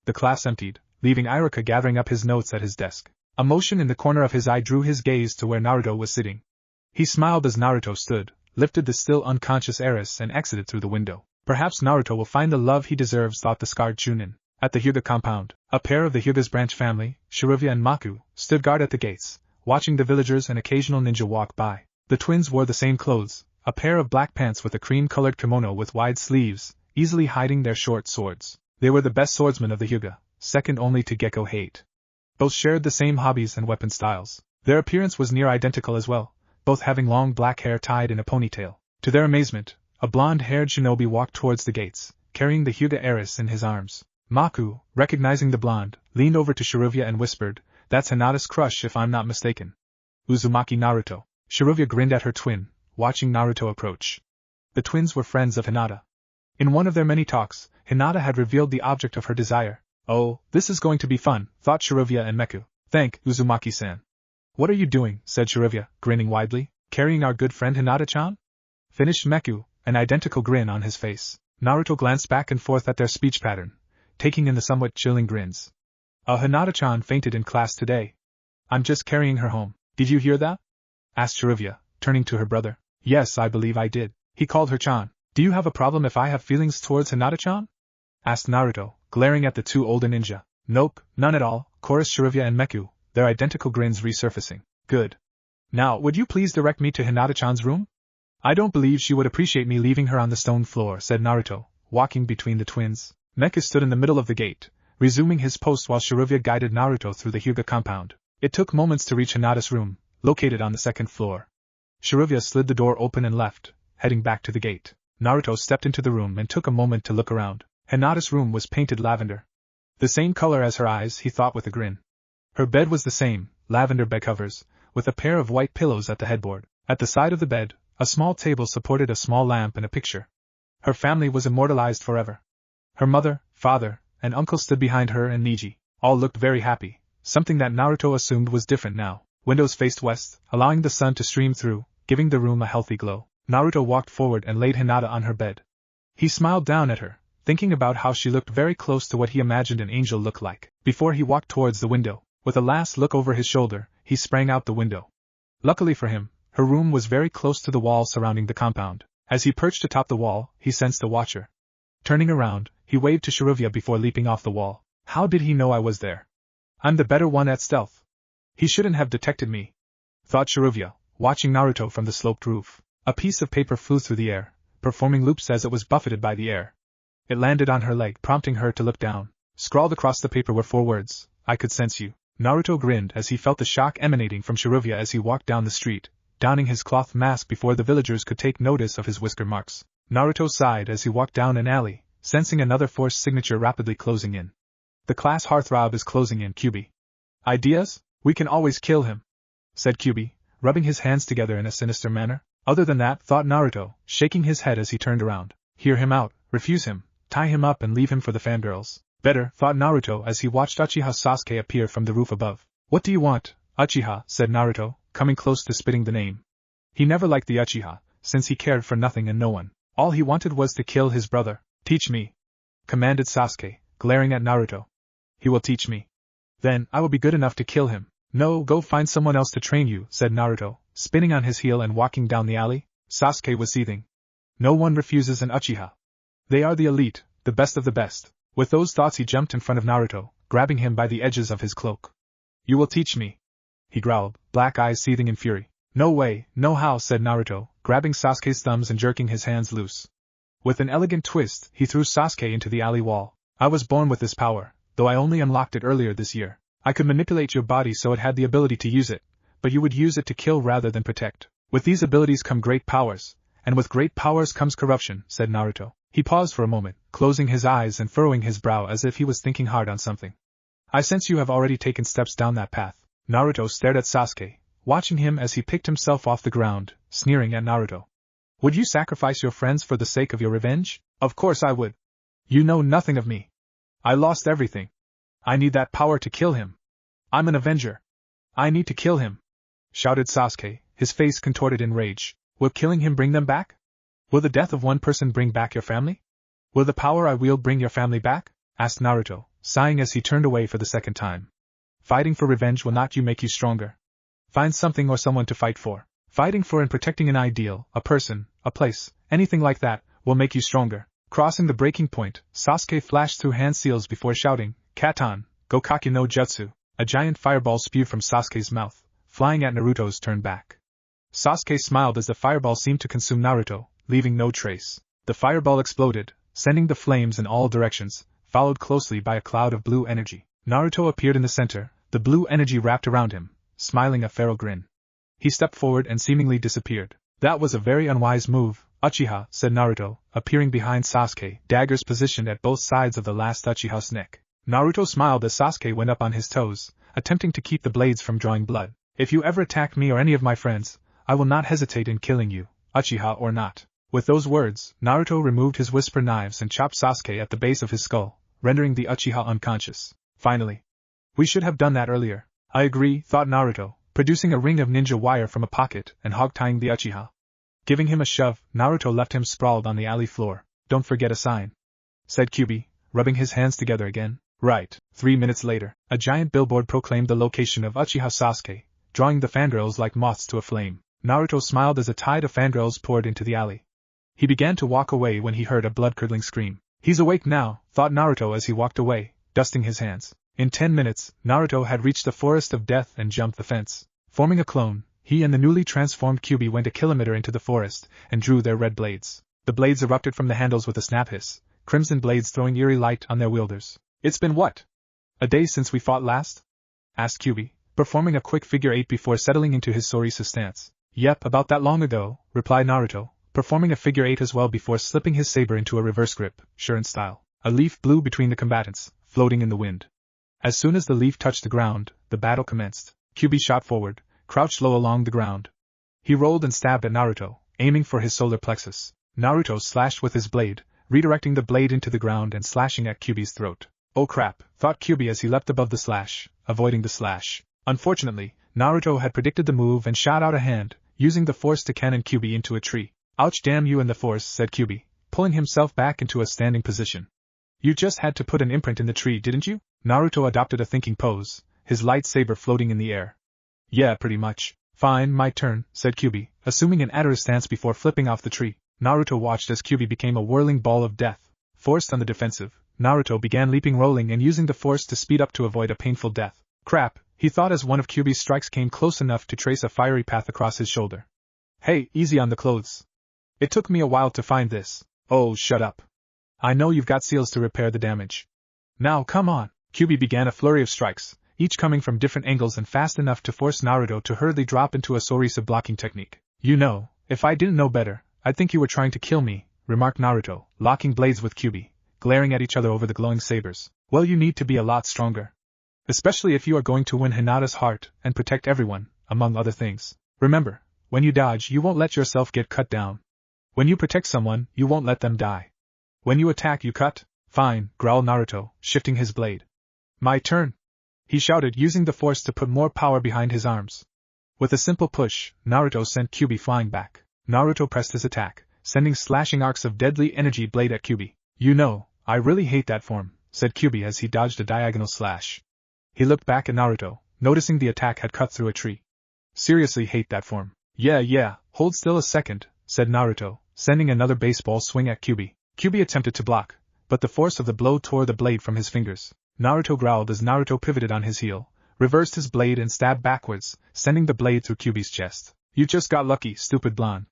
The class emptied, leaving Iruka gathering up his notes at his desk. A motion in the corner of his eye drew his gaze to where Naruto was sitting. He smiled as Naruto stood, lifted the still unconscious heiress and exited through the window. Perhaps Naruto will find the love he deserves, thought the scarred Chunin. At the Hyuga compound, a pair of the Hyuga's branch family, Shiruvya and Maku, stood guard at the gates, watching the villagers and occasional ninja walk by. The twins wore the same clothes, a pair of black pants with a cream-colored kimono with wide sleeves, easily hiding their short swords. They were the best swordsmen of the Hyuga, second only to Gekko Hate. Both shared the same hobbies and weapon styles. Their appearance was near identical as well, both having long black hair tied in a ponytail. To their amazement, a blonde-haired shinobi walked towards the gates, carrying the Hyuga heiress in his arms. Maku, recognizing the blonde, leaned over to Shiruvya and whispered, "That's Hinata's crush if I'm not mistaken." Uzumaki Naruto. Shiruvya grinned at her twin, watching Naruto approach. The twins were friends of Hinata. In one of their many talks, Hinata had revealed the object of her desire. Oh, this is going to be fun, thought Shiruvya and Meku. Thank, Uzumaki-san. What are you doing, said Shiruvya, grinning widely, carrying our good friend Hinata-chan? Finished Meku, an identical grin on his face. Naruto glanced back and forth at their speech pattern, taking in the somewhat chilling grins. Hinata-chan fainted in class today. I'm just carrying her home. Did you hear that? Asked Shiruvya, turning to her brother. Yes, I believe I did. He called her Chan. Do you have a problem if I have feelings towards Hinata-chan? Asked Naruto, glaring at the two older ninja. Nope, none at all, chorused Shiruvya and Meku, their identical grins resurfacing. Good. Now, would you please direct me to Hinata-chan's room? I don't believe she would appreciate me leaving her on the stone floor, said Naruto, walking between the twins. Meku stood in the middle of the gate, resuming his post while Shiruvya guided Naruto through the Hyuga compound. It took moments to reach Hinata's room, located on the second floor. Shiruvya slid the door open and left, heading back to the gate. Naruto stepped into the room and took a moment to look around. Hinata's room was painted lavender. The same color as her eyes, he thought with a grin. Her bed was the same, lavender bedcovers, with a pair of white pillows at the headboard. At the side of the bed, a small table supported a small lamp and a picture. Her family was immortalized forever. Her mother, father, and uncle stood behind her and Niji. All looked very happy, something that Naruto assumed was different now. Windows faced west, allowing the sun to stream through, giving the room a healthy glow. Naruto walked forward and laid Hinata on her bed. He smiled down at her, thinking about how she looked very close to what he imagined an angel looked like. Before he walked towards the window, with a last look over his shoulder, he sprang out the window. Luckily for him, her room was very close to the wall surrounding the compound. As he perched atop the wall, he sensed a watcher. Turning around, he waved to Shiruvya before leaping off the wall. How did he know I was there? I'm the better one at stealth. He shouldn't have detected me, thought Shiruvya, watching Naruto from the sloped roof. A piece of paper flew through the air, performing loops as it was buffeted by the air. It landed on her leg, prompting her to look down. Scrawled across the paper were 4 words, I could sense you. Naruto grinned as he felt the shock emanating from Shiruvya as he walked down the street, donning his cloth mask before the villagers could take notice of his whisker marks. Naruto sighed as he walked down an alley, sensing another forced signature rapidly closing in. The class heartthrob is closing in, Kyuubi. Ideas? We can always kill him, said Kyuubi, rubbing his hands together in a sinister manner. Other than that, thought Naruto, shaking his head as he turned around. Hear him out, refuse him, tie him up and leave him for the fangirls. Better, thought Naruto as he watched Uchiha Sasuke appear from the roof above. What do you want, Uchiha? Said Naruto, coming close to spitting the name. He never liked the Uchiha, since he cared for nothing and no one. All he wanted was to kill his brother. Teach me, commanded Sasuke, glaring at Naruto. He will teach me. Then, I will be good enough to kill him. No, go find someone else to train you, said Naruto, spinning on his heel and walking down the alley. Sasuke was seething. No one refuses an Uchiha. They are the elite, the best of the best. With those thoughts he jumped in front of Naruto, grabbing him by the edges of his cloak. You will teach me, he growled, black eyes seething in fury. No way, no how, said Naruto, grabbing Sasuke's thumbs and jerking his hands loose. With an elegant twist, he threw Sasuke into the alley wall. I was born with this power, though I only unlocked it earlier this year. I could manipulate your body so it had the ability to use it, but you would use it to kill rather than protect. With these abilities come great powers, and with great powers comes corruption, said Naruto. He paused for a moment, closing his eyes and furrowing his brow as if he was thinking hard on something. I sense you have already taken steps down that path. Naruto stared at Sasuke, watching him as he picked himself off the ground, sneering at Naruto. Would you sacrifice your friends for the sake of your revenge? Of course I would. You know nothing of me. I lost everything. I need that power to kill him. I'm an avenger. I need to kill him, shouted Sasuke, his face contorted in rage. Will killing him bring them back? Will the death of one person bring back your family? Will the power I wield bring your family back? Asked Naruto, sighing as he turned away for the second time. Fighting for revenge will not make you stronger. Find something or someone to fight for. Fighting for and protecting an ideal, a person, a place, anything like that, will make you stronger. Crossing the breaking point, Sasuke flashed through hand seals before shouting, Katan, Gokake no Jutsu. A giant fireball spewed from Sasuke's mouth, flying at Naruto's turn back. Sasuke smiled as the fireball seemed to consume Naruto, leaving no trace. The fireball exploded, sending the flames in all directions, followed closely by a cloud of blue energy. Naruto appeared in the center, the blue energy wrapped around him, smiling a feral grin. He stepped forward and seemingly disappeared. That was a very unwise move, Uchiha, said Naruto, appearing behind Sasuke, daggers positioned at both sides of the last Uchiha's neck. Naruto smiled as Sasuke went up on his toes, attempting to keep the blades from drawing blood. If you ever attack me or any of my friends, I will not hesitate in killing you, Uchiha or not. With those words, Naruto removed his whisper knives and chopped Sasuke at the base of his skull, rendering the Uchiha unconscious. Finally. We should have done that earlier. I agree, thought Naruto, producing a ring of ninja wire from a pocket and hog-tying the Uchiha. Giving him a shove, Naruto left him sprawled on the alley floor. Don't forget a sign, said Kyuubi, rubbing his hands together again. Right. 3 minutes later, a giant billboard proclaimed the location of Uchiha Sasuke, drawing the fangirls like moths to a flame. Naruto smiled as a tide of fangirls poured into the alley. He began to walk away when he heard a blood-curdling scream. He's awake now, thought Naruto as he walked away, dusting his hands. In 10 minutes, Naruto had reached the forest of death and jumped the fence. Forming a clone, he and the newly transformed Kyuubi went a kilometer into the forest and drew their red blades. The blades erupted from the handles with a snap hiss, crimson blades throwing eerie light on their wielders. It's been what? A day since we fought last? Asked Kyuubi, performing a quick figure 8 before settling into his Sorisa stance. Yep, about that long ago, replied Naruto, performing a figure 8 as well before slipping his saber into a reverse grip, Shurin style. A leaf blew between the combatants, floating in the wind. As soon as the leaf touched the ground, the battle commenced. Kyuubi shot forward, crouched low along the ground. He rolled and stabbed at Naruto, aiming for his solar plexus. Naruto slashed with his blade, redirecting the blade into the ground and slashing at Kyuubi's throat. Oh crap, thought Kyuubi as he leapt above the slash, avoiding the slash. Unfortunately, Naruto had predicted the move and shot out a hand, using the force to cannon Kyuubi into a tree. Ouch, damn you and the force, said Kyuubi, pulling himself back into a standing position. You just had to put an imprint in the tree, didn't you? Naruto adopted a thinking pose, his lightsaber floating in the air. Yeah, pretty much. Fine, my turn, said Kyuubi, assuming an adder stance before flipping off the tree. Naruto watched as Kyuubi became a whirling ball of death. Forced on the defensive, Naruto began leaping, rolling and using the force to speed up to avoid a painful death. Crap, he thought as one of Kyuubi's strikes came close enough to trace a fiery path across his shoulder. Hey, easy on the clothes. It took me a while to find this. Oh, shut up. I know you've got seals to repair the damage. Now come on. Kyuubi began a flurry of strikes, each coming from different angles and fast enough to force Naruto to hurriedly drop into a Sorisa blocking technique. You know, if I didn't know better, I'd think you were trying to kill me, remarked Naruto, locking blades with Kyuubi, glaring at each other over the glowing sabers. Well, you need to be a lot stronger. Especially if you are going to win Hinata's heart and protect everyone, among other things. Remember, when you dodge you won't let yourself get cut down. When you protect someone, you won't let them die. When you attack you cut. Fine, growled Naruto, shifting his blade. My turn, he shouted, using the force to put more power behind his arms. With a simple push, Naruto sent Kyuubi flying back. Naruto pressed his attack, sending slashing arcs of deadly energy blade at Kyuubi. You know, I really hate that form, said Kyuubi as he dodged a diagonal slash. He looked back at Naruto, noticing the attack had cut through a tree. Seriously hate that form. Yeah, hold still a second, said Naruto, sending another baseball swing at Kyuubi. Kyuubi attempted to block, but the force of the blow tore the blade from his fingers. Naruto growled as Naruto pivoted on his heel, reversed his blade and stabbed backwards, sending the blade through Kyuubi's chest. You just got lucky, stupid blonde.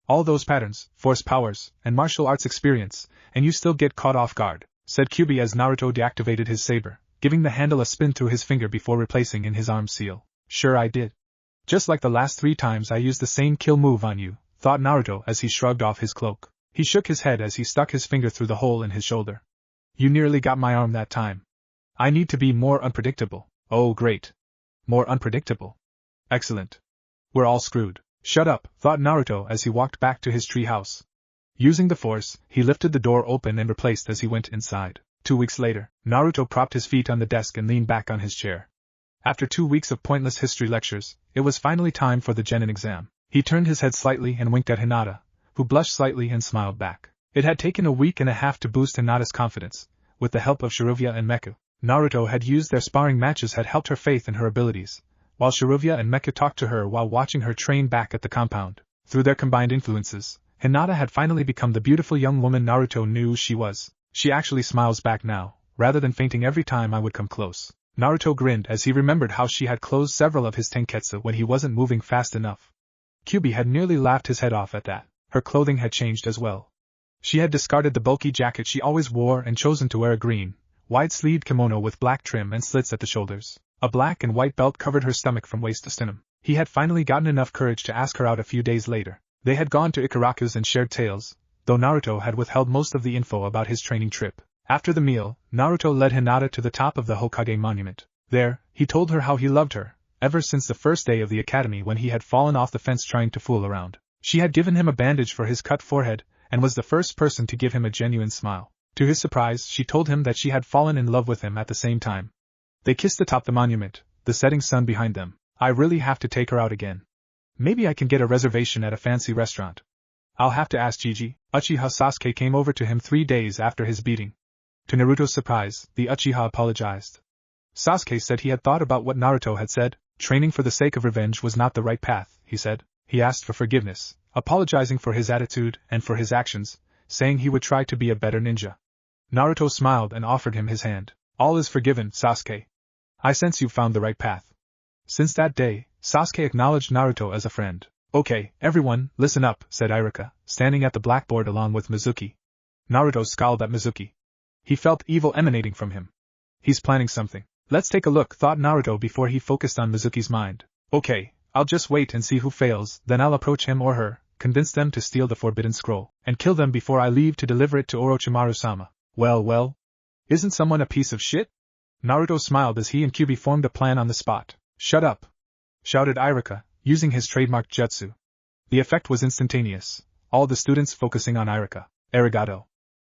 All those patterns, force powers, and martial arts experience, and you still get caught off guard, said Kyuubi as Naruto deactivated his saber, giving the handle a spin through his finger before replacing in his arm seal. Sure I did. Just like the last 3 times I used the same kill move on you, thought Naruto as he shrugged off his cloak. He shook his head as he stuck his finger through the hole in his shoulder. You nearly got my arm that time. I need to be more unpredictable. Oh great. More unpredictable. Excellent. We're all screwed. Shut up, thought Naruto as he walked back to his tree house. Using the force, he lifted the door open and replaced as he went inside. 2 weeks later, Naruto propped his feet on the desk and leaned back on his chair. After 2 weeks of pointless history lectures, it was finally time for the Genin exam. He turned his head slightly and winked at Hinata, who blushed slightly and smiled back. It had taken a week and a half to boost Hinata's confidence. With the help of Shiruvya and Meku, Naruto had used their sparring matches had helped her faith in her abilities, while Shiruvya and Meku talked to her while watching her train back at the compound. Through their combined influences, Hinata had finally become the beautiful young woman Naruto knew she was. She actually smiles back now, rather than fainting every time I would come close. Naruto grinned as he remembered how she had closed several of his tenketsu when he wasn't moving fast enough. Kyuubi had nearly laughed his head off at that. Her clothing had changed as well. She had discarded the bulky jacket she always wore and chosen to wear a green, wide-sleeved kimono with black trim and slits at the shoulders. A black and white belt covered her stomach from waist to sternum. He had finally gotten enough courage to ask her out a few days later. They had gone to Ikaraku's and shared tales, though Naruto had withheld most of the info about his training trip. After the meal, Naruto led Hinata to the top of the Hokage monument. There, he told her how he loved her, ever since the first day of the academy when he had fallen off the fence trying to fool around. She had given him a bandage for his cut forehead, and was the first person to give him a genuine smile. To his surprise, she told him that she had fallen in love with him at the same time. They kissed atop the monument, the setting sun behind them. I really have to take her out again. Maybe I can get a reservation at a fancy restaurant. I'll have to ask Gigi. Uchiha Sasuke came over to him 3 days after his beating. To Naruto's surprise, the Uchiha apologized. Sasuke said he had thought about what Naruto had said. Training for the sake of revenge was not the right path, he said. He asked for forgiveness, apologizing for his attitude and for his actions, saying he would try to be a better ninja. Naruto smiled and offered him his hand. All is forgiven, Sasuke. I sense you've found the right path. Since that day, Sasuke acknowledged Naruto as a friend. Okay, everyone, listen up, said Iruka, standing at the blackboard along with Mizuki. Naruto scowled at Mizuki. He felt evil emanating from him. He's planning something. Let's take a look, thought Naruto before he focused on Mizuki's mind. Okay, I'll just wait and see who fails, then I'll approach him or her, convince them to steal the forbidden scroll, and kill them before I leave to deliver it to Orochimaru-sama. Well. Isn't someone a piece of shit? Naruto smiled as he and Kyuubi formed a plan on the spot. Shut up! Shouted Iruka, using his trademark jutsu. The effect was instantaneous, all the students focusing on Iruka. Arigato.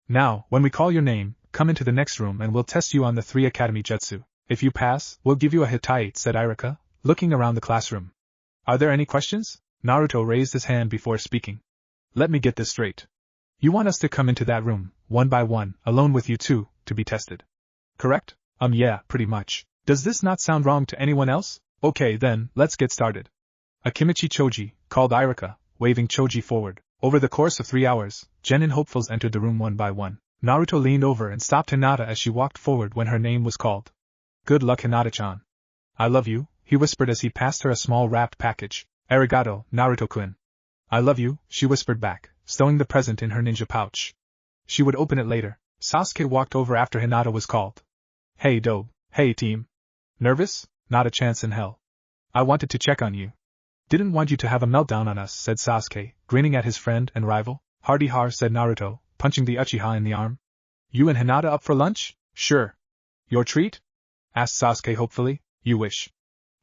Now, when we call your name, come into the next room and we'll test you on the 3 Academy Jutsu. If you pass, we'll give you a Hittite, said Iruka, looking around the classroom. Are there any questions? Naruto raised his hand before speaking. Let me get this straight. You want us to come into that room, one by one, alone with you two, to be tested. Correct? Yeah, pretty much. Does this not sound wrong to anyone else? Okay then, let's get started. Akimichi Choji, called Iruka, waving Choji forward. Over the course of 3 hours, Genin hopefuls entered the room one by one. Naruto leaned over and stopped Hinata as she walked forward when her name was called. Good luck, Hinata-chan. I love you, he whispered as he passed her a small wrapped package. Arigato, Naruto-kun. I love you, she whispered back, stowing the present in her ninja pouch. She would open it later. Sasuke walked over after Hinata was called. Hey Dobe, hey team. Nervous? Not a chance in hell. I wanted to check on you. Didn't want you to have a meltdown on us, said Sasuke, grinning at his friend and rival. Hardy har, said Naruto, punching the Uchiha in the arm. You and Hinata up for lunch? Sure. Your treat? Asked Sasuke hopefully. You wish.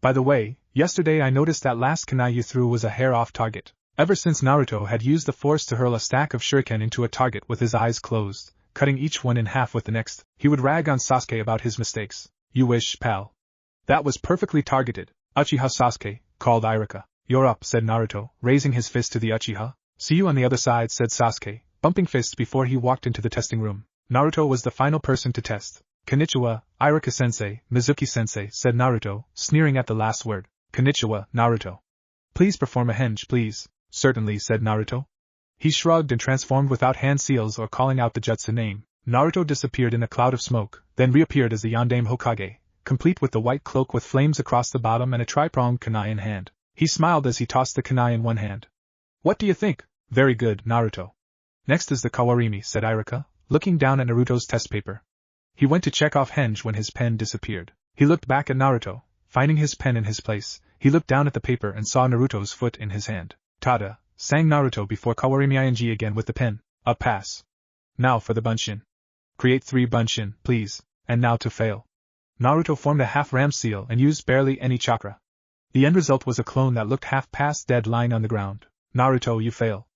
By the way, yesterday I noticed that last kunai you threw was a hair off target. Ever since Naruto had used the force to hurl a stack of shuriken into a target with his eyes closed, cutting each one in half with the next, he would rag on Sasuke about his mistakes. You wish, pal. That was perfectly targeted. Uchiha Sasuke, called Iruka. You're up, said Naruto, raising his fist to the Uchiha. See you on the other side, said Sasuke, bumping fists before he walked into the testing room. Naruto was the final person to test. Konnichiwa, Iruka-sensei, Mizuki-sensei, said Naruto, sneering at the last word. Konnichiwa, Naruto. Please perform a henge, please. Certainly, said Naruto. He shrugged and transformed without hand seals or calling out the jutsu name. Naruto disappeared in a cloud of smoke, then reappeared as the Yondaime Hokage, complete with the white cloak with flames across the bottom and a tri-pronged kunai in hand. He smiled as he tossed the kunai in one hand. What do you think? Very good, Naruto. Next is the Kawarimi, said Iruka, looking down at Naruto's test paper. He went to check off henge when his pen disappeared. He looked back at Naruto, finding his pen in his place. He looked down at the paper and saw Naruto's foot in his hand. Tada, sang Naruto before Kawarimi ing again with the pen. A pass. Now for the bunshin. Create 3 bunshin, please, and now to fail. Naruto formed a half-ram seal and used barely any chakra. The end result was a clone that looked half-past dead lying on the ground. Naruto, you fail.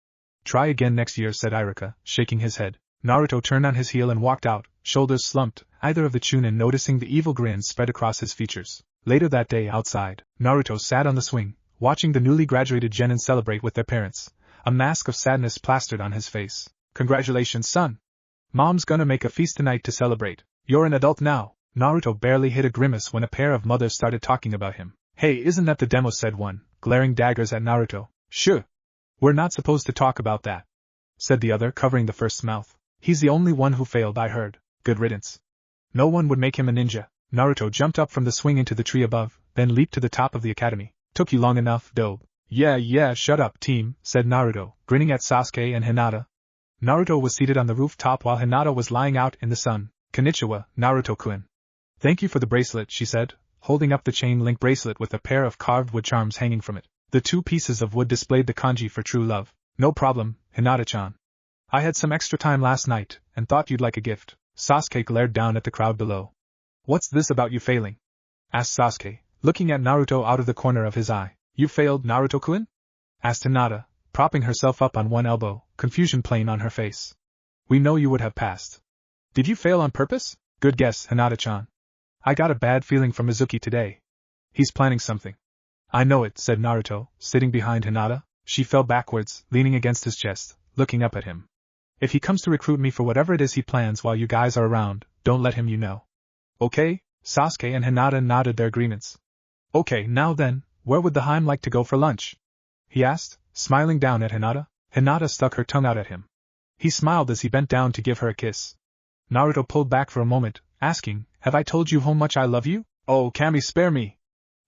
Try again next year, said Iruka, shaking his head. Naruto turned on his heel and walked out, shoulders slumped, either of the Chunin noticing the evil grin spread across his features. Later that day outside, Naruto sat on the swing, watching the newly graduated Genin celebrate with their parents, a mask of sadness plastered on his face. Congratulations, son. Mom's gonna make a feast tonight to celebrate. You're an adult now. Naruto barely hid a grimace when a pair of mothers started talking about him. Hey, isn't that the demo, said one, glaring daggers at Naruto. Sure. We're not supposed to talk about that, said the other, covering the first's mouth. He's the only one who failed, I heard. Good riddance. No one would make him a ninja. Naruto jumped up from the swing into the tree above, then leaped to the top of the academy. Took you long enough, dope. Yeah, shut up, team, said Naruto, grinning at Sasuke and Hinata. Naruto was seated on the rooftop while Hinata was lying out in the sun. Konnichiwa, Naruto-kun. Thank you for the bracelet, she said, holding up the chain-link bracelet with a pair of carved wood charms hanging from it. The 2 pieces of wood displayed the kanji for true love. No problem, Hinata-chan. I had some extra time last night, and thought you'd like a gift. Sasuke glared down at the crowd below. What's this about you failing? Asked Sasuke, looking at Naruto out of the corner of his eye. You failed, Naruto-kun? Asked Hinata, propping herself up on one elbow, confusion plain on her face. We know you would have passed. Did you fail on purpose? Good guess, Hinata-chan. I got a bad feeling from Mizuki today. He's planning something. I know it, said Naruto, sitting behind Hinata. She fell backwards, leaning against his chest, looking up at him. If he comes to recruit me for whatever it is he plans while you guys are around, don't let him, you know. Okay? Sasuke and Hinata nodded their agreements. Okay, now then, where would the Heim like to go for lunch? He asked, smiling down at Hinata. Hinata stuck her tongue out at him. He smiled as he bent down to give her a kiss. Naruto pulled back for a moment, asking, Have I told you how much I love you? Oh, Kami, spare me!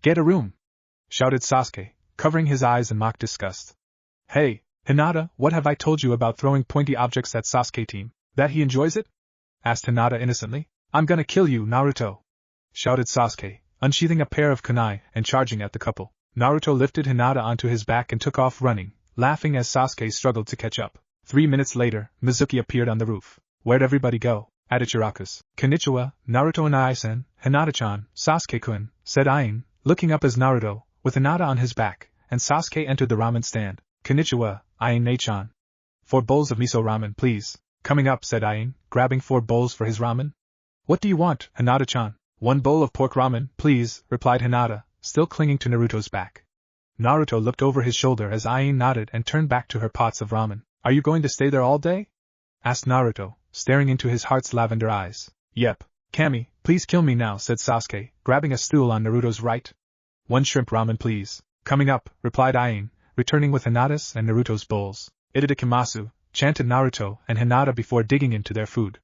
Get a room! Shouted Sasuke, covering his eyes in mock disgust. Hey, Hinata, what have I told you about throwing pointy objects at Sasuke team? That he enjoys it? Asked Hinata innocently. I'm gonna kill you, Naruto! Shouted Sasuke, unsheathing a pair of kunai and charging at the couple. Naruto lifted Hinata onto his back and took off running, laughing as Sasuke struggled to catch up. 3 minutes later, Mizuki appeared on the roof. Where'd everybody go? At Ichiraku's. Konnichiwa, Naruto and Ai-sen, Hinata-chan, Sasuke-kun, said Ain, looking up as Naruto, with Hinata on his back, and Sasuke entered the ramen stand. Konnichiwa, Ain-ne-chan. 4 bowls of miso ramen, please. Coming up, said Ain, grabbing 4 bowls for his ramen. What do you want, Hinata-chan? 1 bowl of pork ramen, please, replied Hinata, still clinging to Naruto's back. Naruto looked over his shoulder as Ain nodded and turned back to her pots of ramen. Are you going to stay there all day? Asked Naruto, staring into his heart's lavender eyes. Yep. Kami, please kill me now, said Sasuke, grabbing a stool on Naruto's right. 1 shrimp ramen, please. Coming up, replied Ain, returning with Hinata's and Naruto's bowls. Itadakimasu, chanted Naruto and Hinata before digging into their food.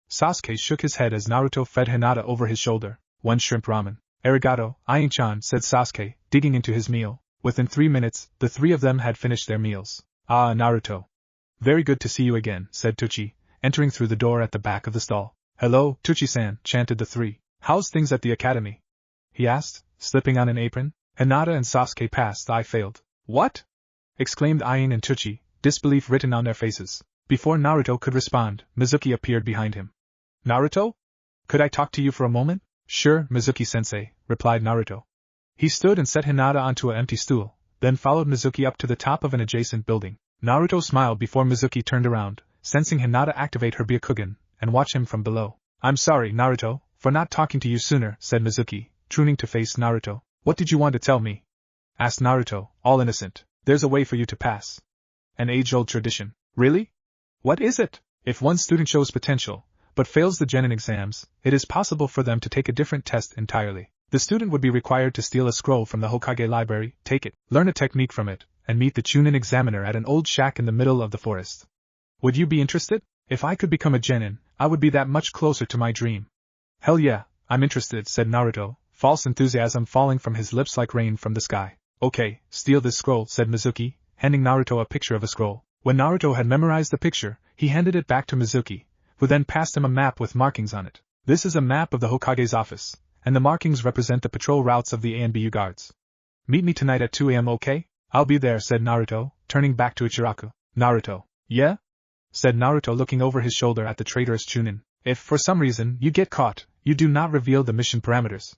Sasuke shook his head as Naruto fed Hinata over his shoulder. 1 shrimp ramen. Arigato, Ain-chan, said Sasuke, digging into his meal. Within 3 minutes, the 3 of them had finished their meals. Ah, Naruto. Very good to see you again, said Tuchi, entering through the door at the back of the stall. Hello, Tuchi-san, chanted the 3. How's things at the academy? He asked, slipping on an apron. Hinata and Sasuke passed. I failed. What? Exclaimed Ain and Tuchi, disbelief written on their faces. Before Naruto could respond, Mizuki appeared behind him. Naruto? Could I talk to you for a moment? Sure, Mizuki-sensei, replied Naruto. He stood and set Hinata onto an empty stool, then followed Mizuki up to the top of an adjacent building. Naruto smiled before Mizuki turned around, sensing Hinata activate her Byakugan, and watch him from below. I'm sorry, Naruto, for not talking to you sooner, said Mizuki, turning to face Naruto. What did you want to tell me? asked Naruto, all innocent. There's a way for you to pass. An age-old tradition. Really? What is it? If one student shows potential, but fails the Genin exams, it is possible for them to take a different test entirely. The student would be required to steal a scroll from the Hokage library, take it, learn a technique from it, and meet the Chunin examiner at an old shack in the middle of the forest. Would you be interested? If I could become a Genin, I would be that much closer to my dream. Hell yeah, I'm interested, said Naruto, false enthusiasm falling from his lips like rain from the sky. Okay, steal this scroll, said Mizuki, handing Naruto a picture of a scroll. When Naruto had memorized the picture, he handed it back to Mizuki, who then passed him a map with markings on it. This is a map of the Hokage's office, and the markings represent the patrol routes of the ANBU guards. Meet me tonight at 2 a.m., okay? I'll be there, said Naruto, turning back to Ichiraku. Naruto. Yeah? Said Naruto looking over his shoulder at the traitorous Chunin. If, for some reason, you get caught, you do not reveal the mission parameters.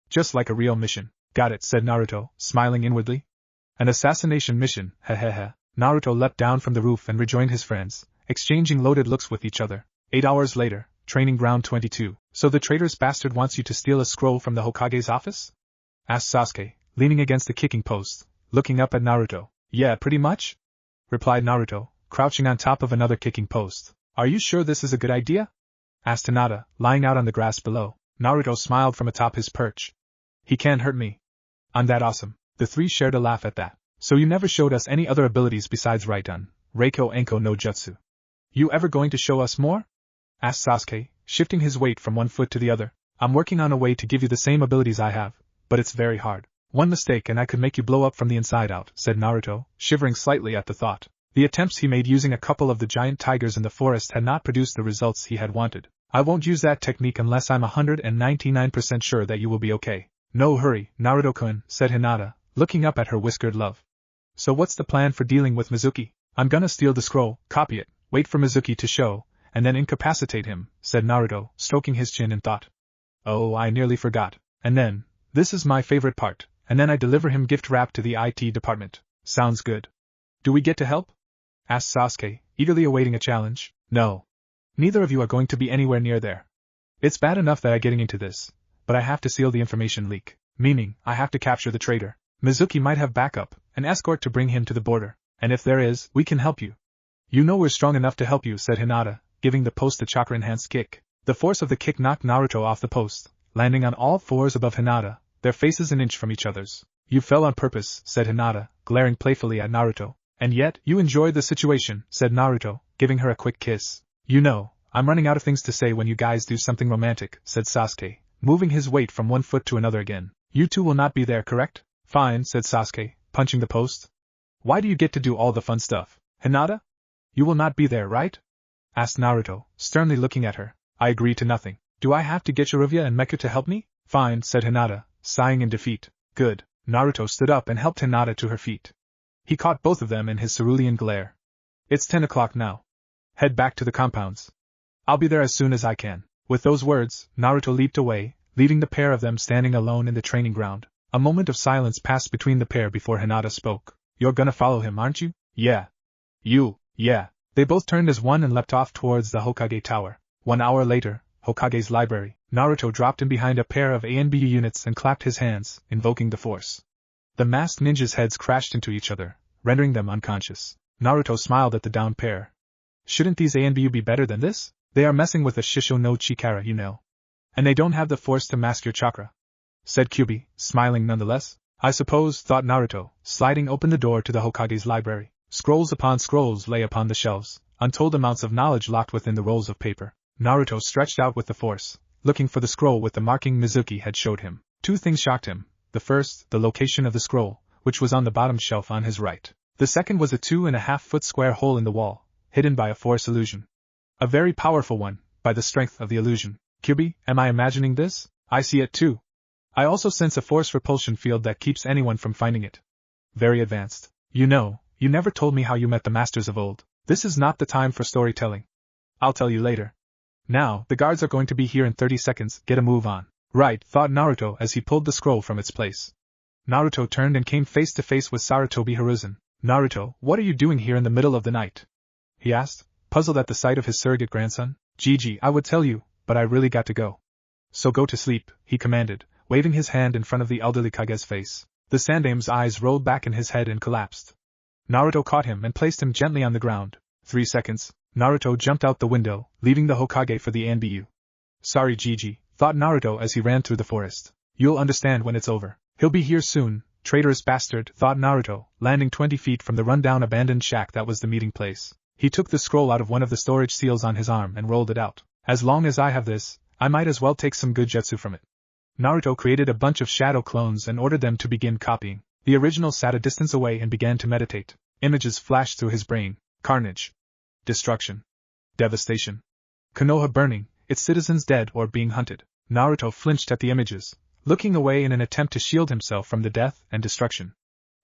Just like a real mission. Got it, said Naruto, smiling inwardly. An assassination mission, hehehe. Naruto leapt down from the roof and rejoined his friends, exchanging loaded looks with each other. 8 hours later, training ground 22. So the traitor's bastard wants you to steal a scroll from the Hokage's office? Asked Sasuke, leaning against the kicking post, looking up at Naruto. Yeah, pretty much? Replied Naruto, crouching on top of another kicking post. Are you sure this is a good idea? Asked Hinata, lying out on the grass below. Naruto smiled from atop his perch. He can't hurt me. I'm that awesome. The three shared a laugh at that. So you never showed us any other abilities besides Raiden, Reiko Enko no Jutsu. You ever going to show us more? Asked Sasuke, shifting his weight from one foot to the other. I'm working on a way to give you the same abilities I have, but it's very hard. One mistake and I could make you blow up from the inside out, said Naruto, shivering slightly at the thought. The attempts he made using a couple of the giant tigers in the forest had not produced the results he had wanted. I won't use that technique unless I'm 199% sure that you will be okay. No hurry, Naruto-kun, said Hinata, looking up at her whiskered love. So what's the plan for dealing with Mizuki? I'm gonna steal the scroll, copy it, wait for Mizuki to show, and then incapacitate him, said Naruto, stroking his chin in thought. Oh, I nearly forgot. And then, this is my favorite part, and then I deliver him gift wrap to the IT department. Sounds good. Do we get to help? Asked Sasuke, eagerly awaiting a challenge. No. Neither of you are going to be anywhere near there. It's bad enough that I'm getting into this, but I have to seal the information leak, meaning I have to capture the traitor. Mizuki might have backup, an escort to bring him to the border, and if there is, we can help you. You know we're strong enough to help you, said Hinata, giving the post a chakra-enhanced kick. The force of the kick knocked Naruto off the post, landing on all fours above Hinata, their faces an inch from each other's. You fell on purpose, said Hinata, glaring playfully at Naruto. And yet, you enjoyed the situation, said Naruto, giving her a quick kiss. You know, I'm running out of things to say when you guys do something romantic, said Sasuke, moving his weight from one foot to another again. You two will not be there, correct? Fine, said Sasuke, punching the post. Why do you get to do all the fun stuff? Hinata? You will not be there, right? Asked Naruto, sternly looking at her. I agree to nothing. Do I have to get Jiraiya and Mecha to help me? Fine, said Hinata, sighing in defeat. Good. Naruto stood up and helped Hinata to her feet. He caught both of them in his cerulean glare. It's 10 o'clock now. Head back to the compounds. I'll be there as soon as I can. With those words, Naruto leaped away, leaving the pair of them standing alone in the training ground. A moment of silence passed between the pair before Hinata spoke. You're gonna follow him, aren't you? Yeah. You, yeah. They both turned as one and leapt off towards the Hokage tower. 1 hour later, Hokage's library. Naruto dropped in behind a pair of ANBU units and clapped his hands, invoking the force. The masked ninjas' heads crashed into each other, rendering them unconscious. Naruto smiled at the downed pair. Shouldn't these ANBU be better than this? They are messing with a Shisho no Chikara, you know. And they don't have the force to mask your chakra, said Kyuubi, smiling nonetheless. I suppose, thought Naruto, sliding open the door to the Hokage's library. Scrolls upon scrolls lay upon the shelves, untold amounts of knowledge locked within the rolls of paper. Naruto stretched out with the force, looking for the scroll with the marking Mizuki had showed him. Two things shocked him. The first, the location of the scroll, which was on the bottom shelf on his right. The second was a 2.5-foot square hole in the wall, hidden by a force illusion. A very powerful one, by the strength of the illusion. Kyuubi, am I imagining this? I see it too. I also sense a force repulsion field that keeps anyone from finding it. Very advanced. You know, you never told me how you met the masters of old. This is not the time for storytelling. I'll tell you later. Now, the guards are going to be here in 30 seconds, get a move on. Right, thought Naruto as he pulled the scroll from its place. Naruto turned and came face to face with Sarutobi Hiruzen. Naruto, what are you doing here in the middle of the night? He asked, puzzled at the sight of his surrogate grandson. Gigi, I would tell you, but I really got to go. So go to sleep, he commanded, waving his hand in front of the elderly Kage's face. The Sandame's eyes rolled back in his head and collapsed. Naruto caught him and placed him gently on the ground. 3 seconds. Naruto jumped out the window, leaving the Hokage for the Anbu. Sorry Gigi, thought Naruto as he ran through the forest. You'll understand when it's over. He'll be here soon, traitorous bastard, thought Naruto, landing 20 feet from the rundown abandoned shack that was the meeting place. He took the scroll out of one of the storage seals on his arm and rolled it out. As long as I have this, I might as well take some good jutsu from it. Naruto created a bunch of shadow clones and ordered them to begin copying. The original sat a distance away and began to meditate. Images flashed through his brain. Carnage. Destruction. Devastation. Konoha burning, its citizens dead or being hunted. Naruto flinched at the images, looking away in an attempt to shield himself from the death and destruction.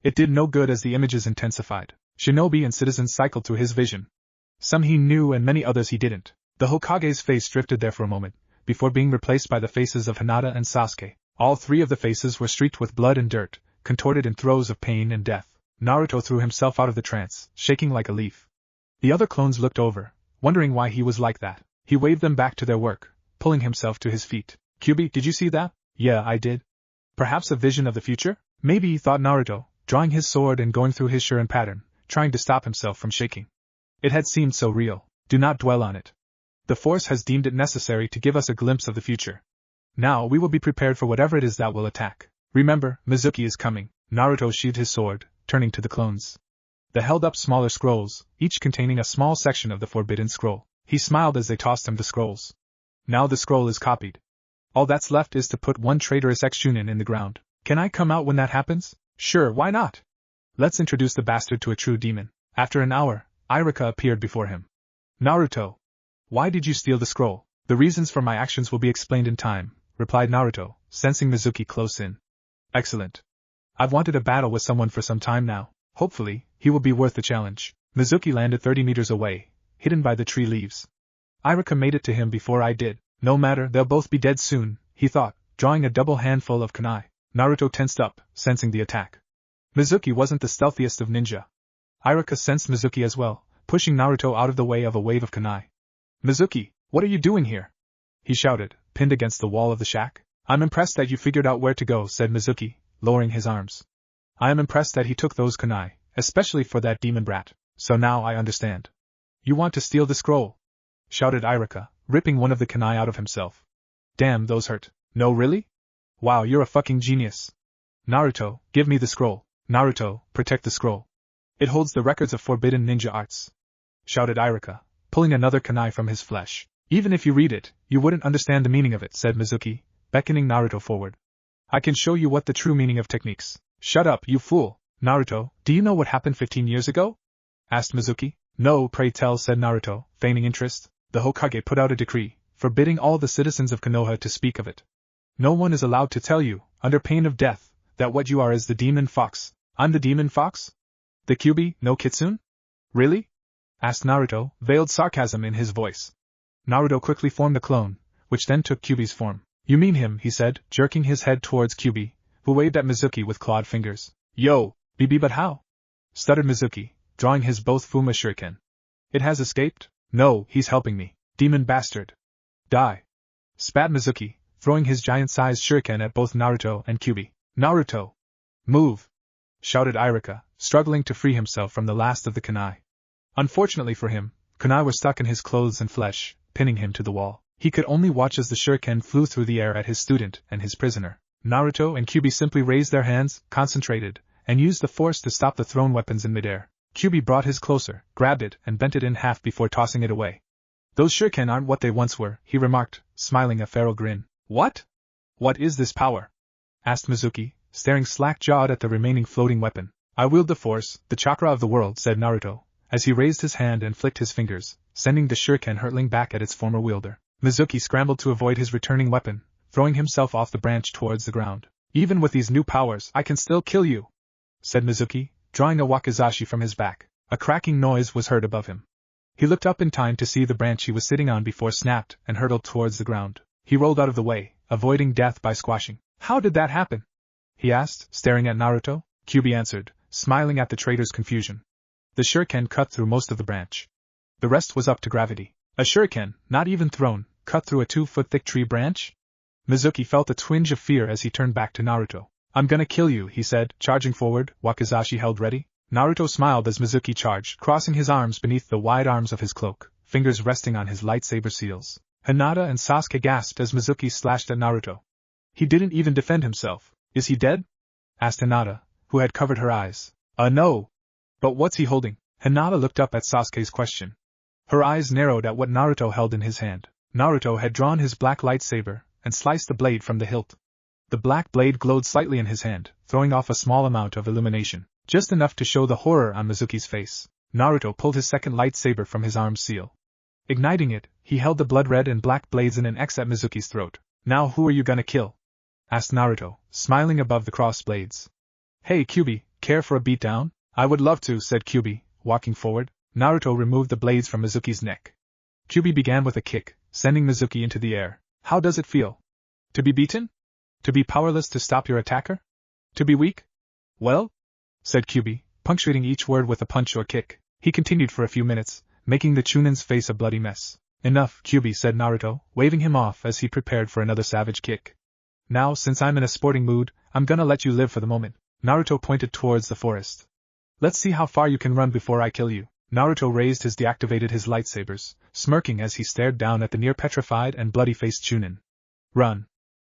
It did no good as the images intensified. Shinobi and citizens cycled through his vision. Some he knew and many others he didn't. The Hokage's face drifted there for a moment, before being replaced by the faces of Hinata and Sasuke. All 3 of the faces were streaked with blood and dirt, contorted in throes of pain and death. Naruto threw himself out of the trance, shaking like a leaf. The other clones looked over, wondering why he was like that. He waved them back to their work, pulling himself to his feet. Kyuubi, did you see that? Yeah, I did. Perhaps a vision of the future? Maybe, thought Naruto, drawing his sword and going through his Shuren pattern, trying to stop himself from shaking. It had seemed so real. Do not dwell on it. The Force has deemed it necessary to give us a glimpse of the future. Now we will be prepared for whatever it is that will attack. Remember, Mizuki is coming. Naruto sheathed his sword, turning to the clones. They held up smaller scrolls, each containing a small section of the forbidden scroll. He smiled as they tossed him the scrolls. Now the scroll is copied. All that's left is to put one traitorous ex-Chunin in the ground. Can I come out when that happens? Sure, why not? Let's introduce the bastard to a true demon. After an hour, Iruka appeared before him. Naruto. Why did you steal the scroll? The reasons for my actions will be explained in time, replied Naruto, sensing Mizuki close in. Excellent. I've wanted a battle with someone for some time now. Hopefully, he will be worth the challenge. Mizuki landed 30 meters away, hidden by the tree leaves. Iruka made it to him before I did. No matter, they'll both be dead soon, he thought, drawing a double handful of kunai. Naruto tensed up, sensing the attack. Mizuki wasn't the stealthiest of ninja. Iruka sensed Mizuki as well, pushing Naruto out of the way of a wave of kunai. Mizuki, what are you doing here? He shouted, pinned against the wall of the shack. I'm impressed that you figured out where to go, said Mizuki, lowering his arms. I am impressed that he took those kunai, especially for that demon brat. So now I understand. You want to steal the scroll? Shouted Iruka, ripping one of the kunai out of himself. Damn, those hurt. No, really? Wow, you're a fucking genius. Naruto, give me the scroll. Naruto, protect the scroll. It holds the records of forbidden ninja arts. Shouted Iruka, pulling another kunai from his flesh. Even if you read it, you wouldn't understand the meaning of it, said Mizuki, beckoning Naruto forward. I can show you what the true meaning of techniques. Shut up, you fool. Naruto, do you know what happened 15 years ago? Asked Mizuki. No, pray tell, said Naruto, feigning interest. The Hokage put out a decree, forbidding all the citizens of Konoha to speak of it. No one is allowed to tell you, under pain of death, that what you are is the demon fox. I'm the demon fox? The Kyuubi no Kitsune? Really? Asked Naruto, veiled sarcasm in his voice. Naruto quickly formed a clone, which then took Kyuubi's form. You mean him, he said, jerking his head towards Kyuubi, who waved at Mizuki with clawed fingers. Yo, BB, but how? Stuttered Mizuki, drawing his both Fuma shuriken. It has escaped? No, he's helping me. Demon bastard. Die. Spat Mizuki, throwing his giant-sized shuriken at both Naruto and Kyuubi. Naruto! Move! Shouted Iruka, struggling to free himself from the last of the kunai. Unfortunately for him, kunai were stuck in his clothes and flesh, pinning him to the wall. He could only watch as the shuriken flew through the air at his student and his prisoner. Naruto and Kyuubi simply raised their hands, concentrated, and used the force to stop the thrown weapons in midair. Kyuubi brought his closer, grabbed it, and bent it in half before tossing it away. Those shuriken aren't what they once were, he remarked, smiling a feral grin. What? What is this power? Asked Mizuki, staring slack-jawed at the remaining floating weapon. I wield the force, the chakra of the world, said Naruto, as he raised his hand and flicked his fingers, sending the shuriken hurtling back at its former wielder. Mizuki scrambled to avoid his returning weapon, throwing himself off the branch towards the ground. Even with these new powers, I can still kill you, said Mizuki, drawing a wakizashi from his back. A cracking noise was heard above him. He looked up in time to see the branch he was sitting on before snapped and hurtled towards the ground. He rolled out of the way, avoiding death by squashing. How did that happen? He asked, staring at Naruto. Kyuubi answered, smiling at the traitor's confusion. The shuriken cut through most of the branch. The rest was up to gravity. A shuriken, not even thrown, cut through a 2-foot thick tree branch? Mizuki felt a twinge of fear as he turned back to Naruto. I'm gonna kill you, he said, charging forward, wakizashi held ready. Naruto smiled as Mizuki charged, crossing his arms beneath the wide arms of his cloak, fingers resting on his lightsaber seals. Hinata and Sasuke gasped as Mizuki slashed at Naruto. He didn't even defend himself. Is he dead? Asked Hinata, who had covered her eyes. No. But what's he holding? Hinata looked up at Sasuke's question. Her eyes narrowed at what Naruto held in his hand. Naruto had drawn his black lightsaber and sliced the blade from the hilt. The black blade glowed slightly in his hand, throwing off a small amount of illumination, just enough to show the horror on Mizuki's face. Naruto pulled his second lightsaber from his arm's seal. Igniting it, he held the blood-red and black blades in an X at Mizuki's throat. Now who are you gonna kill? Asked Naruto, smiling above the crossed blades. Hey Kyuubi, care for a beatdown? I would love to, said Kyuubi, walking forward. Naruto removed the blades from Mizuki's neck. Kyuubi began with a kick, sending Mizuki into the air. How does it feel? To be beaten? To be powerless to stop your attacker? To be weak? Well? Said Kyuubi, punctuating each word with a punch or kick. He continued for a few minutes, making the Chunin's face a bloody mess. Enough, Kyuubi, said Naruto, waving him off as he prepared for another savage kick. Now, since I'm in a sporting mood, I'm gonna let you live for the moment. Naruto pointed towards the forest. Let's see how far you can run before I kill you. Naruto raised his deactivated his lightsabers, smirking as he stared down at the near-petrified and bloody-faced Chunin. Run.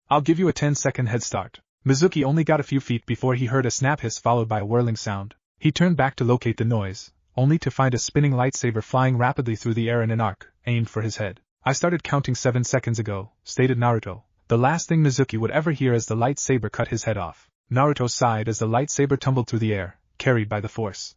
I'll give you a 10-second head start. Mizuki only got a few feet before he heard a snap hiss followed by a whirling sound. He turned back to locate the noise, only to find a spinning lightsaber flying rapidly through the air in an arc, aimed for his head. I started counting 7 seconds ago, stated Naruto, the last thing Mizuki would ever hear as the lightsaber cut his head off. Naruto sighed as the lightsaber tumbled through the air, carried by the force.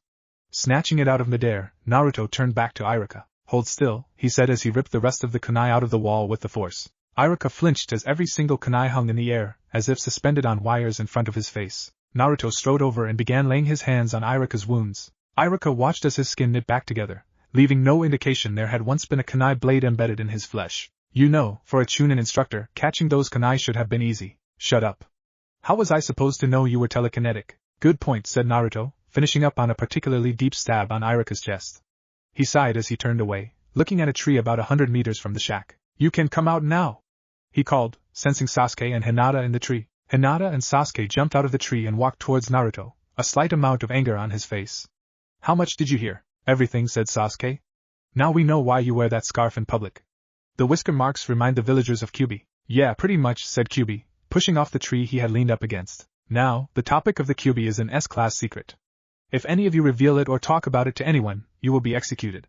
Snatching it out of midair, Naruto turned back to Iruka. Hold still, he said as he ripped the rest of the kunai out of the wall with the force. Iruka flinched as every single kunai hung in the air, as if suspended on wires in front of his face. Naruto strode over and began laying his hands on Iruka's wounds. Iruka watched as his skin knit back together, leaving no indication there had once been a kunai blade embedded in his flesh. You know, for a Chunin instructor, catching those kunai should have been easy. Shut up. How was I supposed to know you were telekinetic? Good point, said Naruto, finishing up on a particularly deep stab on Iruka's chest. He sighed as he turned away, looking at a tree about 100 meters from the shack. You can come out now, he called, sensing Sasuke and Hinata in the tree. Hinata and Sasuke jumped out of the tree and walked towards Naruto, a slight amount of anger on his face. How much did you hear? Everything, said Sasuke. Now we know why you wear that scarf in public. The whisker marks remind the villagers of Kyuubi. Yeah, pretty much, said Kyuubi, pushing off the tree he had leaned up against. Now, the topic of the Kyuubi is an S-class secret. If any of you reveal it or talk about it to anyone, you will be executed.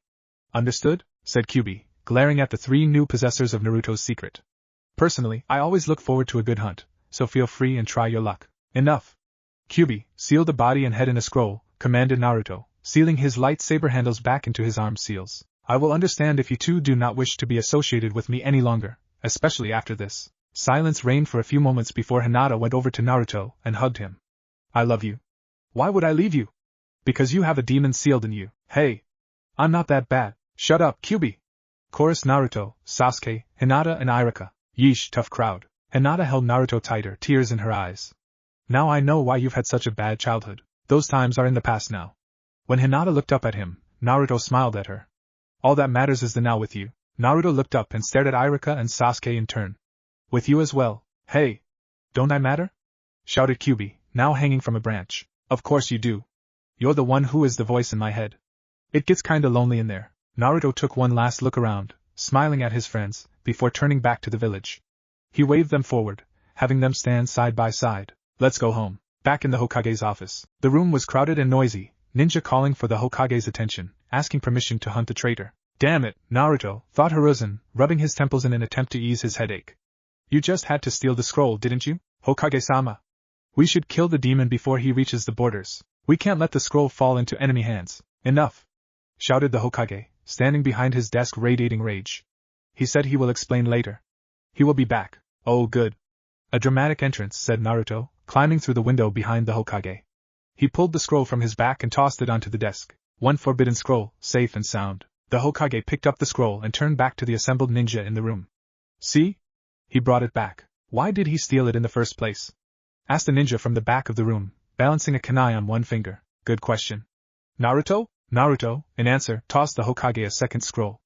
Understood? Said Kyuubi, glaring at the 3 new possessors of Naruto's secret. Personally, I always look forward to a good hunt, so feel free and try your luck. Enough. Kyuubi, seal the body and head in a scroll, commanded Naruto, sealing his lightsaber handles back into his arm seals. I will understand if you two do not wish to be associated with me any longer, especially after this. Silence reigned for a few moments before Hinata went over to Naruto and hugged him. I love you. Why would I leave you? Because you have a demon sealed in you. Hey. I'm not that bad. Shut up, Kyuubi. Chorused Naruto, Sasuke, Hinata and Iruka. Yeesh, tough crowd. Hinata held Naruto tighter, tears in her eyes. Now I know why you've had such a bad childhood. Those times are in the past now. When Hinata looked up at him, Naruto smiled at her. All that matters is the now with you. Naruto looked up and stared at Iruka and Sasuke in turn. With you as well. Hey. Don't I matter? Shouted Kyuubi, now hanging from a branch. Of course you do. You're the one who is the voice in my head. It gets kinda lonely in there. Naruto took one last look around, smiling at his friends, before turning back to the village. He waved them forward, having them stand side by side. Let's go home. Back in the Hokage's office. The room was crowded and noisy, Ninja calling for the Hokage's attention, asking permission to hunt the traitor. Damn it, Naruto, thought Hiruzen, rubbing his temples in an attempt to ease his headache. You just had to steal the scroll, didn't you, Hokage-sama? We should kill the demon before he reaches the borders. We can't let the scroll fall into enemy hands. Enough! Shouted the Hokage, standing behind his desk radiating rage. He said he will explain later. He will be back. Oh good. A dramatic entrance, said Naruto, climbing through the window behind the Hokage. He pulled the scroll from his back and tossed it onto the desk. One forbidden scroll, safe and sound. The Hokage picked up the scroll and turned back to the assembled ninja in the room. See? He brought it back. Why did he steal it in the first place? Asked a ninja from the back of the room, balancing a kunai on one finger. Good question. Naruto? Naruto, in answer, tossed the Hokage a second scroll.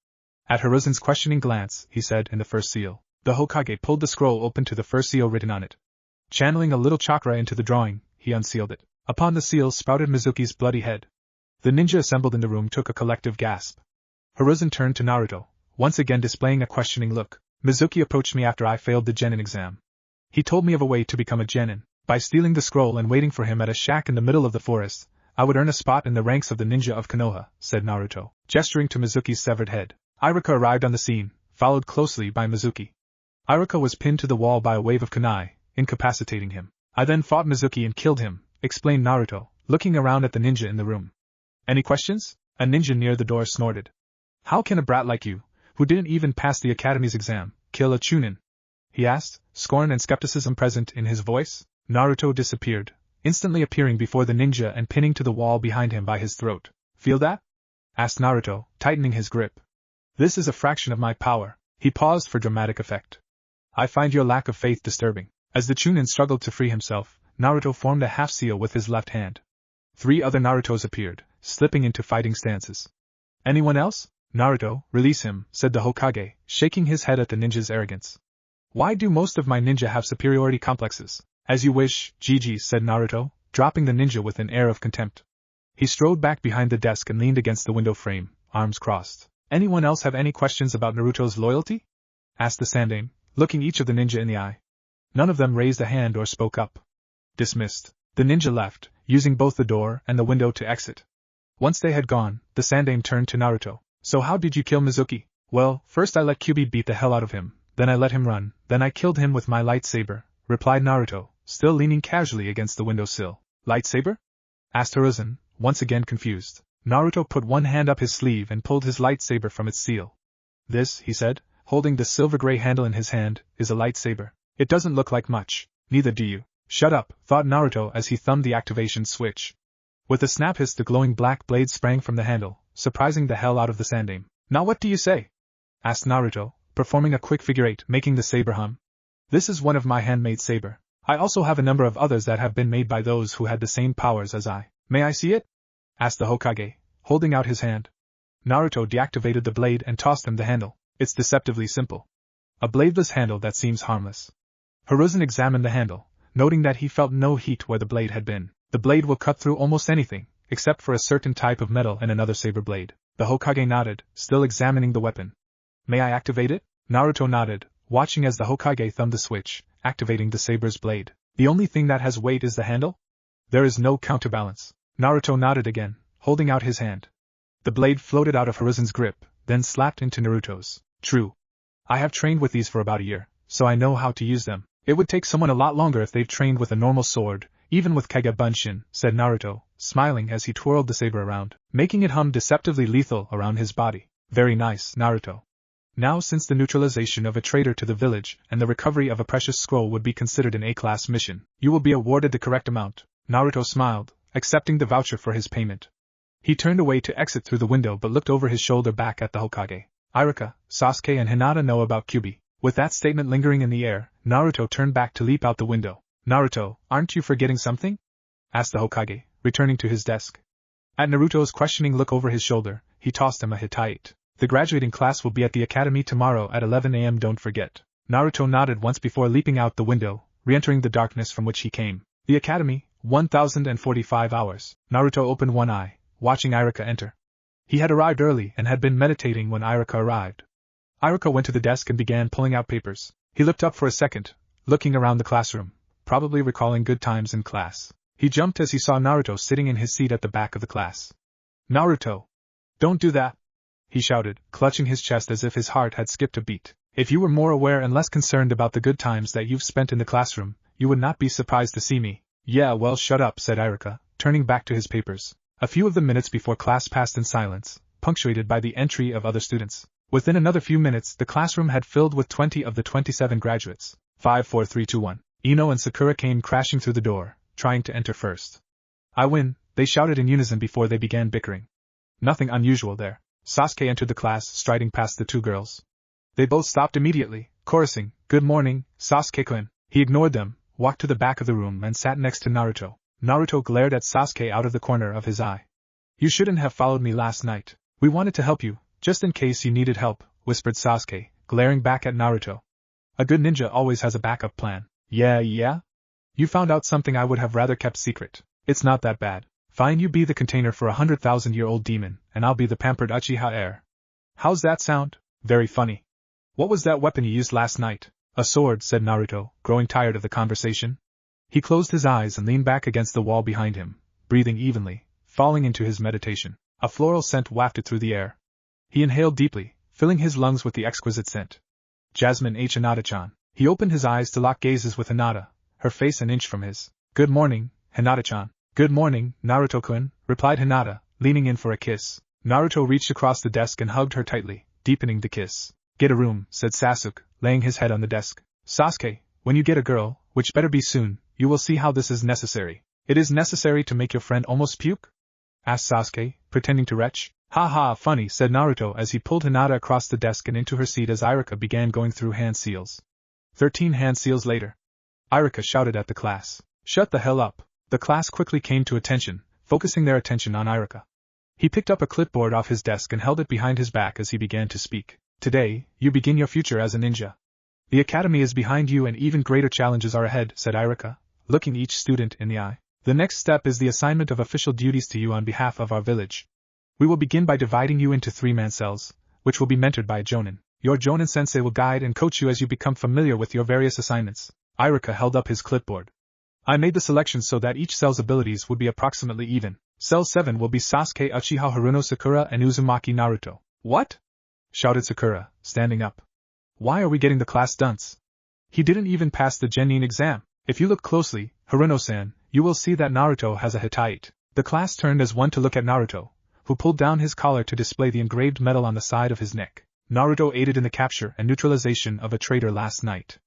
At Hiruzen's questioning glance, he said in the first seal. The Hokage pulled the scroll open to the first seal written on it. Channeling a little chakra into the drawing, he unsealed it. Upon the seal sprouted Mizuki's bloody head. The ninja assembled in the room took a collective gasp. Hiruzen turned to Naruto, once again displaying a questioning look. Mizuki approached me after I failed the Genin exam. He told me of a way to become a Genin. By stealing the scroll and waiting for him at a shack in the middle of the forest, I would earn a spot in the ranks of the ninja of Konoha, said Naruto, gesturing to Mizuki's severed head. Iruka arrived on the scene, followed closely by Mizuki. Iruka was pinned to the wall by a wave of kunai, incapacitating him. I then fought Mizuki and killed him, explained Naruto, looking around at the ninja in the room. Any questions? A ninja near the door snorted. How can a brat like you, who didn't even pass the academy's exam, kill a chunin? He asked, scorn and skepticism present in his voice. Naruto disappeared, instantly appearing before the ninja and pinning to the wall behind him by his throat. Feel that? Asked Naruto, tightening his grip. This is a fraction of my power. He paused for dramatic effect. I find your lack of faith disturbing. As the chunin struggled to free himself, Naruto formed a half-seal with his left hand. 3 other Narutos appeared, slipping into fighting stances. Anyone else? Naruto, release him, said the Hokage, shaking his head at the ninja's arrogance. Why do most of my ninja have superiority complexes? As you wish, Gigi, said Naruto, dropping the ninja with an air of contempt. He strode back behind the desk and leaned against the window frame, arms crossed. Anyone else have any questions about Naruto's loyalty? Asked the Sandaime, looking each of the ninja in the eye. None of them raised a hand or spoke up. Dismissed. The ninja left, using both the door and the window to exit. Once they had gone, the Sandaime turned to Naruto. So how did you kill Mizuki? Well, first I let Kyuubi beat the hell out of him, then I let him run, then I killed him with my lightsaber, replied Naruto, still leaning casually against the windowsill. Lightsaber? Asked Hiruzen, once again confused. Naruto put one hand up his sleeve and pulled his lightsaber from its seal. This, he said, holding the silver-gray handle in his hand, is a lightsaber. It doesn't look like much. Neither do you. Shut up, thought Naruto as he thumbed the activation switch. With a snap hiss the glowing black blade sprang from the handle, surprising the hell out of the Sandaime. Now what do you say? Asked Naruto, performing a quick figure 8, making the saber hum. This is one of my handmade saber. I also have a number of others that have been made by those who had the same powers as I. May I see it? Asked the Hokage, holding out his hand. Naruto deactivated the blade and tossed him the handle. It's deceptively simple. A bladeless handle that seems harmless. Hiruzen examined the handle, noting that he felt no heat where the blade had been. The blade will cut through almost anything, except for a certain type of metal and another saber blade. The Hokage nodded, still examining the weapon. May I activate it? Naruto nodded, watching as the Hokage thumbed the switch, activating the saber's blade. The only thing that has weight is the handle? There is no counterbalance. Naruto nodded again, holding out his hand. The blade floated out of Hiruzen's grip, then slapped into Naruto's. True. I have trained with these for about a year, so I know how to use them. It would take someone a lot longer if they've trained with a normal sword, even with Kage Bunshin, said Naruto, smiling as he twirled the saber around, making it hum deceptively lethal around his body. Very nice, Naruto. Now since the neutralization of a traitor to the village and the recovery of a precious scroll would be considered an A-class mission, you will be awarded the correct amount. Naruto smiled, accepting the voucher for his payment. He turned away to exit through the window but looked over his shoulder back at the Hokage. Iruka, Sasuke and Hinata know about Kyuubi. With that statement lingering in the air, Naruto turned back to leap out the window. Naruto, aren't you forgetting something? Asked the Hokage, returning to his desk. At Naruto's questioning look over his shoulder, he tossed him a Hittite. The graduating class will be at the academy tomorrow at 11 a.m. Don't forget. Naruto nodded once before leaping out the window, re-entering the darkness from which he came. The academy, 1045 hours. Naruto opened one eye, watching Iruka enter. He had arrived early and had been meditating when Iruka arrived. Iruka went to the desk and began pulling out papers. He looked up for a second, looking around the classroom, probably recalling good times in class. He jumped as he saw Naruto sitting in his seat at the back of the class. Naruto! Don't do that! He shouted, clutching his chest as if his heart had skipped a beat. If you were more aware and less concerned about the good times that you've spent in the classroom, you would not be surprised to see me. Yeah, well, shut up, said Iruka, turning back to his papers. A few of the minutes before class passed in silence, punctuated by the entry of other students. Within another few minutes, the classroom had filled with 20 of the 27 graduates. 5, 4, 3, 2, 1. Ino and Sakura came crashing through the door, trying to enter first. I win, they shouted in unison before they began bickering. Nothing unusual there. Sasuke entered the class, striding past the two girls. They both stopped immediately, chorusing, "Good morning, Sasuke-kun." He ignored them, walked to the back of the room and sat next to Naruto. Naruto glared at Sasuke out of the corner of his eye. You shouldn't have followed me last night. We wanted to help you, just in case you needed help, whispered Sasuke, glaring back at Naruto. A good ninja always has a backup plan. Yeah? You found out something I would have rather kept secret. It's not that bad. Fine, you be the container for 100,000-year-old demon, and I'll be the pampered Uchiha heir. How's that sound? Very funny. What was that weapon you used last night? A sword, said Naruto, growing tired of the conversation. He closed his eyes and leaned back against the wall behind him, breathing evenly, falling into his meditation. A floral scent wafted through the air. He inhaled deeply, filling his lungs with the exquisite scent. Jasmine H. Hinata-chan. He opened his eyes to lock gazes with Hinata, her face an inch from his. Good morning, Hinata-chan. Good morning, Naruto-kun, replied Hinata, leaning in for a kiss. Naruto reached across the desk and hugged her tightly, deepening the kiss. Get a room, said Sasuke, laying his head on the desk. Sasuke, when you get a girl, which better be soon, you will see how this is necessary. It is necessary to make your friend almost puke? Asked Sasuke, pretending to retch. Ha ha, funny, said Naruto as he pulled Hinata across the desk and into her seat as Irika began going through hand seals. 13 hand seals later. Irika shouted at the class. Shut the hell up. The class quickly came to attention, focusing their attention on Irika. He picked up a clipboard off his desk and held it behind his back as he began to speak. Today, you begin your future as a ninja. The academy is behind you and even greater challenges are ahead, said Irika, looking each student in the eye. The next step is the assignment of official duties to you on behalf of our village. We will begin by dividing you into 3-man cells, which will be mentored by a jonin. Your jonin sensei will guide and coach you as you become familiar with your various assignments. Irika held up his clipboard. I made the selection so that each cell's abilities would be approximately even. Cell 7 will be Sasuke Uchiha Haruno Sakura and Uzumaki Naruto. What? Shouted Sakura, standing up. Why are we getting the class dunce? He didn't even pass the Genin exam. If you look closely, Haruno-san, you will see that Naruto has a Hittite. The class turned as one to look at Naruto, who pulled down his collar to display the engraved medal on the side of his neck. Naruto aided in the capture and neutralization of a traitor last night.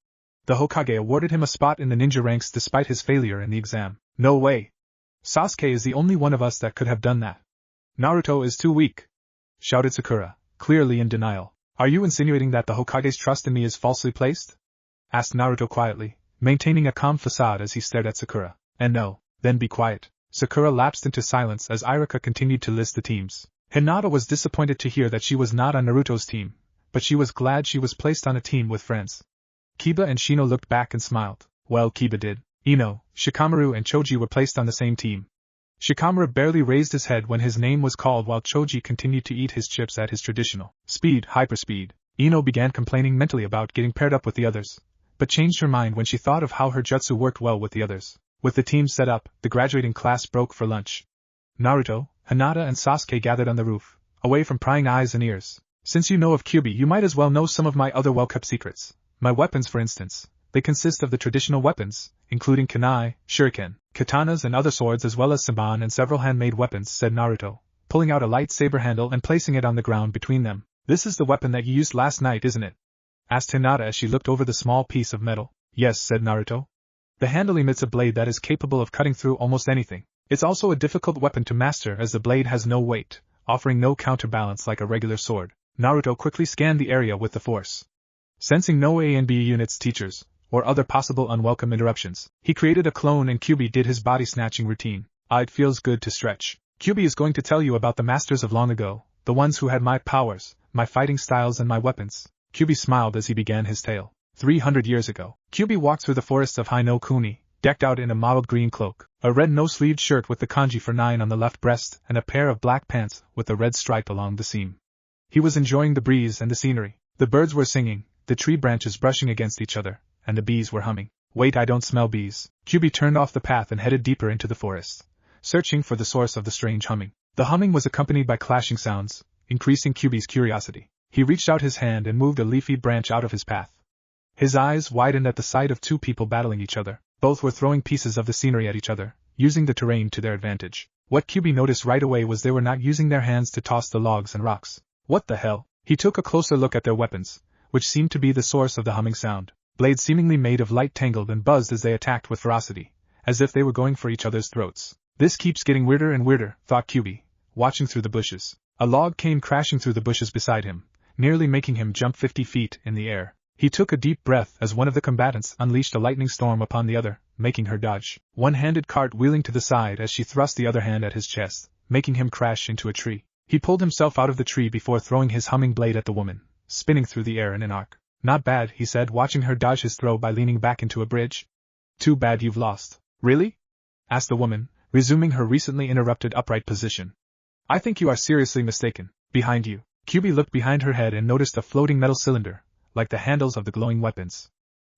The Hokage awarded him a spot in the ninja ranks despite his failure in the exam. No way. Sasuke is the only one of us that could have done that. Naruto is too weak, shouted Sakura, clearly in denial. Are you insinuating that the Hokage's trust in me is falsely placed? Asked Naruto quietly, maintaining a calm facade as he stared at Sakura. And no, then be quiet. Sakura lapsed into silence as Irika continued to list the teams. Hinata was disappointed to hear that she was not on Naruto's team, but she was glad she was placed on a team with friends. Kiba and Shino looked back and smiled. Well, Kiba did. Ino, Shikamaru and Choji were placed on the same team. Shikamaru barely raised his head when his name was called while Choji continued to eat his chips at his traditional speed, hyperspeed. Ino began complaining mentally about getting paired up with the others, but changed her mind when she thought of how her jutsu worked well with the others. With the team set up, the graduating class broke for lunch. Naruto, Hinata and Sasuke gathered on the roof, away from prying eyes and ears. Since you know of Kyuubi, you might as well know some of my other well-kept secrets. My weapons, for instance. They consist of the traditional weapons, including kunai, shuriken, katanas and other swords as well as saban and several handmade weapons, said Naruto, pulling out a lightsaber handle and placing it on the ground between them. This is the weapon that you used last night, isn't it? Asked Hinata as she looked over the small piece of metal. Yes, said Naruto. The handle emits a blade that is capable of cutting through almost anything. It's also a difficult weapon to master as the blade has no weight, offering no counterbalance like a regular sword. Naruto quickly scanned the area with the force. Sensing no A and B units teachers, or other possible unwelcome interruptions, he created a clone and Kyuubi did his body snatching routine. It feels good to stretch. Kyuubi is going to tell you about the masters of long ago, the ones who had my powers, my fighting styles and my weapons. Kyuubi smiled as he began his tale. 300 years ago, Kyuubi walked through the forests of Hainokuni, decked out in a mottled green cloak, a red no-sleeved shirt with the kanji for 9 on the left breast and a pair of black pants with a red stripe along the seam. He was enjoying the breeze and the scenery. The birds were singing, the tree branches brushing against each other, and the bees were humming. Wait, I don't smell bees. Kyuubi turned off the path and headed deeper into the forest, searching for the source of the strange humming. The humming was accompanied by clashing sounds, increasing Kyuubi's curiosity. He reached out his hand and moved a leafy branch out of his path. His eyes widened at the sight of 2 people battling each other. Both were throwing pieces of the scenery at each other, using the terrain to their advantage. What Kyuubi noticed right away was they were not using their hands to toss the logs and rocks. What the hell? He took a closer look at their weapons, which seemed to be the source of the humming sound. Blades seemingly made of light tangled and buzzed as they attacked with ferocity, as if they were going for each other's throats. This keeps getting weirder and weirder, thought Kyuubi, watching through the bushes. A log came crashing through the bushes beside him, nearly making him jump 50 feet in the air. He took a deep breath as one of the combatants unleashed a lightning storm upon the other, making her dodge. One-handed cart-wheeling to the side as she thrust the other hand at his chest, making him crash into a tree. He pulled himself out of the tree before throwing his humming blade at the woman, spinning through the air in an arc. Not bad, he said, watching her dodge his throw by leaning back into a bridge. Too bad you've lost. Really? Asked the woman, resuming her recently interrupted upright position. I think you are seriously mistaken. Behind you. Kyuubi looked behind her head and noticed a floating metal cylinder, like the handles of the glowing weapons.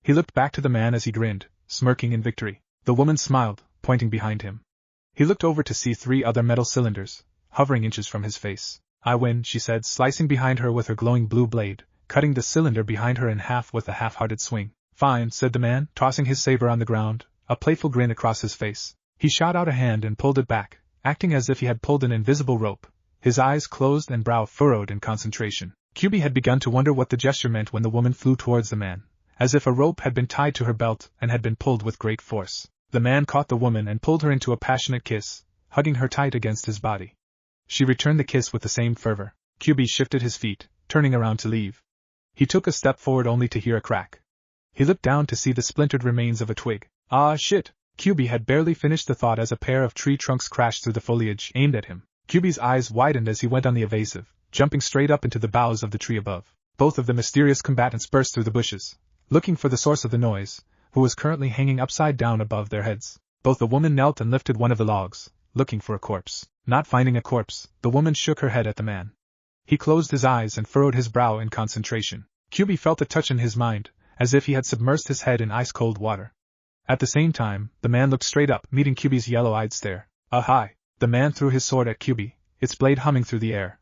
He looked back to the man as he grinned, smirking in victory. The woman smiled, pointing behind him. He looked over to see 3 other metal cylinders, hovering inches from his face. I win, she said, slicing behind her with her glowing blue blade, cutting the cylinder behind her in half with a half-hearted swing. Fine, said the man, tossing his saber on the ground, a playful grin across his face. He shot out a hand and pulled it back, acting as if he had pulled an invisible rope, his eyes closed and brow furrowed in concentration. Kyuubi had begun to wonder what the gesture meant when the woman flew towards the man, as if a rope had been tied to her belt and had been pulled with great force. The man caught the woman and pulled her into a passionate kiss, hugging her tight against his body. She returned the kiss with the same fervor. Kyuubi shifted his feet, turning around to leave. He took a step forward only to hear a crack. He looked down to see the splintered remains of a twig. Ah shit! Kyuubi had barely finished the thought as a pair of tree trunks crashed through the foliage aimed at him. Kyuubi's eyes widened as he went on the evasive, jumping straight up into the boughs of the tree above. Both of the mysterious combatants burst through the bushes, looking for the source of the noise, who was currently hanging upside down above their heads. Both the woman knelt and lifted one of the logs, looking for a corpse. Not finding a corpse, the woman shook her head at the man. He closed his eyes and furrowed his brow in concentration. Kyuubi felt a touch in his mind, as if he had submersed his head in ice-cold water. At the same time, the man looked straight up, meeting Kyuubi's yellow-eyed stare. Hi! The man threw his sword at Kyuubi, its blade humming through the air.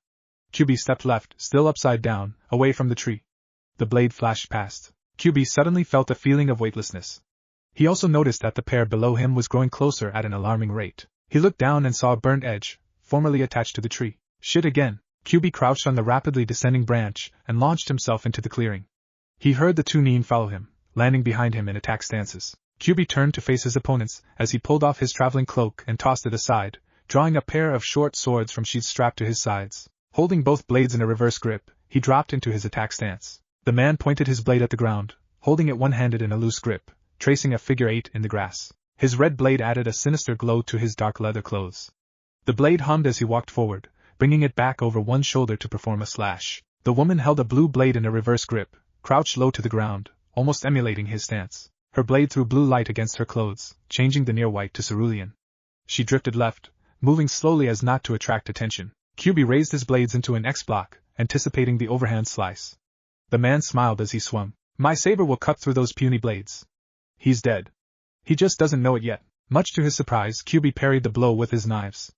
Kyuubi stepped left, still upside down, away from the tree. The blade flashed past. Kyuubi suddenly felt a feeling of weightlessness. He also noticed that the pair below him was growing closer at an alarming rate. He looked down and saw a burnt edge, formerly attached to the tree. Shit again. Kyuubi crouched on the rapidly descending branch and launched himself into the clearing. He heard the 2 Nin follow him, landing behind him in attack stances. Kyuubi turned to face his opponents as he pulled off his traveling cloak and tossed it aside, drawing a pair of short swords from sheaths strapped to his sides. Holding both blades in a reverse grip, he dropped into his attack stance. The man pointed his blade at the ground, holding it one-handed in a loose grip, tracing a figure 8 in the grass. His red blade added a sinister glow to his dark leather clothes. The blade hummed as he walked forward, bringing it back over one shoulder to perform a slash. The woman held a blue blade in a reverse grip, crouched low to the ground, almost emulating his stance. Her blade threw blue light against her clothes, changing the near white to cerulean. She drifted left, moving slowly as not to attract attention. Kyuubi raised his blades into an X block, anticipating the overhand slice. The man smiled as he swung. My saber will cut through those puny blades. He's dead. He just doesn't know it yet. Much to his surprise, Kyuubi parried the blow with his knives.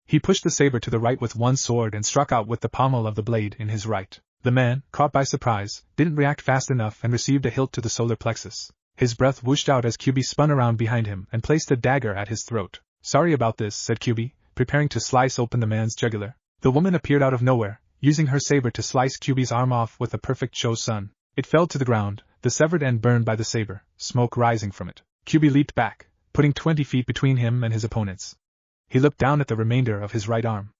He pushed the saber to the right with one sword and struck out with the pommel of the blade in his right. The man, caught by surprise, didn't react fast enough and received a hilt to the solar plexus. His breath whooshed out as Kyuubi spun around behind him and placed a dagger at his throat. Sorry about this, said Kyuubi, preparing to slice open the man's jugular. The woman appeared out of nowhere, using her saber to slice Kyuubi's arm off with a perfect Cho-sun. It fell to the ground, the severed end burned by the saber, smoke rising from it. Kyuubi leaped back, putting 20 feet between him and his opponents. He looked down at the remainder of his right arm.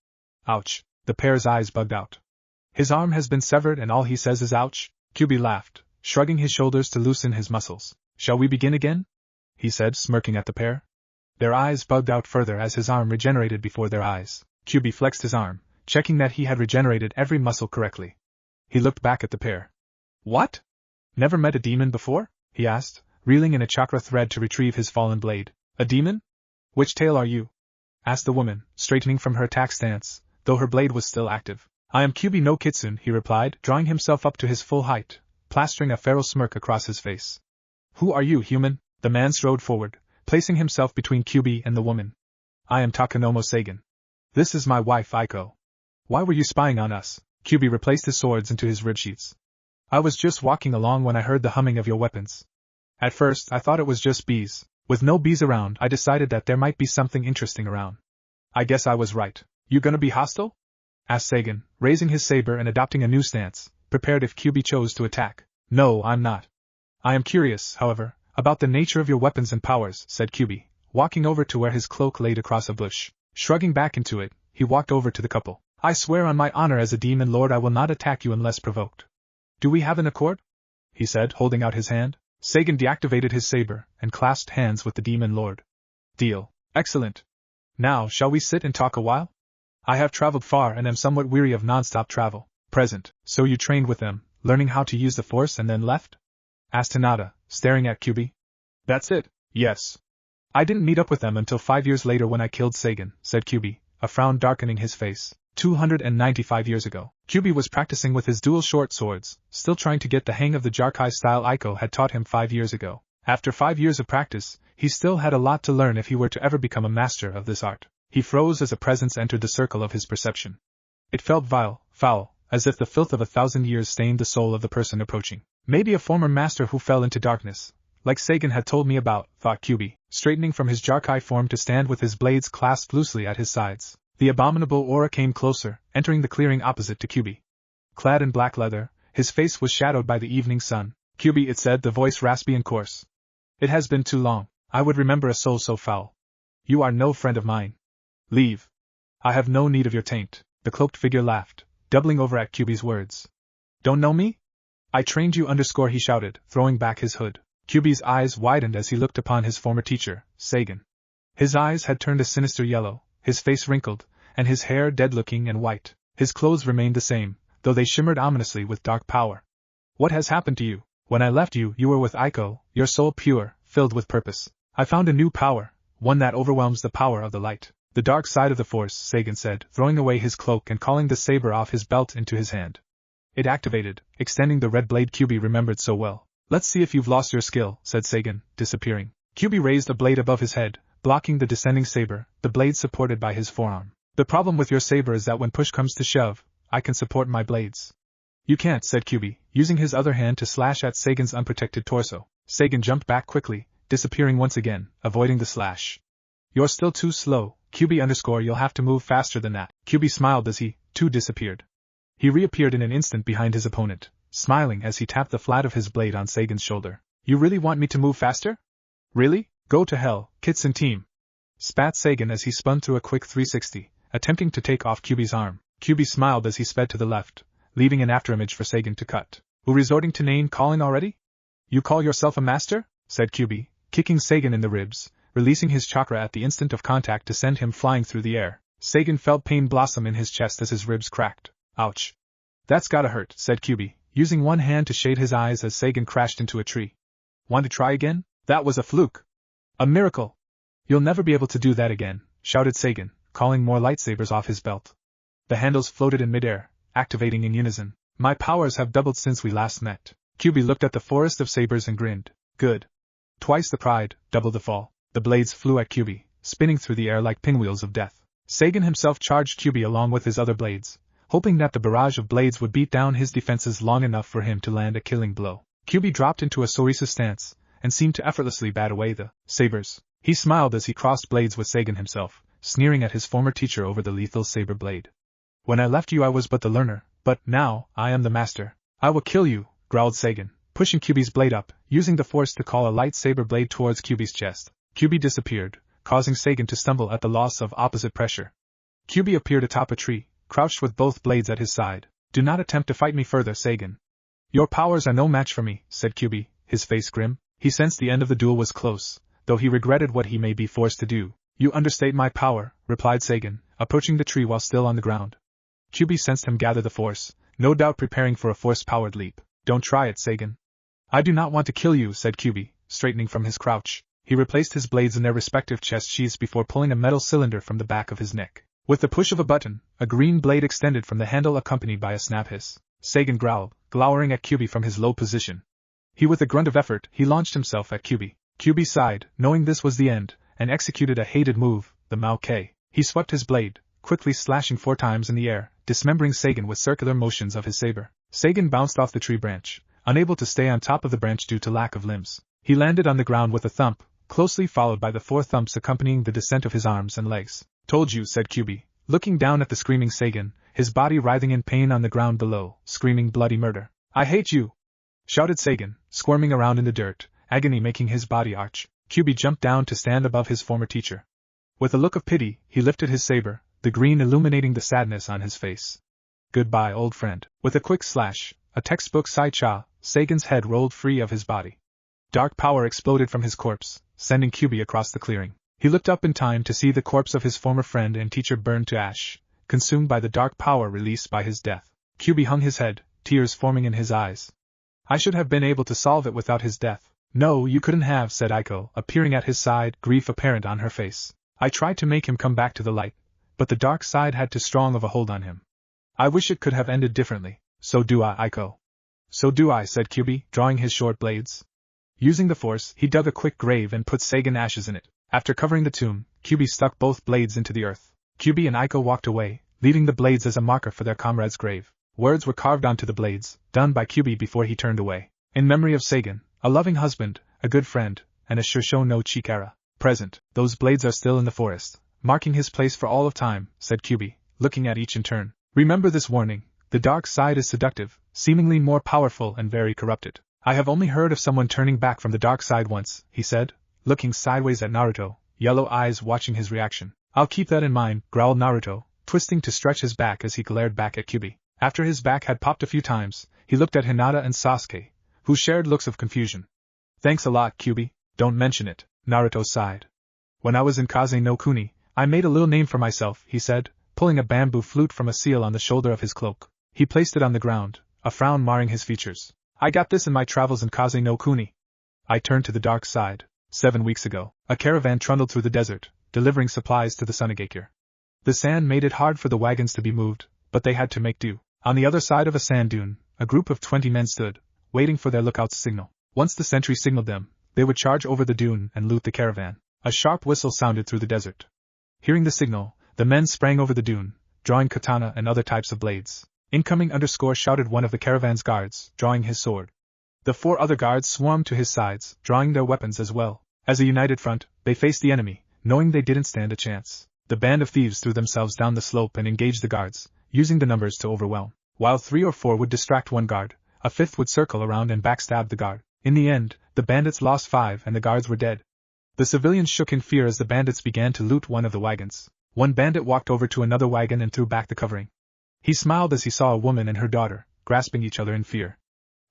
Ouch! The pair's eyes bugged out. His arm has been severed and all he says is ouch? Kyuubi laughed, shrugging his shoulders to loosen his muscles. Shall we begin again? He said, smirking at the pair. Their eyes bugged out further as his arm regenerated before their eyes. Kyuubi flexed his arm, checking that he had regenerated every muscle correctly. He looked back at the pair. What? Never met a demon before? He asked, reeling in a chakra thread to retrieve his fallen blade. A demon? Which tale are you? Asked the woman, straightening from her attack stance, though her blade was still active. I am Kyuubi no Kitsune, he replied, drawing himself up to his full height, plastering a feral smirk across his face. Who are you, human? The man strode forward, placing himself between Kyuubi and the woman. I am Takanomo Seigen. This is my wife Aiko. Why were you spying on us? Kyuubi replaced his swords into his rib sheaths. I was just walking along when I heard the humming of your weapons. At first I thought it was just bees. With no bees around, I decided that there might be something interesting around. I guess I was right. You gonna be hostile? Asked Seigen, raising his saber and adopting a new stance, prepared if Kyuubi chose to attack. No, I'm not. I am curious, however, about the nature of your weapons and powers, said Kyuubi, walking over to where his cloak laid across a bush. Shrugging back into it, he walked over to the couple. I swear on my honor as a demon lord I will not attack you unless provoked. Do we have an accord? He said, holding out his hand. Seigen deactivated his saber and clasped hands with the demon lord. Deal. Excellent. Now, shall we sit and talk a while? I have traveled far and am somewhat weary of non-stop travel. Present. So you trained with them, learning how to use the force and then left? Asked Hinata, staring at Kyuubi. That's it. Yes. I didn't meet up with them until 5 years later when I killed Sagan, said Kyuubi, a frown darkening his face. 295 years ago. Kyuubi was practicing with his dual short swords, still trying to get the hang of the Jarkai style Aiko had taught him 5 years ago. After 5 years of practice, he still had a lot to learn if he were to ever become a master of this art. He froze as a presence entered the circle of his perception. It felt vile, foul, as if the filth of 1,000 years stained the soul of the person approaching. Maybe a former master who fell into darkness, like Sagan had told me about, thought Kyuubi, straightening from his Jarkai form to stand with his blades clasped loosely at his sides. The abominable aura came closer, entering the clearing opposite to Kyuubi. Clad in black leather, his face was shadowed by the evening sun. Kyuubi, it said, the voice raspy and coarse. It has been too long. I would remember a soul so foul. You are no friend of mine. Leave. I have no need of your taint. The cloaked figure laughed, doubling over at Kyuubi's words. Don't know me? I trained you _ he shouted, throwing back his hood. Kyuubi's eyes widened as he looked upon his former teacher, Sagan. His eyes had turned a sinister yellow, his face wrinkled, and his hair dead-looking and white. His clothes remained the same, though they shimmered ominously with dark power. What has happened to you? When I left you, you were with Aiko, your soul pure, filled with purpose. I found a new power, one that overwhelms the power of the light. The dark side of the force, Sagan said, throwing away his cloak and calling the saber off his belt into his hand. It activated, extending the red blade Kyuubi remembered so well. Let's see if you've lost your skill, said Sagan, disappearing. Kyuubi raised a blade above his head, blocking the descending saber, the blade supported by his forearm. The problem with your saber is that when push comes to shove, I can support my blades. You can't, said Kyuubi, using his other hand to slash at Sagan's unprotected torso. Sagan jumped back quickly, disappearing once again, avoiding the slash. You're still too slow, Kyuubi _ you'll have to move faster than that. Kyuubi smiled as he, too, disappeared. He reappeared in an instant behind his opponent, smiling as he tapped the flat of his blade on Sagan's shoulder. You really want me to move faster? Really? Go to hell, Kitsun team! Spat Sagan as he spun through a quick 360, attempting to take off Kyuubi's arm. Kyuubi smiled as he sped to the left, leaving an afterimage for Sagan to cut. Resorting to name calling already? You call yourself a master? Said Kyuubi, kicking Sagan in the ribs, releasing his chakra at the instant of contact to send him flying through the air. Sagan felt pain blossom in his chest as his ribs cracked. Ouch. That's gotta hurt, said Kyuubi, using one hand to shade his eyes as Sagan crashed into a tree. Want to try again? That was a fluke. A miracle. You'll never be able to do that again, shouted Sagan, calling more lightsabers off his belt. The handles floated in midair, activating in unison. My powers have doubled since we last met. Kyuubi looked at the forest of sabers and grinned. Good. Twice the pride, double the fall. The blades flew at Kyuubi, spinning through the air like pinwheels of death. Sagan himself charged Kyuubi along with his other blades, hoping that the barrage of blades would beat down his defenses long enough for him to land a killing blow. Kyuubi dropped into a Sorisu stance, and seemed to effortlessly bat away the sabers. He smiled as he crossed blades with Sagan himself, sneering at his former teacher over the lethal saber blade. When I left you I was but the learner, but now I am the master. I will kill you, growled Sagan, pushing Kyuubi's blade up, using the force to call a lightsaber blade towards Kyuubi's chest. Kyuubi disappeared, causing Sagan to stumble at the loss of opposite pressure. Kyuubi appeared atop a tree, crouched with both blades at his side. Do not attempt to fight me further, Sagan. Your powers are no match for me, said Kyuubi, his face grim. He sensed the end of the duel was close, though he regretted what he may be forced to do. You understate my power, replied Sagan, approaching the tree while still on the ground. Kyuubi sensed him gather the force, no doubt preparing for a force-powered leap. Don't try it, Sagan. I do not want to kill you, said Kyuubi, straightening from his crouch. He replaced his blades in their respective chest sheaths before pulling a metal cylinder from the back of his neck. With the push of a button, a green blade extended from the handle accompanied by a snap hiss. Sagan growled, glowering at Kyuubi from his low position. With a grunt of effort, he launched himself at Kyuubi. Kyuubi sighed, knowing this was the end, and executed a hated move, the Maokai. He swept his blade, quickly slashing 4 times in the air, dismembering Sagan with circular motions of his saber. Sagan bounced off the tree branch, unable to stay on top of the branch due to lack of limbs. He landed on the ground with a thump, closely followed by the 4 thumps accompanying the descent of his arms and legs. Told you, said Kyuubi, looking down at the screaming Sagan, his body writhing in pain on the ground below, screaming bloody murder. I hate you! Shouted Sagan, squirming around in the dirt, agony making his body arch. Kyuubi jumped down to stand above his former teacher. With a look of pity, he lifted his saber, the green illuminating the sadness on his face. Goodbye, old friend. With a quick slash, a textbook sai-cha, Sagan's head rolled free of his body. Dark power exploded from his corpse, sending Kyuubi across the clearing. He looked up in time to see the corpse of his former friend and teacher burned to ash, consumed by the dark power released by his death. Kyuubi hung his head, tears forming in his eyes. I should have been able to solve it without his death. No, you couldn't have, said Aiko, appearing at his side, grief apparent on her face. I tried to make him come back to the light, but the dark side had too strong of a hold on him. I wish it could have ended differently. So do I, Aiko. So do I, said Kyuubi, drawing his short blades. Using the force, he dug a quick grave and put Sagan ashes in it. After covering the tomb, Kyuubi stuck both blades into the earth. Kyuubi and Aiko walked away, leaving the blades as a marker for their comrade's grave. Words were carved onto the blades, done by Kyuubi before he turned away. In memory of Sagan, a loving husband, a good friend, and a Shusho no Chikara. Present, those blades are still in the forest, marking his place for all of time, said Kyuubi, looking at each in turn. Remember this warning, the dark side is seductive, seemingly more powerful and very corrupted. I have only heard of someone turning back from the dark side once, he said, looking sideways at Naruto, yellow eyes watching his reaction. I'll keep that in mind, growled Naruto, twisting to stretch his back as he glared back at Kyuubi. After his back had popped a few times, he looked at Hinata and Sasuke, who shared looks of confusion. Thanks a lot, Kyuubi, don't mention it, Naruto sighed. When I was in Kaze no Kuni, I made a little name for myself, he said, pulling a bamboo flute from a seal on the shoulder of his cloak. He placed it on the ground, a frown marring his features. I got this in my travels in Kaze no Kuni. I turned to the dark side. 7 weeks ago, a caravan trundled through the desert, delivering supplies to the Sunagakure. The sand made it hard for the wagons to be moved, but they had to make do. On the other side of a sand dune, a group of 20 men stood, waiting for their lookout's signal. Once the sentry signaled them, they would charge over the dune and loot the caravan. A sharp whistle sounded through the desert. Hearing the signal, the men sprang over the dune, drawing katana and other types of blades. Incoming _ shouted one of the caravan's guards, drawing his sword. The 4 other guards swarmed to his sides, drawing their weapons as well. As a united front, they faced the enemy, knowing they didn't stand a chance. The band of thieves threw themselves down the slope and engaged the guards, using the numbers to overwhelm. While 3 or 4 would distract one guard, a 5th would circle around and backstab the guard. In the end, the bandits lost 5 and the guards were dead. The civilians shook in fear as the bandits began to loot one of the wagons. One bandit walked over to another wagon and threw back the covering. He smiled as he saw a woman and her daughter, grasping each other in fear.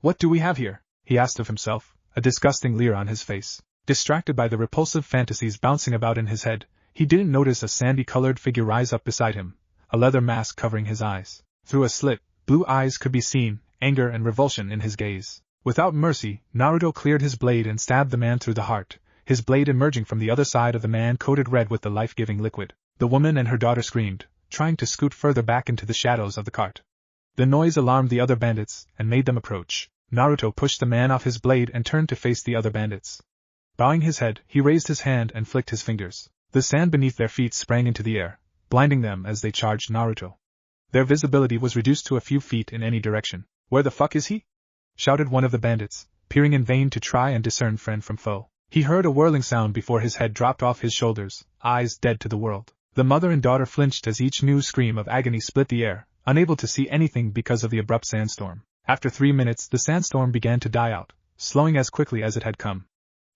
What do we have here? He asked of himself, a disgusting leer on his face. Distracted by the repulsive fantasies bouncing about in his head, he didn't notice a sandy-colored figure rise up beside him, a leather mask covering his eyes. Through a slit, blue eyes could be seen, anger and revulsion in his gaze. Without mercy, Naruto cleared his blade and stabbed the man through the heart, his blade emerging from the other side of the man coated red with the life-giving liquid. The woman and her daughter screamed, trying to scoot further back into the shadows of the cart. The noise alarmed the other bandits and made them approach. Naruto pushed the man off his blade and turned to face the other bandits. Bowing his head, he raised his hand and flicked his fingers. The sand beneath their feet sprang into the air, blinding them as they charged Naruto. Their visibility was reduced to a few feet in any direction. Where the fuck is he? Shouted one of the bandits, peering in vain to try and discern friend from foe. He heard a whirling sound before his head dropped off his shoulders, eyes dead to the world. The mother and daughter flinched as each new scream of agony split the air, unable to see anything because of the abrupt sandstorm. After 3 minutes the sandstorm began to die out, slowing as quickly as it had come.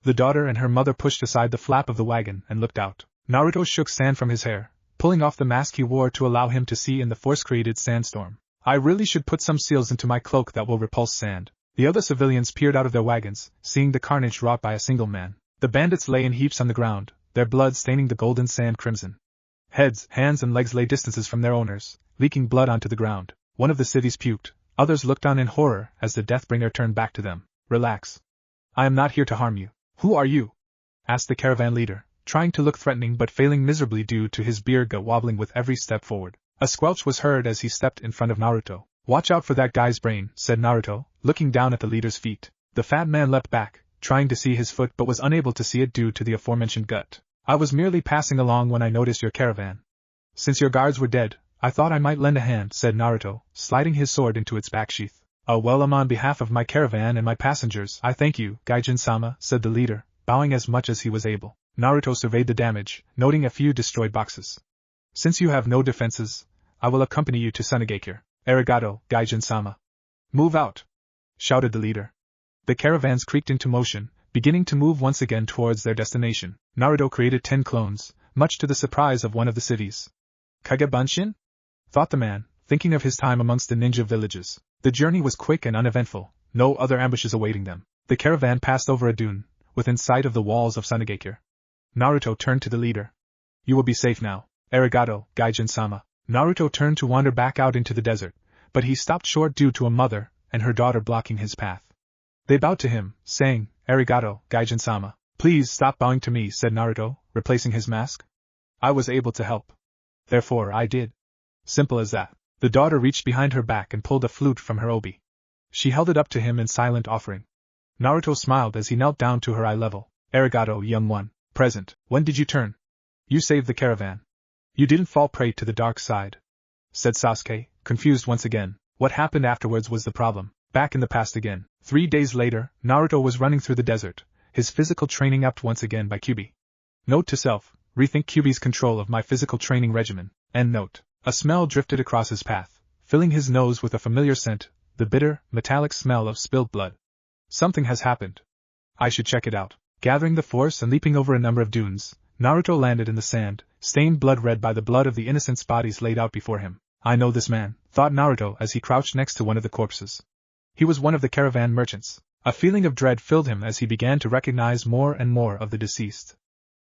The daughter and her mother pushed aside the flap of the wagon and looked out. Naruto shook sand from his hair, pulling off the mask he wore to allow him to see in the force-created sandstorm. I really should put some seals into my cloak that will repulse sand. The other civilians peered out of their wagons, seeing the carnage wrought by a single man. The bandits lay in heaps on the ground, their blood staining the golden sand crimson. Heads, hands and legs lay distances from their owners, leaking blood onto the ground. One of the cities puked, others looked on in horror as the Deathbringer turned back to them. Relax. I am not here to harm you. Who are you? Asked the caravan leader, trying to look threatening but failing miserably due to his beard gut wobbling with every step forward. A squelch was heard as he stepped in front of Naruto. Watch out for that guy's brain, said Naruto, looking down at the leader's feet. The fat man leapt back, trying to see his foot but was unable to see it due to the aforementioned gut. I was merely passing along when I noticed your caravan. Since your guards were dead, I thought I might lend a hand, said Naruto, sliding his sword into its back sheath. Well, on behalf of my caravan and my passengers, I thank you, Gaijin-sama, said the leader, bowing as much as he was able. Naruto surveyed the damage, noting a few destroyed boxes. Since you have no defenses, I will accompany you to Sunagakure. Arigato, Gaijin-sama. Move out! Shouted the leader. The caravans creaked into motion, beginning to move once again towards their destination. Naruto created 10 clones, much to the surprise of one of the cities. Kagebunshin? Thought the man, thinking of his time amongst the ninja villages. The journey was quick and uneventful, no other ambushes awaiting them. The caravan passed over a dune, within sight of the walls of Sunagakure. Naruto turned to the leader. You will be safe now. Arigato, Gaijin-sama. Naruto turned to wander back out into the desert, but he stopped short due to a mother and her daughter blocking his path. They bowed to him, saying, Arigato, Gaijin-sama. Please stop bowing to me, said Naruto, replacing his mask. I was able to help. Therefore I did. Simple as that. The daughter reached behind her back and pulled a flute from her obi. She held it up to him in silent offering. Naruto smiled as he knelt down to her eye level. Arigato, young one. Present. When did you turn? You saved the caravan. You didn't fall prey to the dark side, said Sasuke, confused once again. What happened afterwards was the problem. Back in the past again. 3 days later, Naruto was running through the desert, his physical training upped once again by Kyuubi. Note to self, rethink Kyuubi's control of my physical training regimen. End note. A smell drifted across his path, filling his nose with a familiar scent, the bitter, metallic smell of spilled blood. Something has happened. I should check it out. Gathering the force and leaping over a number of dunes, Naruto landed in the sand, stained blood-red by the blood of the innocents' bodies laid out before him. I know this man, thought Naruto as he crouched next to one of the corpses. He was one of the caravan merchants. A feeling of dread filled him as he began to recognize more and more of the deceased.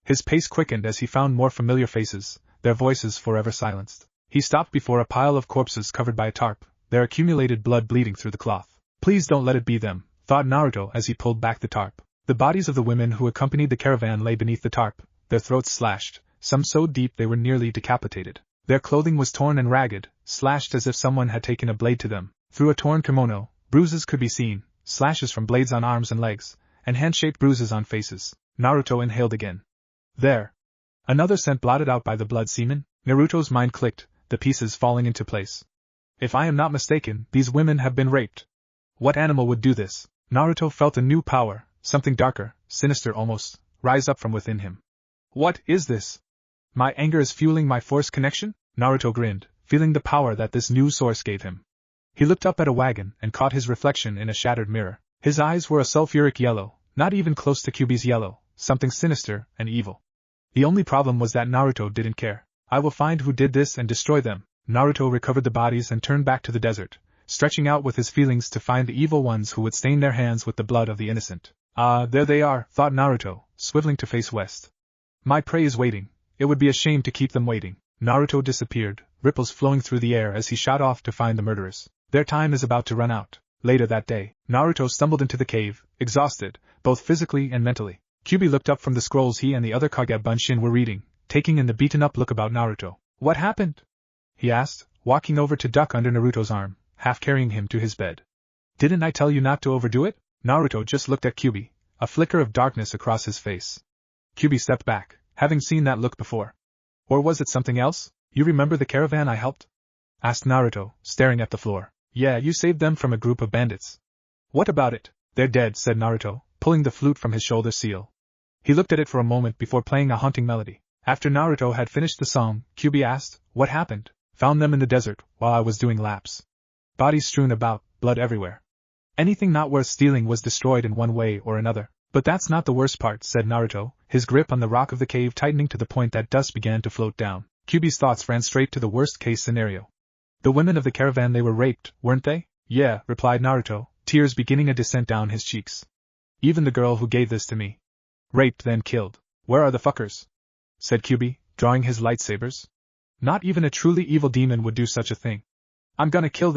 His pace quickened as he found more familiar faces, their voices forever silenced. He stopped before a pile of corpses covered by a tarp, their accumulated blood bleeding through the cloth. Please don't let it be them, thought Naruto as he pulled back the tarp. The bodies of the women who accompanied the caravan lay beneath the tarp, their throats slashed, some so deep they were nearly decapitated. Their clothing was torn and ragged, slashed as if someone had taken a blade to them. Through a torn kimono, bruises could be seen, slashes from blades on arms and legs, and hand-shaped bruises on faces. Naruto inhaled again. There. Another scent blotted out by the blood semen. Naruto's mind clicked, the pieces falling into place. If I am not mistaken, these women have been raped. What animal would do this? Naruto felt a new power, something darker, sinister almost, rise up from within him. What is this? My anger is fueling my force connection? Naruto grinned, feeling the power that this new source gave him. He looked up at a wagon and caught his reflection in a shattered mirror. His eyes were a sulfuric yellow, not even close to Kyuubi's yellow, something sinister and evil. The only problem was that Naruto didn't care. I will find who did this and destroy them. Naruto recovered the bodies and turned back to the desert, stretching out with his feelings to find the evil ones who would stain their hands with the blood of the innocent. Ah, there they are, thought Naruto, swiveling to face west. My prey is waiting. It would be a shame to keep them waiting. Naruto disappeared, ripples flowing through the air as he shot off to find the murderers. Their time is about to run out. Later that day, Naruto stumbled into the cave, exhausted, both physically and mentally. Kyuubi looked up from the scrolls he and the other Kage Bunshin were reading, taking in the beaten-up look about Naruto. What happened? He asked, walking over to duck under Naruto's arm, half carrying him to his bed. Didn't I tell you not to overdo it? Naruto just looked at Kyuubi, a flicker of darkness across his face. Kyuubi stepped back, having seen that look before. Or was it something else? You remember the caravan I helped? Asked Naruto, staring at the floor. Yeah, you saved them from a group of bandits. What about it? They're dead, said Naruto, pulling the flute from his shoulder seal. He looked at it for a moment before playing a haunting melody. After Naruto had finished the song, Kyuubi asked, what happened? Found them in the desert, while I was doing laps. Bodies strewn about, blood everywhere. Anything not worth stealing was destroyed in one way or another. But that's not the worst part, said Naruto, his grip on the rock of the cave tightening to the point that dust began to float down. Kyuubi's thoughts ran straight to the worst-case scenario. The women of the caravan, they were raped, weren't they? Yeah, replied Naruto, tears beginning a descent down his cheeks. Even the girl who gave this to me. Raped then killed. Where are the fuckers? Said Kyuubi, drawing his lightsabers. Not even a truly evil demon would do such a thing. I'm gonna kill them.